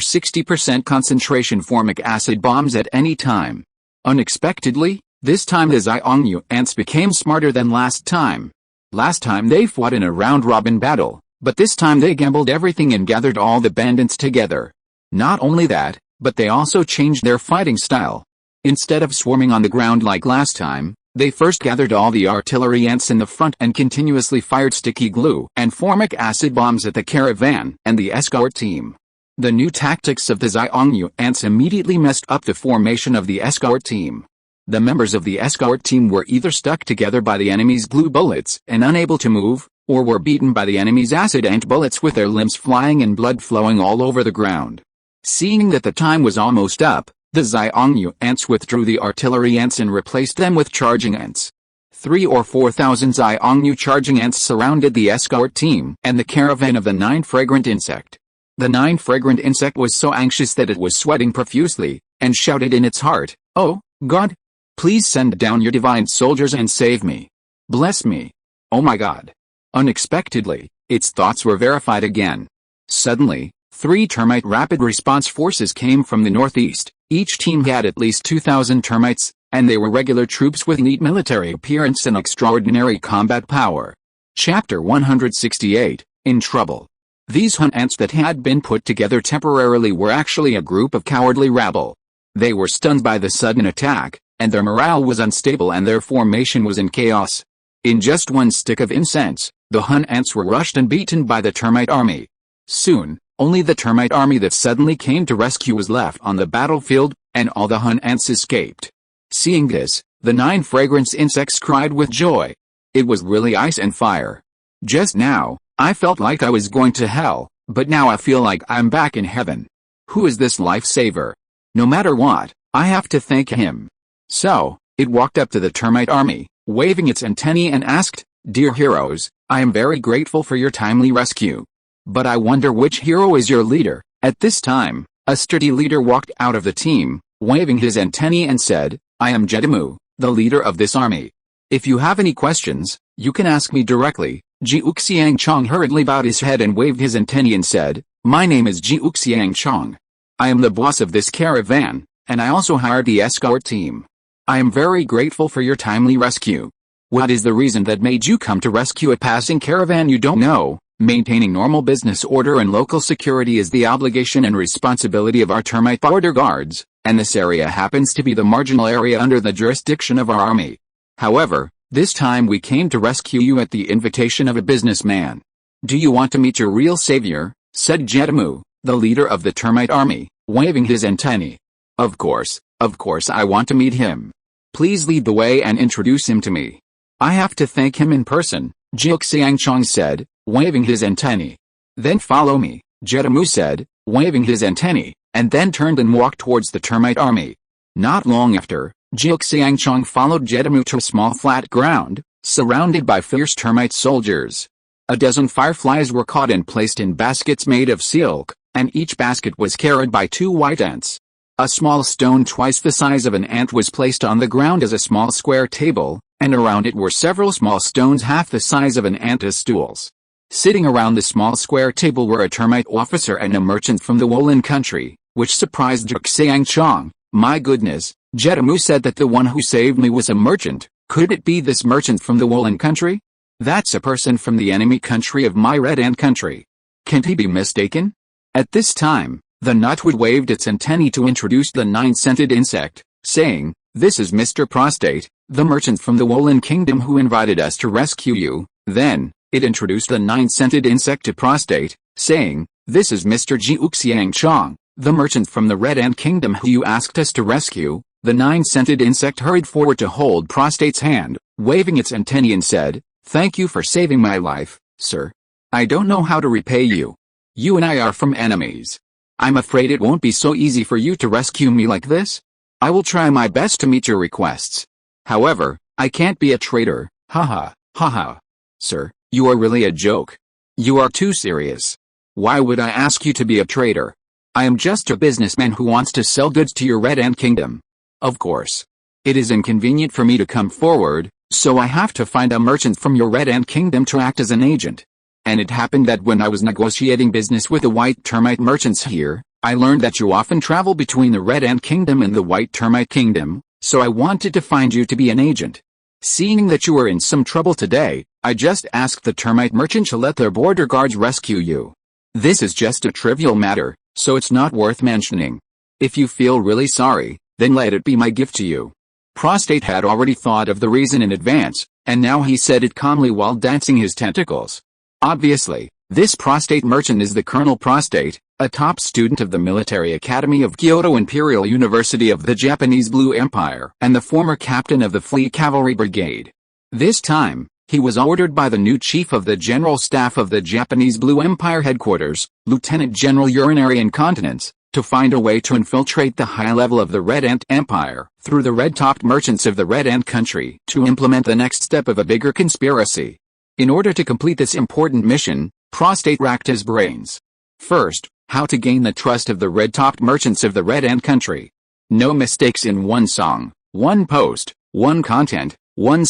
60% concentration formic acid bombs at any time. Unexpectedly, this time the Xiongnu ants became smarter than last time. Last time they fought in a round-robin battle, but this time they gambled everything and gathered all the bandits together. Not only that, but they also changed their fighting style. Instead of swarming on the ground like last time, they first gathered all the artillery ants in the front and continuously fired sticky glue and formic acid bombs at the caravan and the escort team. The new tactics of the Xiongnu ants immediately messed up the formation of the escort team. The members of the escort team were either stuck together by the enemy's glue bullets and unable to move, or were beaten by the enemy's acid ant bullets with their limbs flying and blood flowing all over the ground. Seeing that the time was almost up, the Xiongnu ants withdrew the artillery ants and replaced them with charging ants. 3,000 or 4,000 Xiongnu charging ants surrounded the escort team and the caravan of the 9 fragrant insect. The 9 fragrant insect was so anxious that it was sweating profusely, and shouted in its heart, "Oh, God! Please send down your divine soldiers and save me. Bless me. Oh my God." Unexpectedly, its thoughts were verified again. Suddenly, 3 termite rapid response forces came from the northeast. Each team had at least 2,000 termites, and they were regular troops with neat military appearance and extraordinary combat power. Chapter 168, In Trouble. These hunt ants that had been put together temporarily were actually a group of cowardly rabble. They were stunned by the sudden attack, and their morale was unstable and their formation was in chaos. In just one stick of incense, the hunt ants were rushed and beaten by the termite army. Soon, only the termite army that suddenly came to rescue was left on the battlefield, and all the hunt ants escaped. Seeing this, the 9 fragrance insects cried with joy. It was really ice and fire. Just now, I felt like I was going to hell, but now I feel like I'm back in heaven. Who is this lifesaver? No matter what, I have to thank him. So, it walked up to the termite army, waving its antennae and asked, "Dear heroes, I am very grateful for your timely rescue. But I wonder which hero is your leader?" At this time, a sturdy leader walked out of the team, waving his antennae and said, "I am Jedimu, the leader of this army. If you have any questions, you can ask me directly." Zhou Xiangchang hurriedly bowed his head and waved his antennae and said, "My name is Zhou Xiangchang. I am the boss of this caravan, and I also hired the escort team. I am very grateful for your timely rescue. What is the reason that made you come to rescue a passing caravan you don't know? Maintaining normal business order and local security is the obligation and responsibility of our termite border guards, and this area happens to be the marginal area under the jurisdiction of our army. However, this time we came to rescue you at the invitation of a businessman. Do you want to meet your real savior? Said Jetamu, the leader of the termite army, waving his antennae. Of course I want to meet him. Please lead the way and introduce him to me. I have to thank him in person, Jiuxiangchong said, waving his antennae. Then follow me, Jetamu said, waving his antennae, and then turned and walked towards the termite army. Not long after, Jiuxiangchong followed Jetamu to a small flat ground, surrounded by fierce termite soldiers. A dozen fireflies were caught and placed in baskets made of silk, and each basket was carried by 2 white ants. A small stone twice the size of an ant was placed on the ground as a small square table, and around it were several small stones half the size of an ant as stools. Sitting around the small square table were a termite officer and a merchant from the Wolin country, which surprised Jiuxiangchong. My goodness, Jetamu said that the one who saved me was a merchant. Could it be this merchant from the Wolin country? That's a person from the enemy country of my red ant country. Can't he be mistaken? At this time, the nutwood waved its antennae to introduce the 9-scented insect, saying, "This is Mr. Prostate, the merchant from the Wolin kingdom who invited us to rescue you." Then, it introduced the 9-scented insect to Prostate, saying, "This is Mr. Jiuxiangchong, the merchant from the red ant kingdom who you asked us to rescue." The 9-scented insect hurried forward to hold Prostate's hand, waving its antennae and said, "Thank you for saving my life, sir. I don't know how to repay you. You and I are from enemies. I'm afraid it won't be so easy for you to rescue me like this. I will try my best to meet your requests. However, I can't be a traitor, haha, haha. Sir, you are really a joke. You are too serious. Why would I ask you to be a traitor? I am just a businessman who wants to sell goods to your red ant kingdom. Of course. It is inconvenient for me to come forward, so I have to find a merchant from your red ant kingdom to act as an agent. And it happened that when I was negotiating business with the white termite merchants here, I learned that you often travel between the red ant kingdom and the white termite kingdom, so I wanted to find you to be an agent. Seeing that you were in some trouble today, I just asked the termite merchant to let their border guards rescue you. This is just a trivial matter, so it's not worth mentioning. If you feel really sorry, then let it be my gift to you." Prostate had already thought of the reason in advance, and now he said it calmly while dancing his tentacles. Obviously, this Prostate merchant is the Colonel Prostate, a top student of the Military Academy of Kyoto Imperial University of the Japanese Blue Empire, and the former captain of the Fleet Cavalry Brigade. This time, he was ordered by the new chief of the General Staff of the Japanese Blue Empire headquarters, Lieutenant General Urinary Incontinence, to find a way to infiltrate the high level of the Red Ant Empire, through the red-topped merchants of the Red Ant country, to implement the next step of a bigger conspiracy. In order to complete this important mission, Prostate racked his brains. First, how to gain the trust of the red-topped merchants of the Red Ant country. No mistakes in one song, one post, one content, one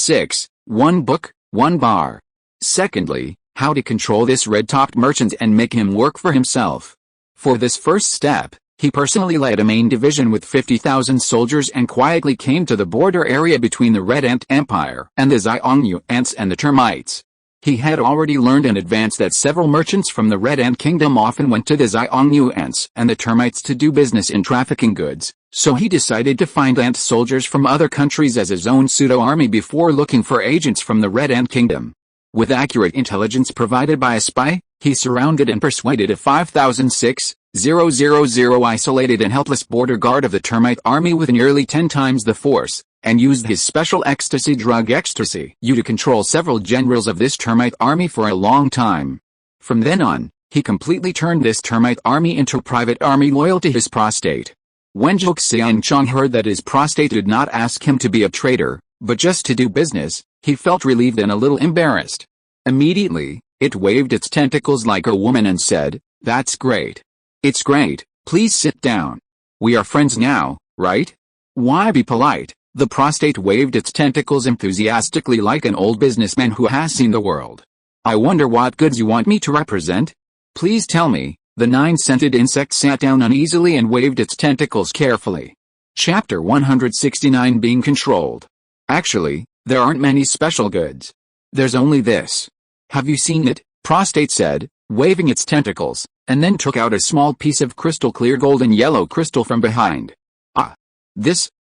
book, one bar. Secondly, how to control this red-topped merchant and make him work for himself. For this first step, he personally led a main division with 50,000 soldiers and quietly came to the border area between the Red Ant Empire and the Xiongnu ants and the termites. He had already learned in advance that several merchants from the Red Ant Kingdom often went to the Xiongnu ants and the termites to do business in trafficking goods, so he decided to find ant soldiers from other countries as his own pseudo-army before looking for agents from the Red Ant Kingdom. With accurate intelligence provided by a spy, he surrounded and persuaded a 5,600 isolated and helpless border guard of the termite army with nearly 10 times the force, and used his special ecstasy drug Ecstasy U to control several generals of this termite army for a long time. From then on, he completely turned this termite army into a private army loyal to his Prostate. When Jiuxiangchong heard that his Prostate did not ask him to be a traitor, but just to do business, he felt relieved and a little embarrassed. Immediately, it waved its tentacles like a woman and said, "That's great. It's great, please sit down. We are friends now, right? Why be polite?" The Prostate waved its tentacles enthusiastically like an old businessman who has seen the world. "I wonder what goods you want me to represent? Please tell me." The 9-scented insect sat down uneasily and waved its tentacles carefully. Chapter 169 Being Controlled. Actually, There aren't many special goods. There's only this. Have you seen it? Prostate said, waving its tentacles, and then took out a small piece of crystal clear golden yellow crystal from behind. Ah. This,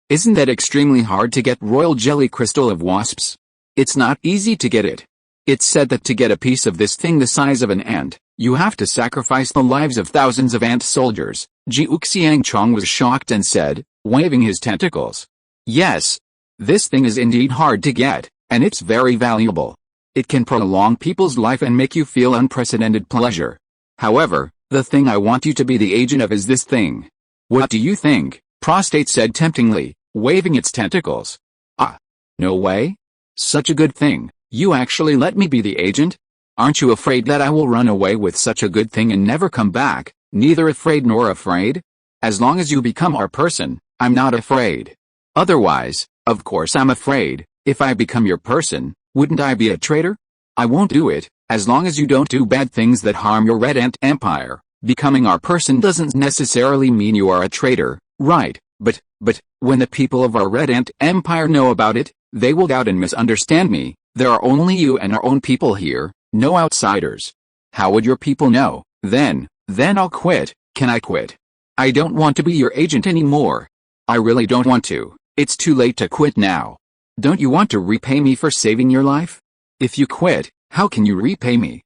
isn't that extremely hard to get royal jelly crystal of wasps? It's not easy to get it. It's said that to get a piece of this thing the size of an ant, you have to sacrifice the lives of thousands of ant soldiers. Jiuxiangchong was shocked and said, waving his tentacles. Yes. This thing is indeed hard to get, and it's very valuable. It can prolong people's life and make you feel unprecedented pleasure. However, the thing I want you to be the agent of is this thing. What do you think? Prostate said temptingly, waving its tentacles. Ah. No way? Such a good thing. You actually let me be the agent? Aren't you afraid that I will run away with such a good thing and never come back? Neither afraid nor afraid? As long as you become our person, I'm not afraid. Otherwise, of course I'm afraid. If I become your person, wouldn't I be a traitor? I won't do it, as long as you don't do bad things that harm your Red Ant Empire. Becoming our person doesn't necessarily mean you are a traitor, right? But, when the people of our Red Ant Empire know about it, they will doubt and misunderstand me. There are only you and our own people here, no outsiders. How would your people know? Then I'll quit. Can I quit? I don't want to be your agent anymore. I really don't want to. It's too late to quit now. Don't you want to repay me for saving your life? If you quit, how can you repay me?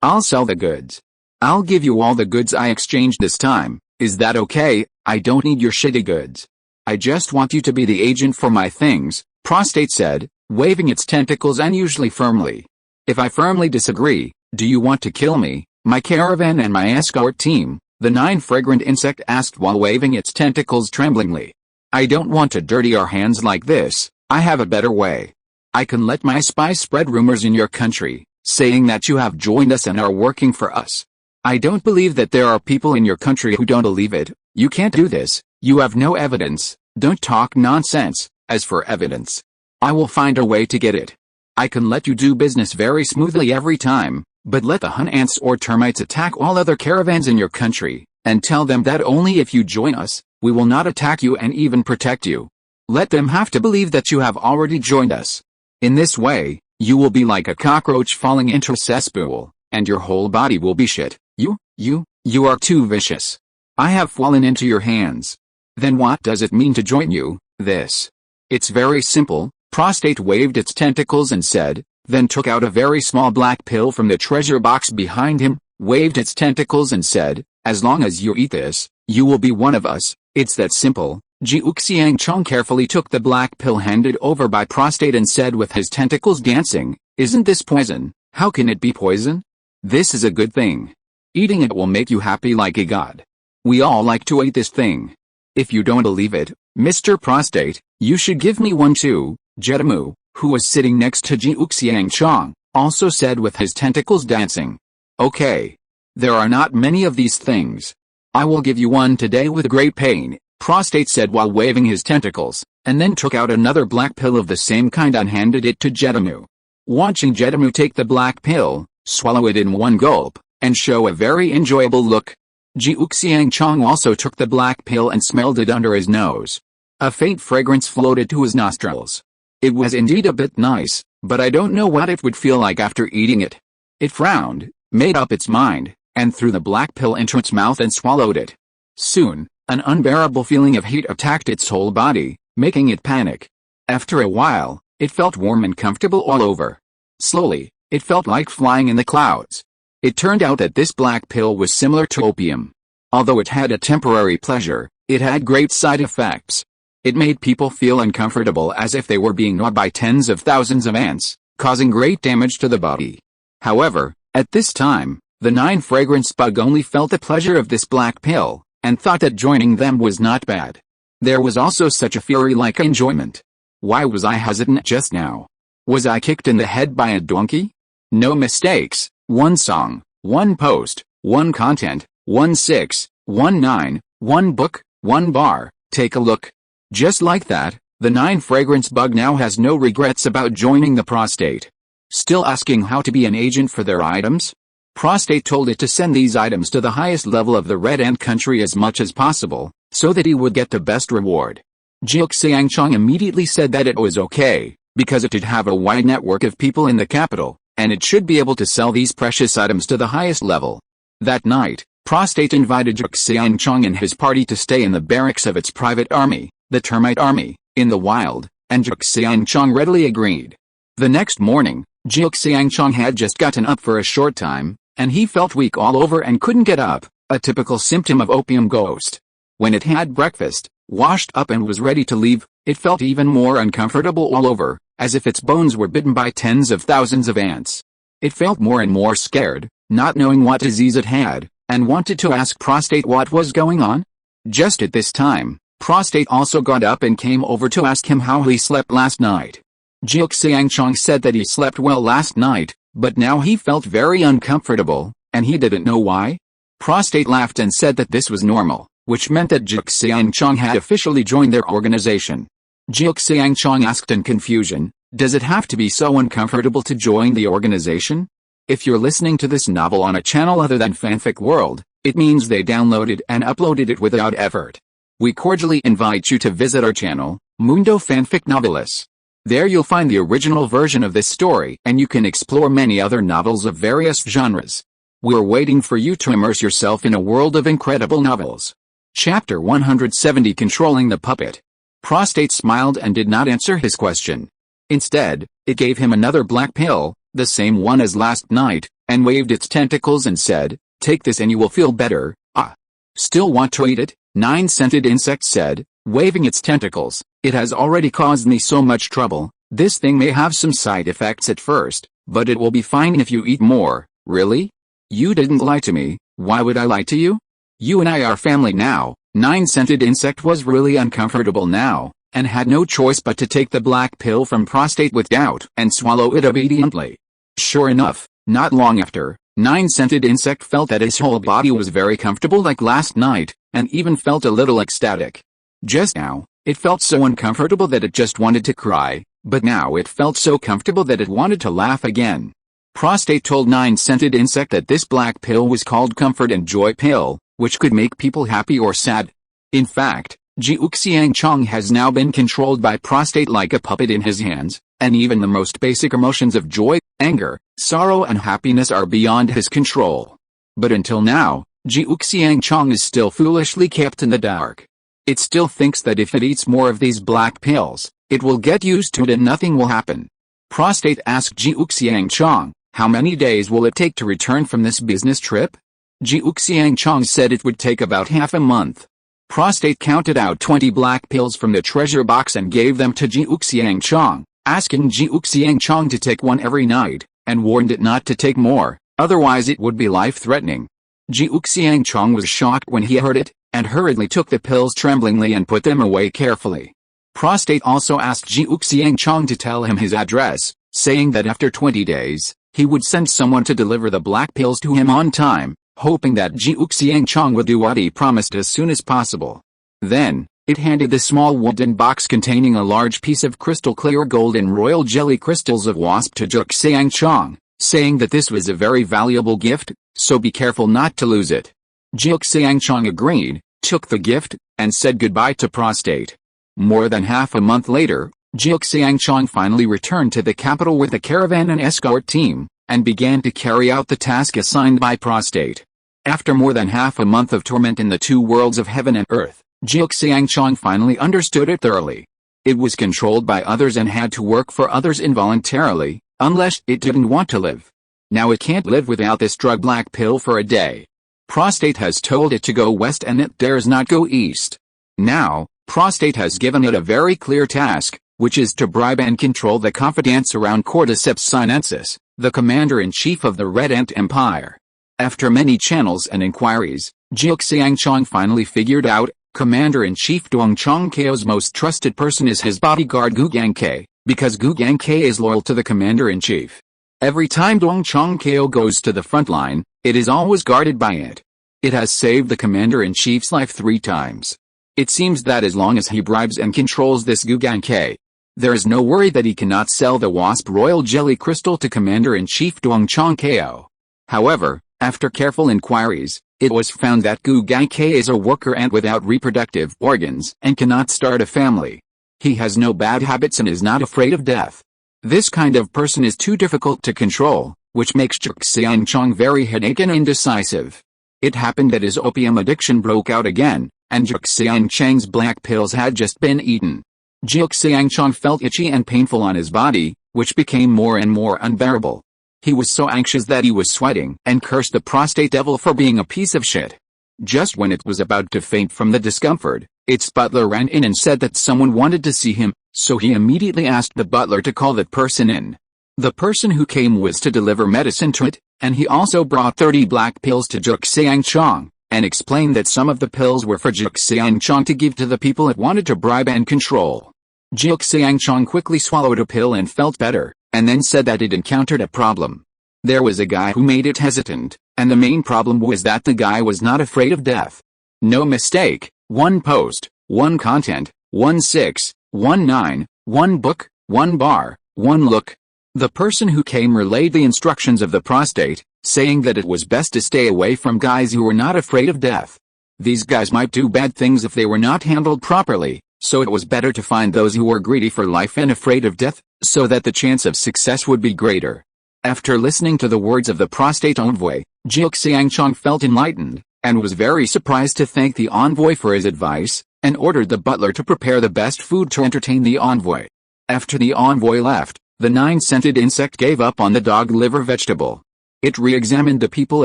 I'll sell the goods. I'll give you all the goods I exchanged this time. Is that okay? I don't need your shitty goods. I just want you to be the agent for my things, Prostate said, waving its tentacles unusually firmly. If I firmly disagree, do you want to kill me, my caravan and my escort team? The 9 fragrant insect asked while waving its tentacles tremblingly. I don't want to dirty our hands like this. I have a better way. I can let my spies spread rumors in your country, saying that you have joined us and are working for us. I don't believe that there are people in your country who don't believe it. You can't do this. You have no evidence. Don't talk nonsense. As for evidence, I will find a way to get it. I can let you do business very smoothly every time, but let the Hun ants or termites attack all other caravans in your country, and tell them that only if you join us, we will not attack you and even protect you. Let them have to believe that you have already joined us. In this way, you will be like a cockroach falling into a cesspool, and your whole body will be shit. You are too vicious. I have fallen into your hands. Then what does it mean to join you? It's very simple. Prostate waved its tentacles and said, then took out a very small black pill from the treasure box behind him, waved its tentacles and said, as long as you eat this, you will be one of us. It's that simple. Jiuxiangchong carefully took the black pill handed over by Prostate and said with his tentacles dancing, isn't this poison? How can it be poison? This is a good thing. Eating it will make you happy like a god. We all like to eat this thing. If you don't believe it, Mr. Prostate, you should give me one too. Jetamu, who was sitting next to Jiuxiangchong, also said with his tentacles dancing. Okay. There are not many of these things. I will give you one today with great pain, Prostate said while waving his tentacles, and then took out another black pill of the same kind and handed it to Jetamu. Watching Jetamu take the black pill, swallow it in one gulp, and show a very enjoyable look, Jiuxiangchong also took the black pill and smelled it under his nose. A faint fragrance floated to his nostrils. It was indeed a bit nice, but I don't know what it would feel like after eating it. It frowned, made up its mind, and threw the black pill into its mouth and swallowed it. Soon, an unbearable feeling of heat attacked its whole body, making it panic. After a while, it felt warm and comfortable all over. Slowly, it felt like flying in the clouds. It turned out that this black pill was similar to opium. Although it had a temporary pleasure, it had great side effects. It made people feel uncomfortable as if they were being gnawed by tens of thousands of ants, causing great damage to the body. However, at this time, the 9 fragrance bug only felt the pleasure of this black pill, and thought that joining them was not bad. There was also such a fury-like enjoyment. Why was I hesitant just now? Was I kicked in the head by a donkey? No mistakes. 1 song, 1 post, 1 content, 1 6, 1 9, 1 book, 1 bar. Take a look. Just like that, the 9 fragrance bug now has no regrets about joining the Prostate. Still asking how to be an agent for their items? Prostate told it to send these items to the highest level of the Red Ant country as much as possible, so that he would get the best reward. Jiuxiangchong immediately said that it was okay, because it should have a wide network of people in the capital, and it should be able to sell these precious items to the highest level. That night, Prostate invited Zhuge Xiangchong and his party to stay in the barracks of its private army, the Termite Army, in the wild, and Zhuge Xiangchong readily agreed. The next morning, Zhuge Xiangchong had just gotten up for a short time, and he felt weak all over and couldn't get up, a typical symptom of opium ghost. When it had breakfast, washed up and was ready to leave, it felt even more uncomfortable all over, as if its bones were bitten by tens of thousands of ants. It felt more and more scared, not knowing what disease it had, and wanted to ask Prostate what was going on. Just at this time, Prostate also got up and came over to ask him how he slept last night. Zhuge Xiangchong said that he slept well last night, but now he felt very uncomfortable, and he didn't know why. Prostate laughed and said that this was normal, which meant that Zhuge Xiangchong had officially joined their organization. Zhuge Xiangchong asked in confusion, "Does it have to be so uncomfortable to join the organization?" If you're listening to this novel on a channel other than Fanfic World, it means they downloaded and uploaded it without effort. We cordially invite you to visit our channel, Mundo Fanfic Novelis. There you'll find the original version of this story and you can explore many other novels of various genres. We're waiting for you to immerse yourself in a world of incredible novels. Chapter 170 Controlling the Puppet. Prostate smiled and did not answer his question. Instead, it gave him another black pill, the same one as last night, and waved its tentacles and said, "Take this and you will feel better." "Ah. Still want to eat it?" Nine-scented insect said, waving its tentacles. "It has already caused me so much trouble. This thing may have some side effects at first, but it will be fine if you eat more." "Really? You didn't lie to me. Why would I lie to you? You and I are family now." Nine-scented insect was really uncomfortable now, and had no choice but to take the black pill from Prostate with doubt and swallow it obediently. Sure enough, not long after, Nine-scented insect felt that his whole body was very comfortable like last night, and even felt a little ecstatic. Just now, it felt so uncomfortable that it just wanted to cry, but now it felt so comfortable that it wanted to laugh again. Prostate told Nine-scented insect that this black pill was called Comfort and Joy Pill, which could make people happy or sad. In fact, Zhuge Xiangchong has now been controlled by Prostate like a puppet in his hands, and even the most basic emotions of joy, anger, sorrow and happiness are beyond his control. But until now, Zhuge Xiangchong is still foolishly kept in the dark. It still thinks that if it eats more of these black pills, it will get used to it and nothing will happen. Prostate asked Zhuge Xiangchong, "How many days will it take to return from this business trip?" Zhuge Xiangchong said it would take about half a month. Prostate counted out 20 black pills from the treasure box and gave them to Zhuge Xiangchong, asking Zhuge Xiangchong to take one every night, and warned it not to take more, otherwise it would be life-threatening. Zhuge Xiangchong was shocked when he heard it, and hurriedly took the pills tremblingly and put them away carefully. Prostate also asked Zhuge Xiangchong to tell him his address, saying that after 20 days, he would send someone to deliver the black pills to him on time, hoping that Zhuge Xiangchong would do what he promised as soon as possible. Then, it handed the small wooden box containing a large piece of crystal clear gold and royal jelly crystals of wasp to Zhuge Xiangchong, saying that this was a very valuable gift, so be careful not to lose it. Zhuge Xiangchong agreed, took the gift, and said goodbye to Prostate. More than half a month later, Zhuge Xiangchong finally returned to the capital with a caravan and escort team, and began to carry out the task assigned by Prostate. After more than half a month of torment in the two worlds of heaven and earth, Zhuge Xiangchong finally understood it thoroughly. It was controlled by others and had to work for others involuntarily, unless it didn't want to live. Now it can't live without this drug black pill for a day. Prostate has told it to go west and it dares not go east. Now, Prostate has given it a very clear task, which is to bribe and control the confidants around Cordyceps sinensis, the commander-in-chief of the Red Ant Empire. After many channels and inquiries, Zhuge Xiangchong finally figured out, Commander-in-Chief Dongchong Ko's most trusted person is his bodyguard Gu Gangke, because Gu Gangke is loyal to the Commander-in-Chief. Every time Dongchong Ko goes to the front line, it is always guarded by it. It has saved the Commander-in-Chief's life 3 times. It seems that as long as he bribes and controls this Gu Gangke, there is no worry that he cannot sell the Wasp Royal Jelly Crystal to Commander-in-Chief Dongchong Ko. However, after careful inquiries, it was found that Gu Gangke is a worker ant without reproductive organs and cannot start a family. He has no bad habits and is not afraid of death. This kind of person is too difficult to control, which makes Xiangchong very headache and indecisive. It happened that his opium addiction broke out again, and Xiangchang's black pills had just been eaten. Xiangchong felt itchy and painful on his body, which became more and more unbearable. He was so anxious that he was sweating and cursed the prostate devil for being a piece of shit. Just when it was about to faint from the discomfort, its butler ran in and said that someone wanted to see him, so he immediately asked the butler to call that person in. The person who came was to deliver medicine to it, and he also brought 30 black pills to Xiangchong, and explained that some of the pills were for Xiangchong to give to the people it wanted to bribe and control. Xiangchong quickly swallowed a pill and felt better, and then said that it encountered a problem. There was a guy who made it hesitant, and the main problem was that the guy was not afraid of death. No mistake, one post, one content, 1619, one book, one bar, one look. The person who came relayed the instructions of the prostate, saying that it was best to stay away from guys who were not afraid of death. These guys might do bad things if they were not handled properly, so it was better to find those who were greedy for life and afraid of death, so that the chance of success would be greater. After listening to the words of the prostate envoy, Xiangchong felt enlightened, and was very surprised to thank the envoy for his advice, and ordered the butler to prepare the best food to entertain the envoy. After the envoy left, the 9-scented insect gave up on the dog liver vegetable. It re-examined the people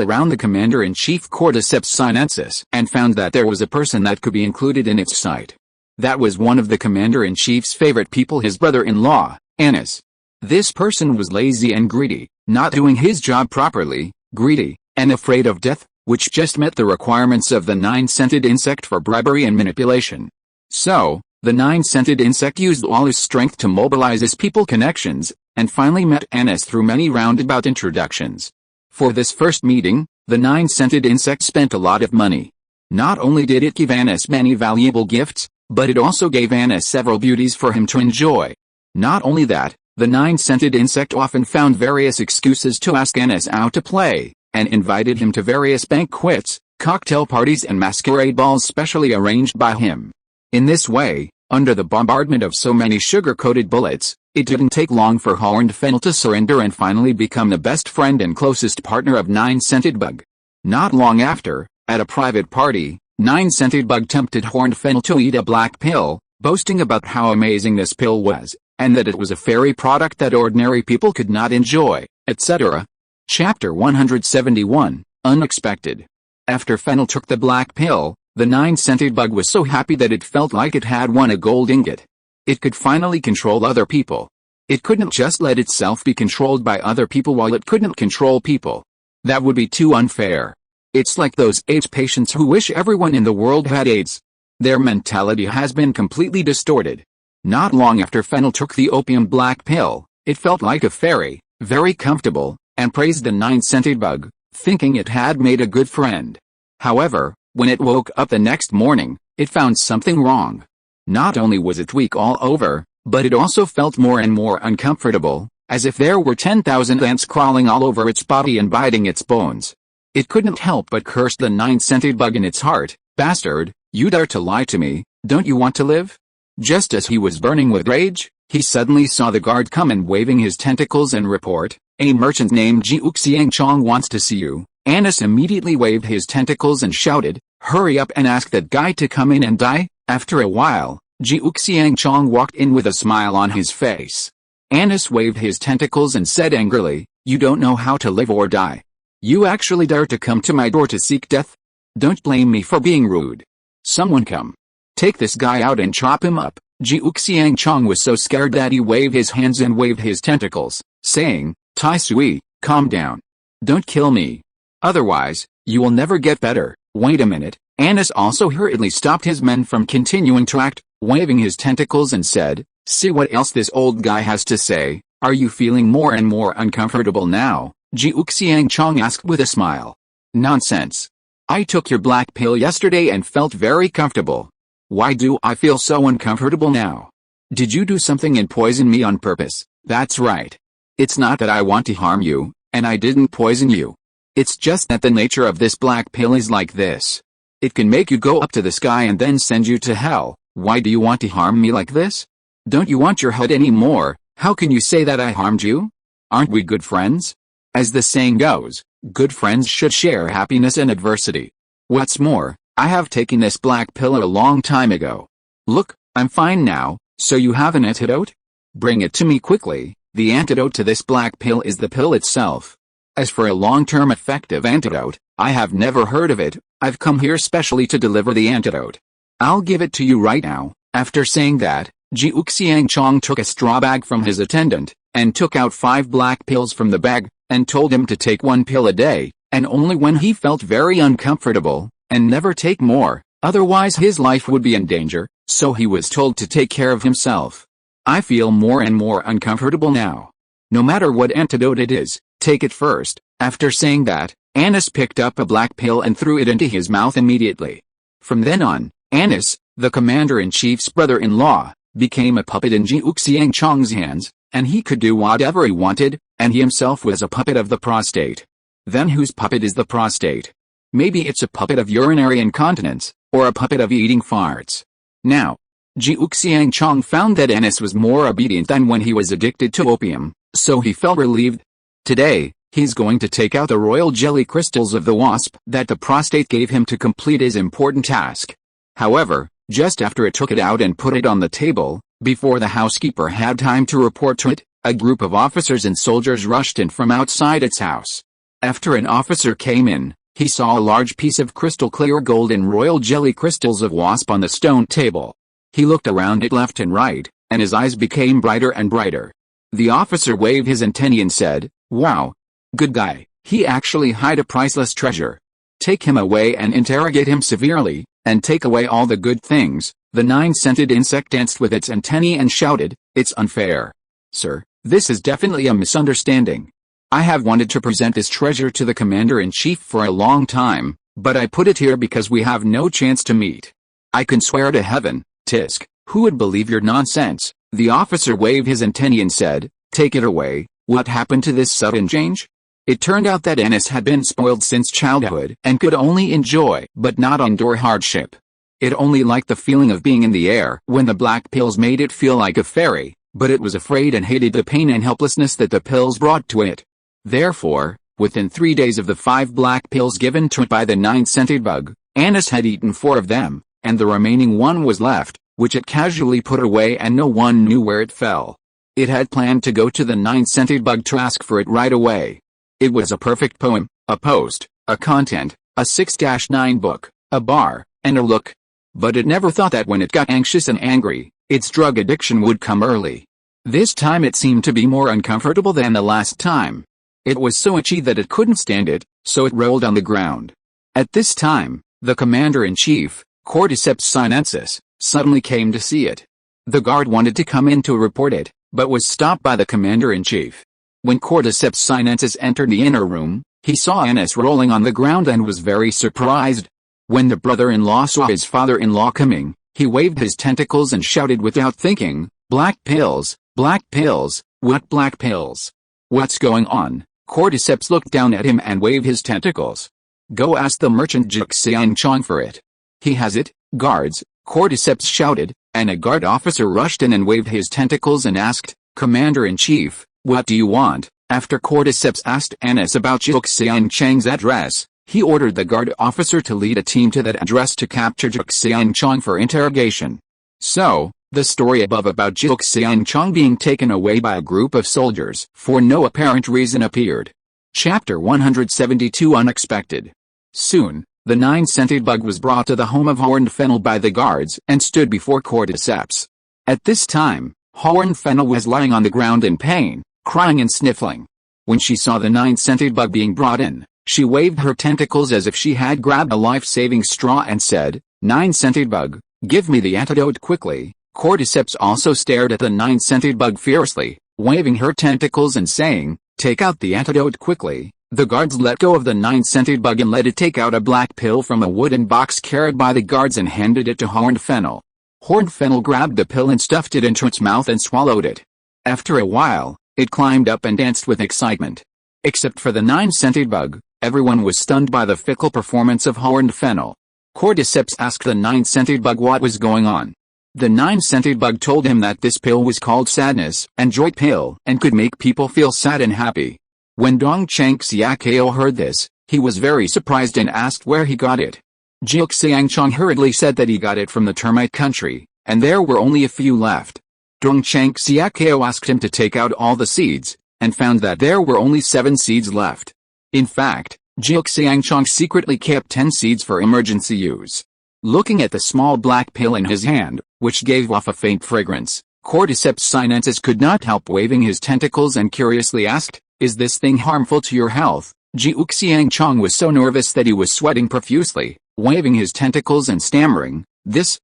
around the commander-in-chief cordyceps sinensis and found that there was a person that could be included in its sight. That was one of the commander-in-chief's favorite people, his brother-in-law, Annis. This person was lazy and greedy, not doing his job properly, greedy, and afraid of death, which just met the requirements of the 9-scented insect for bribery and manipulation. So, the 9-scented insect used all his strength to mobilize his people connections, and finally met Annis through many roundabout introductions. For this first meeting, the 9-scented insect spent a lot of money. Not only did it give Annis many valuable gifts, but it also gave Annis several beauties for him to enjoy. Not only that, the 9-scented insect often found various excuses to ask Annis out to play, and invited him to various banquets, cocktail parties and masquerade balls specially arranged by him. In this way, under the bombardment of so many sugar-coated bullets, it didn't take long for Horned Fennel to surrender and finally become the best friend and closest partner of 9-scented Bug. Not long after, at a private party, 9-scented Bug tempted Horned Fennel to eat a black pill, boasting about how amazing this pill was, and that it was a fairy product that ordinary people could not enjoy, etc. Chapter 171, Unexpected. After Fennel took the black pill, the 9-scented Bug was so happy that it felt like it had won a gold ingot. It could finally control other people. It couldn't just let itself be controlled by other people while it couldn't control people. That would be too unfair. It's like those AIDS patients who wish everyone in the world had AIDS. Their mentality has been completely distorted. Not long after Fennel took the opium black pill, it felt like a fairy, very comfortable, and praised the 9-scented Bug, thinking it had made a good friend. However, when it woke up the next morning, it found something wrong. Not only was it weak all over, but it also felt more and more uncomfortable, as if there were 10,000 ants crawling all over its body and biting its bones. It couldn't help but curse the 9-scented Bug in its heart. Bastard, you dare to lie to me, don't you want to live? Just as he was burning with rage, he suddenly saw the guard come and waving his tentacles and report, a merchant named Xiangchong wants to see you. Annis immediately waved his tentacles and shouted, hurry up and ask that guy to come in and die. After a while, Xiangchong walked in with a smile on his face. Annis waved his tentacles and said angrily, you don't know how to live or die. You actually dare to come to my door to seek death? Don't blame me for being rude. Someone come. Take this guy out and chop him up. Xiangchong was so scared that he waved his hands and waved his tentacles, saying, Tai Sui, calm down. Don't kill me. Otherwise, you will never get better. Wait a minute. Annis also hurriedly stopped his men from continuing to act, waving his tentacles and said, see what else this old guy has to say. Are you feeling more and more uncomfortable now? Xiangchong asked with a smile. Nonsense. I took your black pill yesterday and felt very comfortable. Why do I feel so uncomfortable now? Did you do something and poison me on purpose? That's right. It's not that I want to harm you, and I didn't poison you. It's just that the nature of this black pill is like this. It can make you go up to the sky and then send you to hell. Why do you want to harm me like this? Don't you want your head anymore? How can you say that I harmed you? Aren't we good friends? As the saying goes, good friends should share happiness and adversity. What's more, I have taken this black pill a long time ago. Look, I'm fine now, so you have an antidote? Bring it to me quickly. The antidote to this black pill is the pill itself. As for a long-term effective antidote, I have never heard of it. I've come here specially to deliver the antidote. I'll give it to you right now. After saying that, Jiu Xiangchong took a straw bag from his attendant, and took out 5 black pills from the bag, and told him to take 1 pill a day, and only when he felt very uncomfortable, and never take more, otherwise his life would be in danger, so he was told to take care of himself. I feel more and more uncomfortable now. No matter what antidote it is, take it first. After saying that, Anis picked up a black pill and threw it into his mouth immediately. From then on, Anis, the commander-in-chief's brother-in-law, became a puppet in Jiu Xiangchong's hands, and he could do whatever he wanted, and he himself was a puppet of the prostate. Then whose puppet is the prostate? Maybe it's a puppet of urinary incontinence, or a puppet of eating farts. Now, Jiu Xiangchong found that Anis was more obedient than when he was addicted to opium, so he felt relieved. Today, he's going to take out the royal jelly crystals of the wasp that the prostate gave him to complete his important task. However, just after it took it out and put it on the table, before the housekeeper had time to report to it, a group of officers and soldiers rushed in from outside its house. After an officer came in, he saw a large piece of crystal clear golden royal jelly crystals of wasp on the stone table. He looked around it left and right, and his eyes became brighter and brighter. The officer waved his antennae and said, "Wow. Good guy, he actually hid a priceless treasure. Take him away and interrogate him severely, and take away all the good things." The 9-scented insect danced with its antennae and shouted, "It's unfair. Sir, this is definitely a misunderstanding. I have wanted to present this treasure to the commander-in-chief for a long time, but I put it here because we have no chance to meet. I can swear to heaven, Tisk, who would believe your nonsense?" The officer waved his antennae and said, "Take it away." What happened to this sudden change? It turned out that Anis had been spoiled since childhood and could only enjoy but not endure hardship. It only liked the feeling of being in the air when the black pills made it feel like a fairy, but it was afraid and hated the pain and helplessness that the pills brought to it. Therefore, within 3 days of the 5 black pills given to it by the 9-scented bug, Anis had eaten 4 of them, and the remaining 1 was left, which it casually put away and no one knew where it fell. It had planned to go to the 9-scented bug to ask for it right away. It was a perfect poem, a post, a content, a 6-9 book, a bar, and a look. But it never thought that when it got anxious and angry, its drug addiction would come early. This time it seemed to be more uncomfortable than the last time. It was so itchy that it couldn't stand it, so it rolled on the ground. At this time, the commander-in-chief, Cordyceps sinensis, suddenly came to see it. The guard wanted to come in to report it, but was stopped by the commander-in-chief. When Cordyceps sinensis entered the inner room, he saw Anis rolling on the ground and was very surprised. When the brother-in-law saw his father-in-law coming, he waved his tentacles and shouted without thinking, "Black pills, black pills, what black pills? What's going on?" Cordyceps looked down at him and waved his tentacles. "Go ask the merchant Jiu Xiangchong for it. He has it." "Guards," Cordyceps shouted, and a guard officer rushed in and waved his tentacles and asked, "Commander-in-chief, what do you want?" After Cordyceps asked Anis about Jiu Xiangchong's address, he ordered the guard officer to lead a team to that address to capture Jiu Xiangchong for interrogation. So, the story above about Jiu Xiangchong being taken away by a group of soldiers for no apparent reason appeared. Chapter 172 Unexpected. Soon, the 9-scented bug was brought to the home of Horned Fennel by the guards and stood before Cordyceps. At this time, Horned Fennel was lying on the ground in pain, crying and sniffling. When she saw the 9-scented bug being brought in, she waved her tentacles as if she had grabbed a life-saving straw and said, "9-scented bug, give me the antidote quickly." Cordyceps also stared at the 9-scented bug fiercely, waving her tentacles and saying, "Take out the antidote quickly." The guards let go of the 9-scented bug and let it take out a black pill from a wooden box carried by the guards and handed it to Horned Fennel. Horned Fennel grabbed the pill and stuffed it into its mouth and swallowed it. After a while, it climbed up and danced with excitement. Except for the 9-scented bug, everyone was stunned by the fickle performance of Horned Fennel. Cordyceps asked the 9-scented bug what was going on. The nine-scented bug told him that this pill was called sadness and joy pill and could make people feel sad and happy. When Dong Chang Xiaokao heard this, he was very surprised and asked where he got it. Jiu Xiangchong hurriedly said that he got it from the termite country, and there were only a few left. Dong Chang Xiaokao asked him to take out all the seeds, and found that there were only 7 seeds left. In fact, Jiu Xiangchong secretly kept 10 seeds for emergency use. Looking at the small black pill in his hand, which gave off a faint fragrance, Cordyceps sinensis could not help waving his tentacles and curiously asked, "Is this thing harmful to your health?" Jiu Xiangchong was so nervous that he was sweating profusely, waving his tentacles and stammering, This,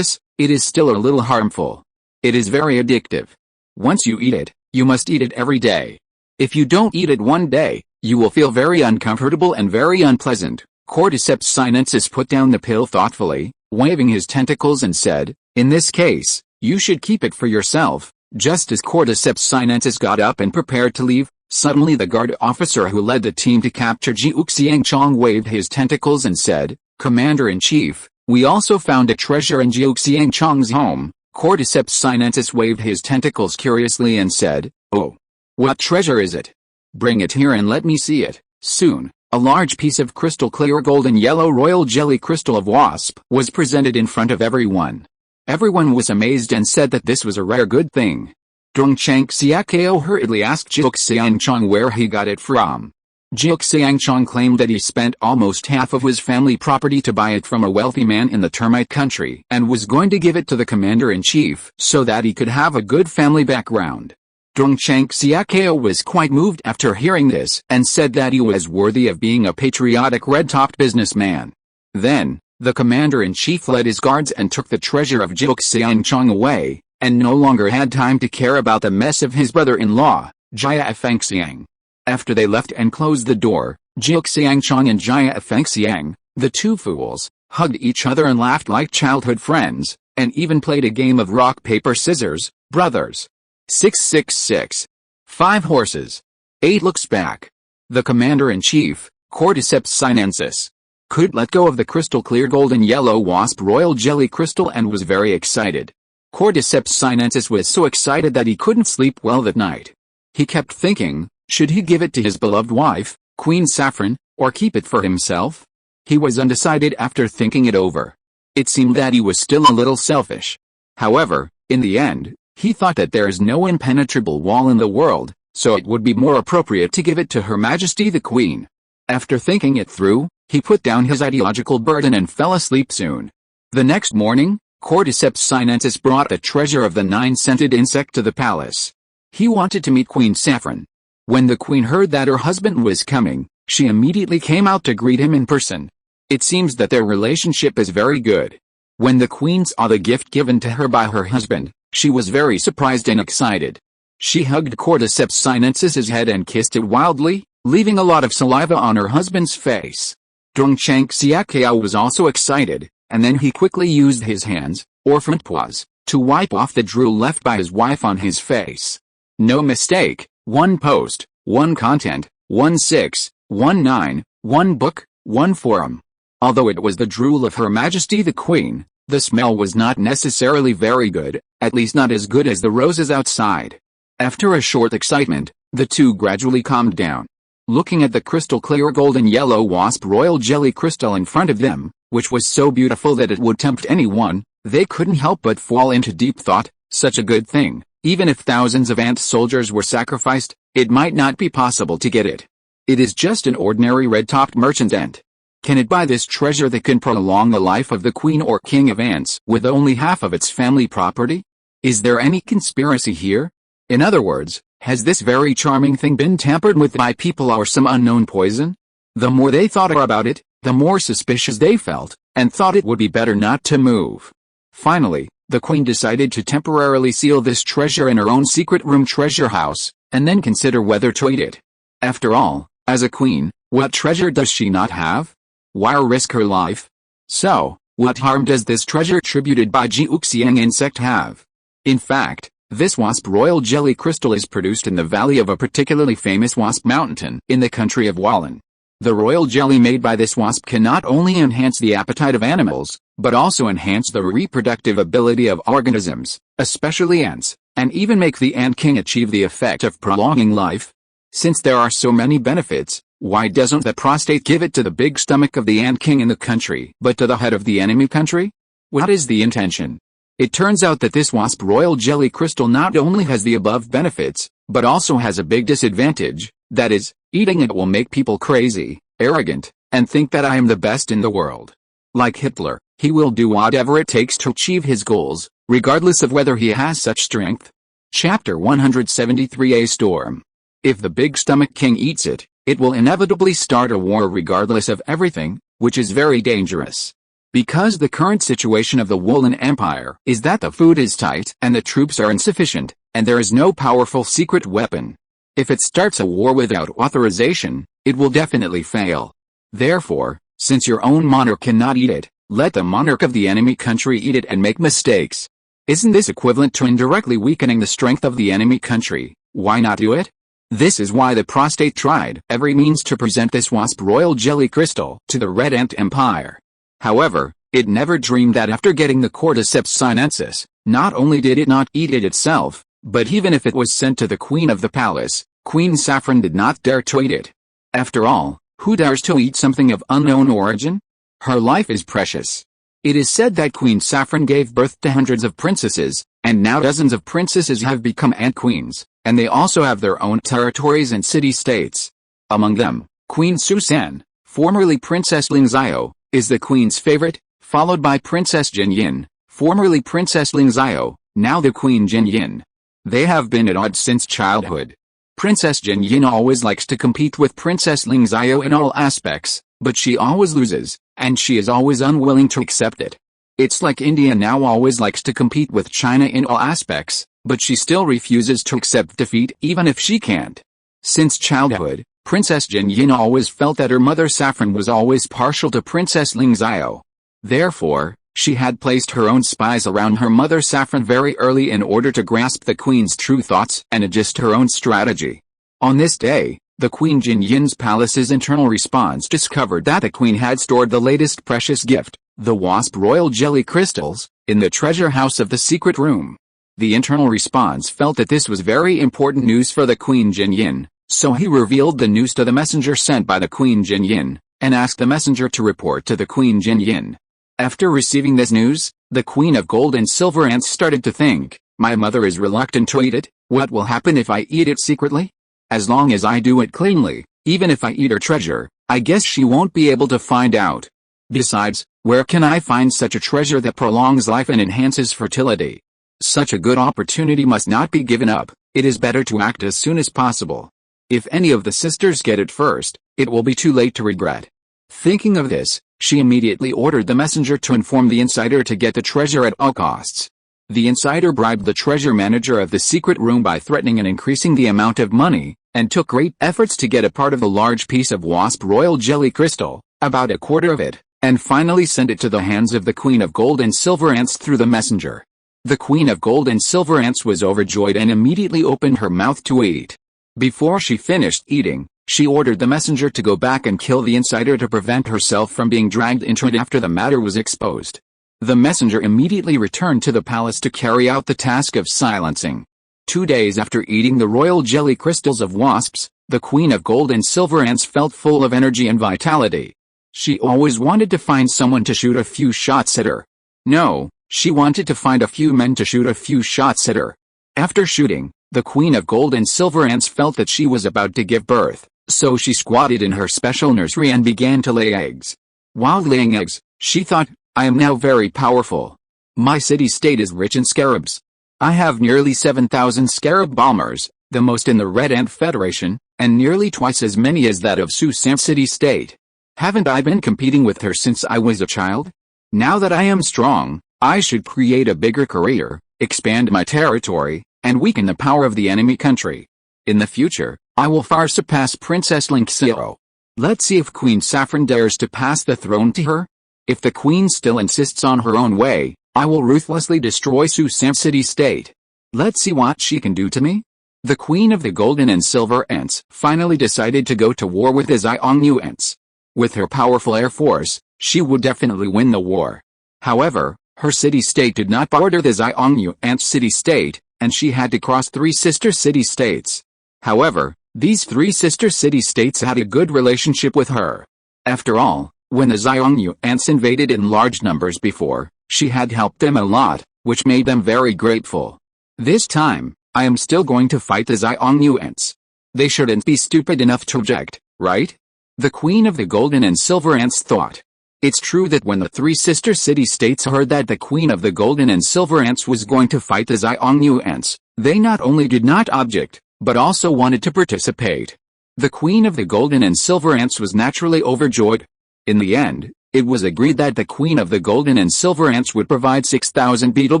it is still a little harmful. It is very addictive. Once you eat it, you must eat it every day. If you don't eat it one day, you will feel very uncomfortable and very unpleasant." Cordyceps sinensis put down the pill thoughtfully, waving his tentacles and said, "In this case, you should keep it for yourself." Just as Cordyceps sinensis got up and prepared to leave, suddenly the guard officer who led the team to capture Jiu Xiangchong waved his tentacles and said, "Commander-in-Chief, we also found a treasure in Jiu Xiangchong's home." Cordyceps sinensis waved his tentacles curiously and said, "Oh. What treasure is it? Bring it here and let me see it." Soon, a large piece of crystal clear golden yellow royal jelly crystal of wasp was presented in front of everyone. Everyone was amazed and said that this was a rare good thing. Dong Chang Xiaokao hurriedly asked Jiu Xiangchong where he got it from. Jiu Xiangchong claimed that he spent almost half of his family property to buy it from a wealthy man in the termite country and was going to give it to the commander-in-chief so that he could have a good family background. Dong Chang Xiaokao was quite moved after hearing this and said that he was worthy of being a patriotic red-topped businessman. Then, the commander-in-chief led his guards and took the treasure of Jiu Xiangchong away, and no longer had time to care about the mess of his brother-in-law, Jia Fengxiang. After they left and closed the door, Jiu Xiangchong and Jia Fengxiang, the two fools, hugged each other and laughed like childhood friends, and even played a game of rock-paper-scissors, brothers. 666. 5 horses. 8 looks back. The commander-in-chief, Cordyceps sinensis, could let go of the crystal clear golden yellow wasp royal jelly crystal and was very excited. Cordyceps sinensis was so excited that he couldn't sleep well that night. He kept thinking, should he give it to his beloved wife, Queen Saffron, or keep it for himself? He was undecided after thinking it over. It seemed that he was still a little selfish. However, in the end, he thought that there is no impenetrable wall in the world, so it would be more appropriate to give it to Her Majesty the Queen. After thinking it through, he put down his ideological burden and fell asleep soon. The next morning, Cordyceps sinensis brought the treasure of the 9-scented insect to the palace. He wanted to meet Queen Saffron. When the queen heard that her husband was coming, she immediately came out to greet him in person. It seems that their relationship is very good. When the queen saw the gift given to her by her husband, she was very surprised and excited. She hugged Cordyceps sinensis's head and kissed it wildly, leaving a lot of saliva on her husband's face. Dong Chang Xiaokao was also excited, and then he quickly used his hands, or front paws, to wipe off the drool left by his wife on his face. No mistake, 1 post, 1 content, 1619, 1 book, 1 forum. Although it was the drool of Her Majesty the Queen, the smell was not necessarily very good, at least not as good as the roses outside. After a short excitement, the two gradually calmed down. Looking at the crystal clear golden yellow wasp royal jelly crystal in front of them, which was so beautiful that it would tempt anyone, they couldn't help but fall into deep thought. Such a good thing, even if thousands of ant soldiers were sacrificed, it might not be possible to get it. It is just an ordinary red-topped merchant ant. Can it buy this treasure that can prolong the life of the queen or king of ants with only half of its family property? Is there any conspiracy here? In other words, has this very charming thing been tampered with by people or some unknown poison? The more they thought about it, the more suspicious they felt, and thought it would be better not to move. Finally, the queen decided to temporarily seal this treasure in her own secret room treasure house, and then consider whether to eat it. After all, as a queen, what treasure does she not have? Why risk her life? So, what harm does this treasure tributed by Jiuxiang insect have? In fact, this wasp royal jelly crystal is produced in the valley of a particularly famous wasp mountain in the country of Wallen. The royal jelly made by this wasp can not only enhance the appetite of animals, but also enhance the reproductive ability of organisms, especially ants, and even make the ant king achieve the effect of prolonging life. Since there are so many benefits, why doesn't the prostate give it to the big stomach of the ant king in the country, but to the head of the enemy country? What is the intention? It turns out that this wasp royal jelly crystal not only has the above benefits, but also has a big disadvantage, that is, eating it will make people crazy, arrogant, and think that I am the best in the world. Like Hitler, he will do whatever it takes to achieve his goals, regardless of whether he has such strength. Chapter 173 A Storm. If the big stomach king eats it, it will inevitably start a war regardless of everything, which is very dangerous. Because the current situation of the Woolen Empire is that the food is tight and the troops are insufficient, and there is no powerful secret weapon. If it starts a war without authorization, it will definitely fail. Therefore, since your own monarch cannot eat it, let the monarch of the enemy country eat it and make mistakes. Isn't this equivalent to indirectly weakening the strength of the enemy country? Why not do it? This is why the prostate tried every means to present this wasp royal jelly crystal to the Red Ant Empire. However, it never dreamed that after getting the cordyceps sinensis, not only did it not eat it itself, but even if it was sent to the queen of the palace, Queen Saffron did not dare to eat it. After all, who dares to eat something of unknown origin? Her life is precious. It is said that Queen Saffron gave birth to hundreds of princesses, and now dozens of princesses have become ant queens, and they also have their own territories and city-states. Among them, Queen Susan, formerly Princess Lingzio, is the queen's favorite, followed by Princess Jinyin, formerly Princess Lingzio, now the Queen Jinyin. They have been at odds since childhood. Princess Jinyin always likes to compete with Princess Lingzio in all aspects, but she always loses, and she is always unwilling to accept it. It's like India now always likes to compete with China in all aspects, but she still refuses to accept defeat even if she can't. Since childhood, Princess Jinyin always felt that her mother Saffron was always partial to Princess Lingzio. Therefore, she had placed her own spies around her mother Saffron very early in order to grasp the queen's true thoughts and adjust her own strategy. On this day, the Queen Jinyin's palace's internal response discovered that the queen had stored the latest precious gift, the wasp royal jelly crystals, in the treasure house of the secret room. The internal response felt that this was very important news for the Queen Jinyin, so he revealed the news to the messenger sent by the Queen Jinyin, and asked the messenger to report to the Queen Jinyin. After receiving this news, the Queen of Gold and Silver Ants started to think, my mother is reluctant to eat it, what will happen if I eat it secretly? As long as I do it cleanly, even if I eat her treasure, I guess she won't be able to find out. Besides, where can I find such a treasure that prolongs life and enhances fertility? Such a good opportunity must not be given up, it is better to act as soon as possible. If any of the sisters get it first, it will be too late to regret. Thinking of this, she immediately ordered the messenger to inform the insider to get the treasure at all costs. The insider bribed the treasure manager of the secret room by threatening and increasing the amount of money, and took great efforts to get a part of the large piece of wasp royal jelly crystal, about a quarter of it, and finally sent it to the hands of the Queen of Gold and Silver Ants through the messenger. The Queen of Gold and Silver Ants was overjoyed and immediately opened her mouth to eat. Before she finished eating, she ordered the messenger to go back and kill the insider to prevent herself from being dragged into it after the matter was exposed. The messenger immediately returned to the palace to carry out the task of silencing. 2 days after eating the royal jelly crystals of wasps, the Queen of Gold and Silver Ants felt full of energy and vitality. She always wanted to find someone to shoot a few shots at her. No, she wanted to find a few men to shoot a few shots at her. After shooting, the Queen of Gold and Silver Ants felt that she was about to give birth, so she squatted in her special nursery and began to lay eggs. While laying eggs, she thought, I am now very powerful. My city-state is rich in scarabs. I have nearly 7,000 scarab bombers, the most in the Red Ant Federation, and nearly twice as many as that of Susan city-state. Haven't I been competing with her since I was a child? Now that I am strong, I should create a bigger career, expand my territory, and weaken the power of the enemy country. In the future, I will far surpass Princess Lingzio. Let's see if Queen Saffron dares to pass the throne to her. If the queen still insists on her own way, I will ruthlessly destroy Susan city-state. Let's see what she can do to me. The Queen of the Golden and Silver Ants finally decided to go to war with the Xiongnu Ants. With her powerful air force, she would definitely win the war. However, her city-state did not border the Xiongnu Ants city-state, and she had to cross 3 sister city-states. However, these 3 sister city-states had a good relationship with her. After all, when the Xiongnu Ants invaded in large numbers before, she had helped them a lot, which made them very grateful. This time, I am still going to fight the Xiongnu Ants. They shouldn't be stupid enough to object, right? The Queen of the Golden and Silver Ants thought. It's true that when the 3 sister city-states heard that the Queen of the Golden and Silver Ants was going to fight the Xiongnu Ants, they not only did not object, but also wanted to participate. The Queen of the Golden and Silver Ants was naturally overjoyed. In the end, it was agreed that the Queen of the Golden and Silver Ants would provide 6,000 beetle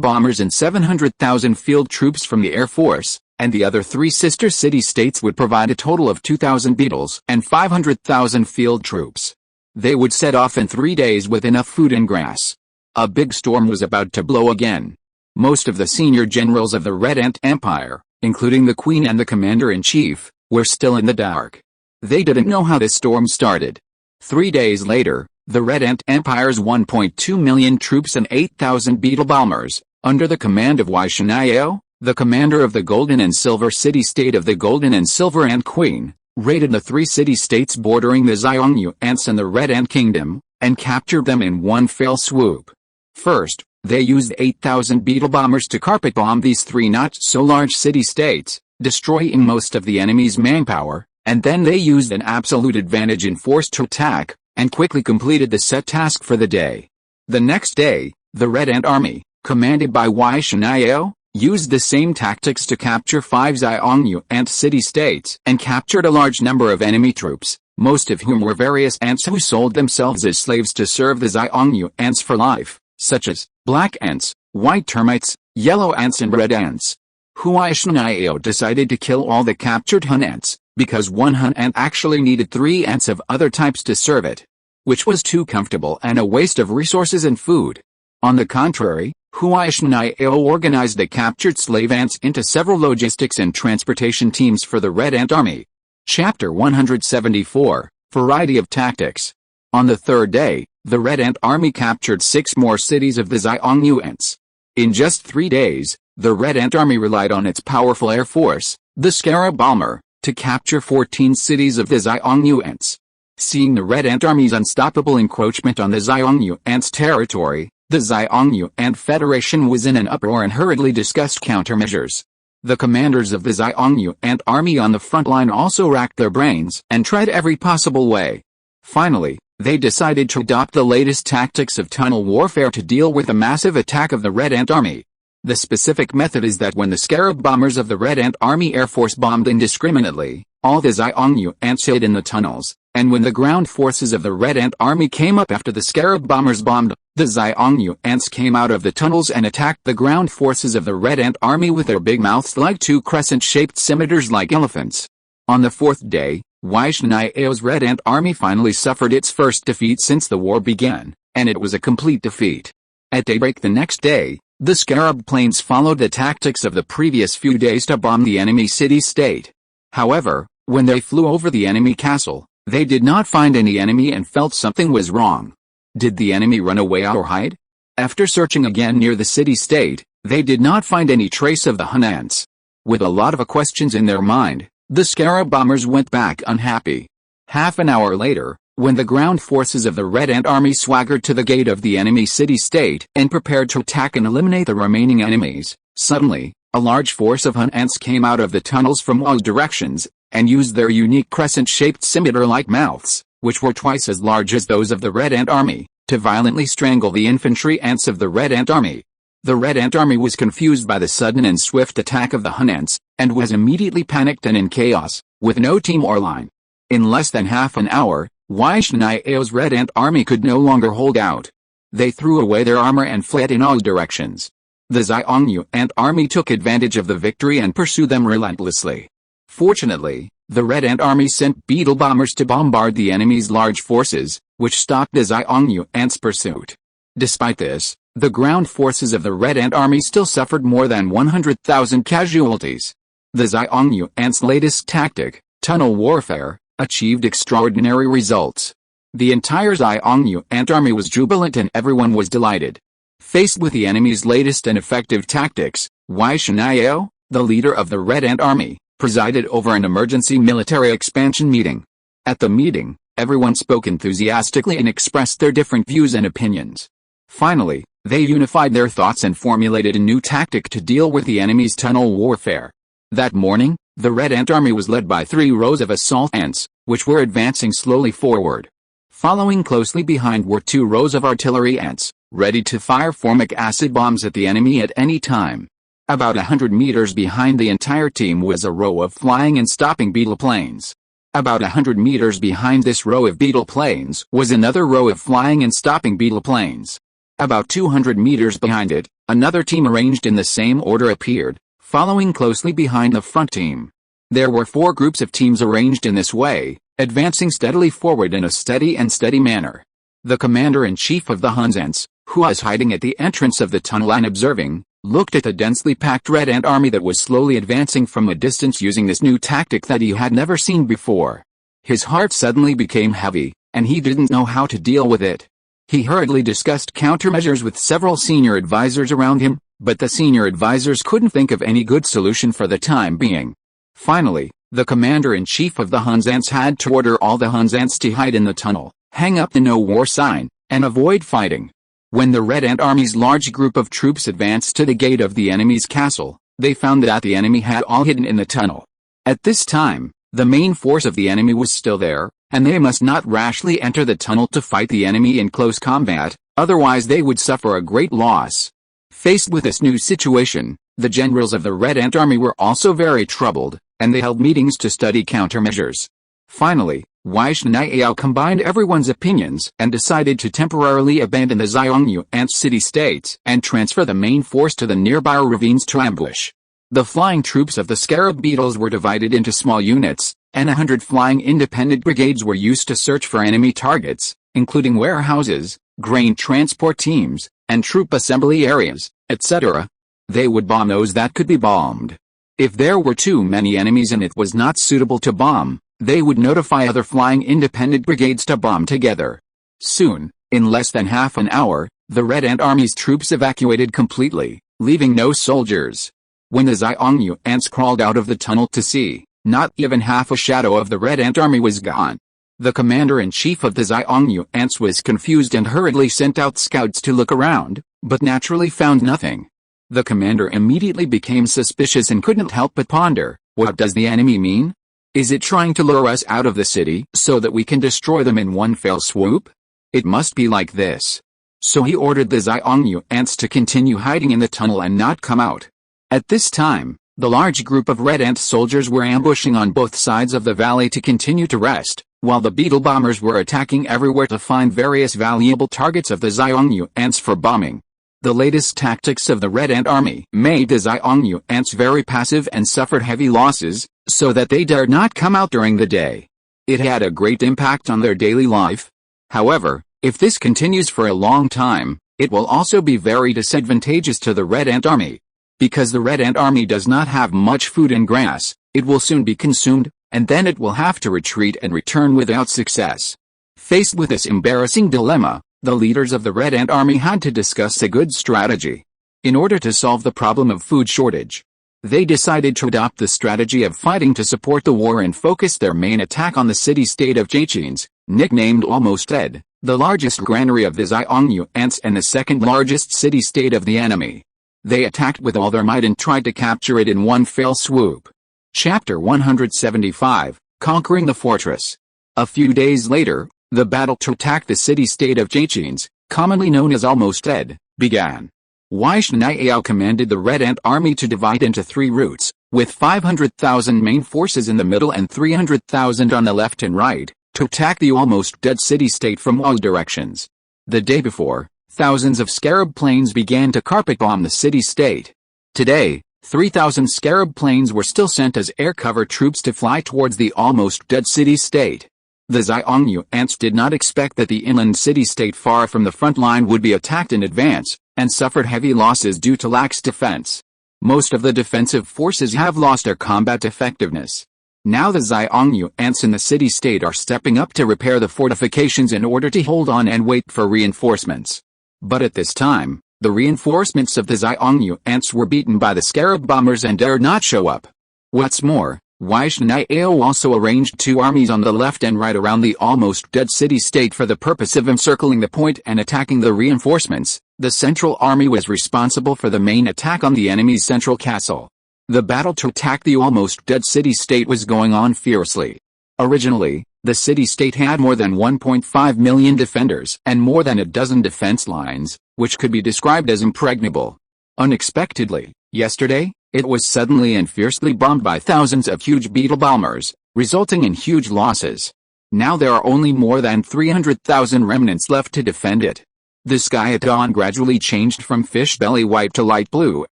bombers and 700,000 field troops from the Air Force, and the other 3 sister city-states would provide a total of 2,000 beetles and 500,000 field troops. They would set off in 3 days with enough food and grass. A big storm was about to blow again. Most of the senior generals of the Red Ant Empire, including the Queen and the Commander-in-Chief, were still in the dark. They didn't know how this storm started. 3 days later, the Red Ant Empire's 1.2 million troops and 8,000 beetle bombers, under the command of Wei Shenayao, the commander of the Golden and Silver City-State of the Golden and Silver Ant Queen, raided the 3 city-states bordering the Xiongnu Ants and the Red Ant Kingdom, and captured them in one fell swoop. First, they used 8,000 beetle bombers to carpet bomb these 3 not-so-large city-states, destroying most of the enemy's manpower, and then they used an absolute advantage in force to attack, and quickly completed the set task for the day. The next day, the Red Ant Army, commanded by Wei Shenayao, used the same tactics to capture 5 Xiongnu Ant city-states and captured a large number of enemy troops, most of whom were various ants who sold themselves as slaves to serve the Xiongnu Ants for life, such as black ants, white termites, yellow ants and red ants. Wei Shenayao decided to kill all the captured Hun ants, because one Hun ant actually needed 3 ants of other types to serve it, which was too comfortable and a waste of resources and food. On the contrary, Wei Shenayao organized the captured slave ants into several logistics and transportation teams for the Red Ant Army. Chapter 174, Variety of Tactics. On the 3rd day, the Red Ant Army captured 6 more cities of the Xiongnu Ants. In just 3 days, the Red Ant Army relied on its powerful air force, the Scarab Bomber, to capture 14 cities of the Xiongnu Ants. Seeing the Red Ant Army's unstoppable encroachment on the Xiongnu Ants' territory, the Xiongnu Ant Federation was in an uproar and hurriedly discussed countermeasures. The commanders of the Xiongnu Ant Army on the front line also racked their brains and tried every possible way. Finally, they decided to adopt the latest tactics of tunnel warfare to deal with the massive attack of the Red Ant Army. The specific method is that when the Scarab bombers of the Red Ant Army Air Force bombed indiscriminately, all the Xiongnu Ants hid in the tunnels, and when the ground forces of the Red Ant Army came up after the Scarab bombers bombed, the Xiongnu Ants came out of the tunnels and attacked the ground forces of the Red Ant Army with their big mouths like 2 crescent-shaped scimitars like elephants. On the 4th day, Wei Shenayao's Red Ant Army finally suffered its first defeat since the war began, and it was a complete defeat. At daybreak the next day, the Scarab planes followed the tactics of the previous few days to bomb the enemy city-state. However, when they flew over the enemy castle, they did not find any enemy and felt something was wrong. Did the enemy run away or hide? After searching again near the city-state, they did not find any trace of the Hun ants. With a lot of questions in their mind, the Scarab bombers went back unhappy. Half an hour later, when the ground forces of the Red Ant Army swaggered to the gate of the enemy city-state and prepared to attack and eliminate the remaining enemies, suddenly, a large force of Hun ants came out of the tunnels from all directions, and used their unique crescent-shaped scimitar-like mouths, which were twice as large as those of the Red Ant Army, to violently strangle the infantry ants of the Red Ant Army. The Red Ant Army was confused by the sudden and swift attack of the Hun ants, and was immediately panicked and in chaos, with no team or line. In less than half an hour, Wei Shenayao's Red Ant Army could no longer hold out. They threw away their armor and fled in all directions. The Xiongnu Ant Army took advantage of the victory and pursued them relentlessly. Fortunately, the Red Ant Army sent beetle bombers to bombard the enemy's large forces, which stopped the Xiongnu Ants' pursuit. Despite this, the ground forces of the Red Ant Army still suffered more than 100,000 casualties. The Xiongnu Ants' latest tactic, tunnel warfare, achieved extraordinary results. The entire Xiongnu Ant army was jubilant and everyone was delighted. Faced with the enemy's latest and effective tactics, Wei Shenayao, the leader of the Red Ant army, presided over an emergency military expansion meeting. At the meeting, everyone spoke enthusiastically and expressed their different views and opinions. Finally, they unified their thoughts and formulated a new tactic to deal with the enemy's tunnel warfare. That morning, the Red Ant army was led by 3 rows of assault ants, which were advancing slowly forward. Following closely behind were 2 rows of artillery ants, ready to fire formic acid bombs at the enemy at any time. About 100 meters behind the entire team was a row of flying and stopping beetle planes. About 100 meters behind this row of beetle planes was another row of flying and stopping beetle planes. About 200 meters behind it, another team arranged in the same order appeared, following closely behind the front team. There were 4 groups of teams arranged in this way, advancing steadily forward in a steady manner. The commander-in-chief of the Hun's ants, who was hiding at the entrance of the tunnel and observing, looked at the densely packed Red Ant army that was slowly advancing from a distance using this new tactic that he had never seen before. His heart suddenly became heavy, and he didn't know how to deal with it. He hurriedly discussed countermeasures with several senior advisors around him, but the senior advisors couldn't think of any good solution for the time being. Finally, the commander-in-chief of the Hun's ants had to order all the Hun's ants to hide in the tunnel, hang up the no war sign, and avoid fighting. When the Red Ant army's large group of troops advanced to the gate of the enemy's castle, they found that the enemy had all hidden in the tunnel. At this time, the main force of the enemy was still there, and they must not rashly enter the tunnel to fight the enemy in close combat, otherwise they would suffer a great loss. Faced with this new situation, the generals of the Red Ant army were also very troubled, and they held meetings to study countermeasures. Finally, Wei Shenayao combined everyone's opinions and decided to temporarily abandon the Xiongnu Ant city-states and transfer the main force to the nearby ravines to ambush. The flying troops of the scarab beetles were divided into small units, and 100 flying independent brigades were used to search for enemy targets, including warehouses, grain transport teams, and troop assembly areas, etc. They would bomb those that could be bombed. If there were too many enemies and it was not suitable to bomb, they would notify other flying independent brigades to bomb together. Soon, in less than half an hour, the Red Ant army's troops evacuated completely, leaving no soldiers. When the Xiongnu ants crawled out of the tunnel to see, not even half a shadow of the Red Ant army was gone. The commander-in-chief of the Xiongnu ants was confused and hurriedly sent out scouts to look around, but naturally found nothing. The commander immediately became suspicious and couldn't help but ponder, what does the enemy mean? Is it trying to lure us out of the city so that we can destroy them in one fell swoop? It must be like this. So he ordered the Xiongnu ants to continue hiding in the tunnel and not come out. At this time, the large group of Red Ant soldiers were ambushing on both sides of the valley to continue to rest, while the beetle bombers were attacking everywhere to find various valuable targets of the Xiongnu ants for bombing. The latest tactics of the Red Ant army made the Xiongnu ants very passive and suffered heavy losses, so that they dared not come out during the day. It had a great impact on their daily life. However, if this continues for a long time, it will also be very disadvantageous to the Red Ant army. Because the Red Ant army does not have much food and grass, it will soon be consumed, and then it will have to retreat and return without success. Faced with this embarrassing dilemma, the leaders of the Red Ant army had to discuss a good strategy. In order to solve the problem of food shortage, they decided to adopt the strategy of fighting to support the war and focus their main attack on the city-state of Jachins, nicknamed Almost Dead, the largest granary of the Xiongnu ants and the second largest city-state of the enemy. They attacked with all their might and tried to capture it in one fell swoop. Chapter 175, Conquering the Fortress. A few days later, the battle to attack the city-state of Jachins, commonly known as Almost Dead, began. Wei Shenayao commanded the Red Ant army to divide into 3 routes, with 500,000 main forces in the middle and 300,000 on the left and right, to attack the Almost Dead city-state from all directions. The day before, thousands of scarab planes began to carpet bomb the city-state. Today, 3,000 scarab planes were still sent as air cover troops to fly towards the Almost Dead city-state. The Xiongnu ants did not expect that the inland city-state far from the front line would be attacked in advance, and suffered heavy losses due to lax defense. Most of the defensive forces have lost their combat effectiveness. Now the Xiongnu ants in the city-state are stepping up to repair the fortifications in order to hold on and wait for reinforcements. But at this time, the reinforcements of the Xiongnu ants were beaten by the Scarab bombers and dared not show up. What's more, Wishnaiao also arranged two armies on the left and right around the almost dead city-state for the purpose of encircling the point and attacking the reinforcements. The Central Army was responsible for the main attack on the enemy's central castle. The battle to attack the almost dead city-state was going on fiercely. Originally, the city-state had more than 1.5 million defenders and more than a dozen defense lines, which could be described as impregnable. Unexpectedly, yesterday, it was suddenly and fiercely bombed by thousands of huge beetle bombers, resulting in huge losses. Now there are only more than 300,000 remnants left to defend it. The sky at dawn gradually changed from fish belly white to light blue,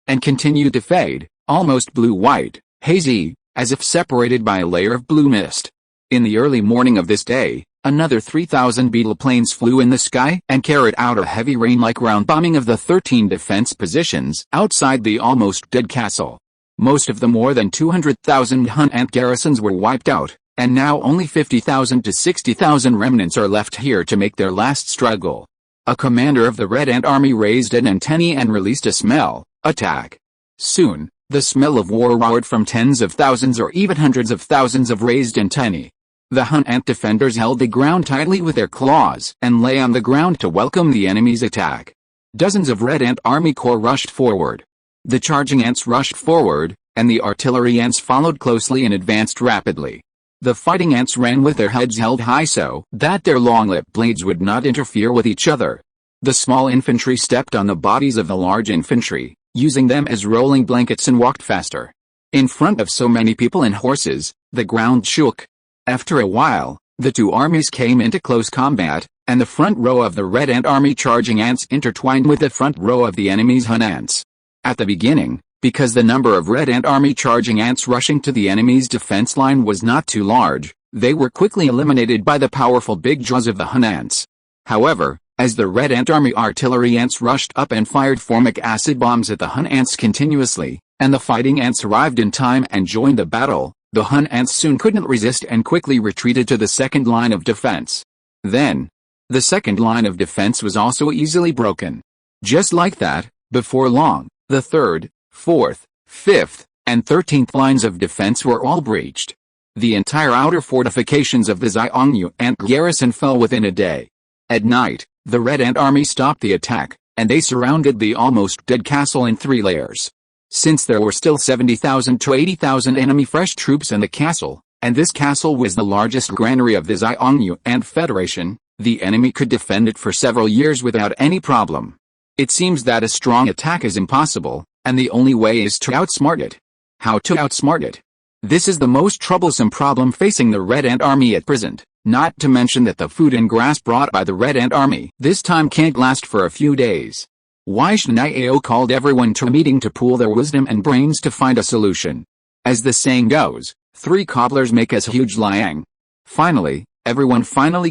and continued to fade, almost blue-white, hazy, as if separated by a layer of blue mist. In the early morning of this day, another 3,000 beetle planes flew in the sky and carried out a heavy rain-like ground bombing of the 13 defense positions outside the almost dead castle. Most of the more than 200,000 Hun ant garrisons were wiped out, and now only 50,000 to 60,000 remnants are left here to make their last struggle. A commander of the Red Ant Army raised an antennae and released a smell, attack. Soon, the smell of war roared from tens of thousands or even hundreds of thousands of raised antennae. The Hun ant defenders held the ground tightly with their claws and lay on the ground to welcome the enemy's attack. Dozens of Red Ant Army corps rushed forward. The charging ants rushed forward, and the artillery ants followed closely and advanced rapidly. The fighting ants ran with their heads held high so that their long-lipped blades would not interfere with each other. The small infantry stepped on the bodies of the large infantry, using them as rolling blankets, and walked faster. In front of so many people and horses, the ground shook. After a while, the two armies came into close combat, and the front row of the Red Ant Army charging ants intertwined with the front row of the enemy's Hun ants. At the beginning, because the number of Red Ant Army charging ants rushing to the enemy's defense line was not too large, they were quickly eliminated by the powerful big jaws of the Hun ants. However, as the Red Ant Army artillery ants rushed up and fired formic acid bombs at the Hun ants continuously, and the fighting ants arrived in time and joined the battle, the Hun ants soon couldn't resist and quickly retreated to the second line of defense. Then, the second line of defense was also easily broken. Just like that, before long, the third, fourth, fifth, and 13th lines of defense were all breached. The entire outer fortifications of the Xiongnu ant garrison fell within a day. At night, the Red Ant Army stopped the attack, and they surrounded the almost dead castle in 3 layers. Since there were still 70,000 to 80,000 enemy fresh troops in the castle, and this castle was the largest granary of the Xiongnu ant Federation, the enemy could defend it for several years without any problem. It seems that a strong attack is impossible, and the only way is to outsmart it. How to outsmart it? This is the most troublesome problem facing the Red Ant Army at present, not to mention that the food and grass brought by the Red Ant Army this time can't last for a few days. Wishnaiao called everyone to a meeting to pool their wisdom and brains to find a solution. As the saying goes, 3 cobblers make a huge liang. Finally, everyone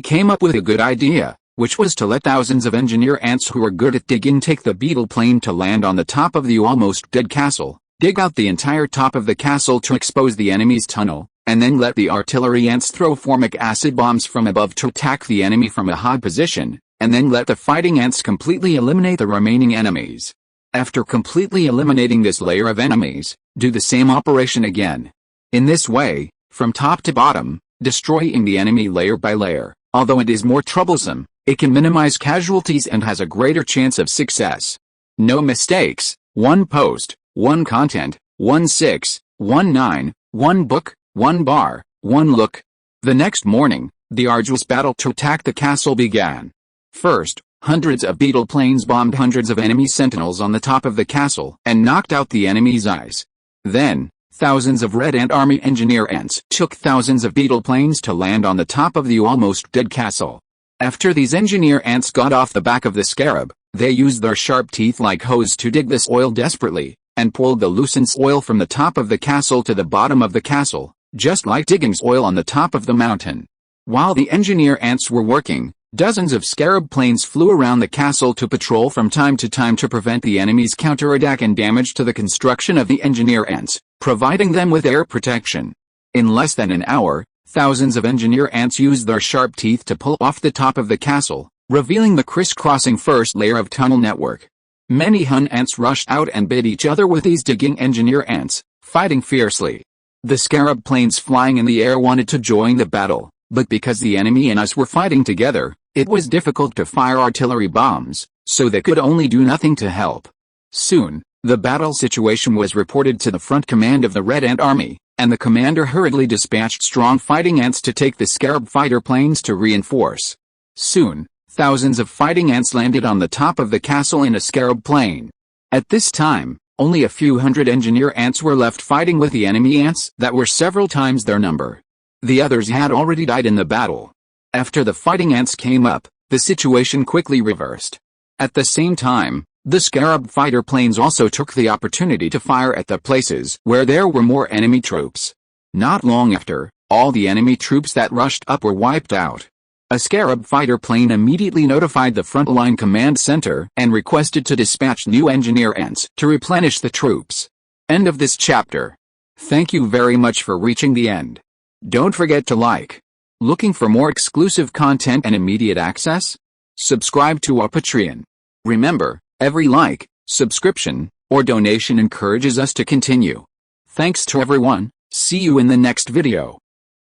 came up with a good idea, which was to let thousands of engineer ants who were good at digging take the beetle plane to land on the top of the almost dead castle, dig out the entire top of the castle to expose the enemy's tunnel, and then let the artillery ants throw formic acid bombs from above to attack the enemy from a high position, and then let the fighting ants completely eliminate the remaining enemies. After completely eliminating this layer of enemies, do the same operation again. In this way, from top to bottom, destroying the enemy layer by layer, although it is more troublesome, it can minimize casualties and has a greater chance of success. No mistakes, 1 post, 1 content, 1 6, 1 9, 1 book, 1 bar, 1 look. The next morning, the arduous battle to attack the castle began. First, hundreds of beetle planes bombed hundreds of enemy sentinels on the top of the castle and knocked out the enemy's eyes. Then, thousands of Red Ant Army engineer ants took thousands of beetle planes to land on the top of the almost dead castle. After these engineer ants got off the back of the scarab, they used their sharp teeth like hose to dig this oil desperately, and pulled the loosened oil from the top of the castle to the bottom of the castle, just like digging oil on the top of the mountain. While the engineer ants were working, Dozens of scarab planes flew around the castle to patrol from time to time to prevent the enemy's counterattack and damage to the construction of the engineer ants, providing them with air protection. In less than an hour, thousands of engineer ants used their sharp teeth to pull off the top of the castle, revealing the crisscrossing first layer of tunnel network. Many Hun ants rushed out and bit each other with these digging engineer ants, fighting fiercely. The scarab planes flying in the air wanted to join the battle, but because the enemy and us were fighting together, it was difficult to fire artillery bombs, so they could only do nothing to help. Soon, the battle situation was reported to the front command of the Red Ant Army, and the commander hurriedly dispatched strong fighting ants to take the scarab fighter planes to reinforce. Soon, thousands of fighting ants landed on the top of the castle in a scarab plane. At this time, only a few hundred engineer ants were left fighting with the enemy ants that were several times their number. The others had already died in the battle. After the fighting ants came up, the situation quickly reversed. At the same time, the scarab fighter planes also took the opportunity to fire at the places where there were more enemy troops. Not long after, all the enemy troops that rushed up were wiped out. A scarab fighter plane immediately notified the frontline command center and requested to dispatch new engineer ants to replenish the troops. End of this chapter. Thank you very much for reaching the end. Don't forget to like. Looking for more exclusive content and immediate access? Subscribe to our Patreon. Remember, every like, subscription, or donation encourages us to continue. Thanks to everyone. See you in the next video.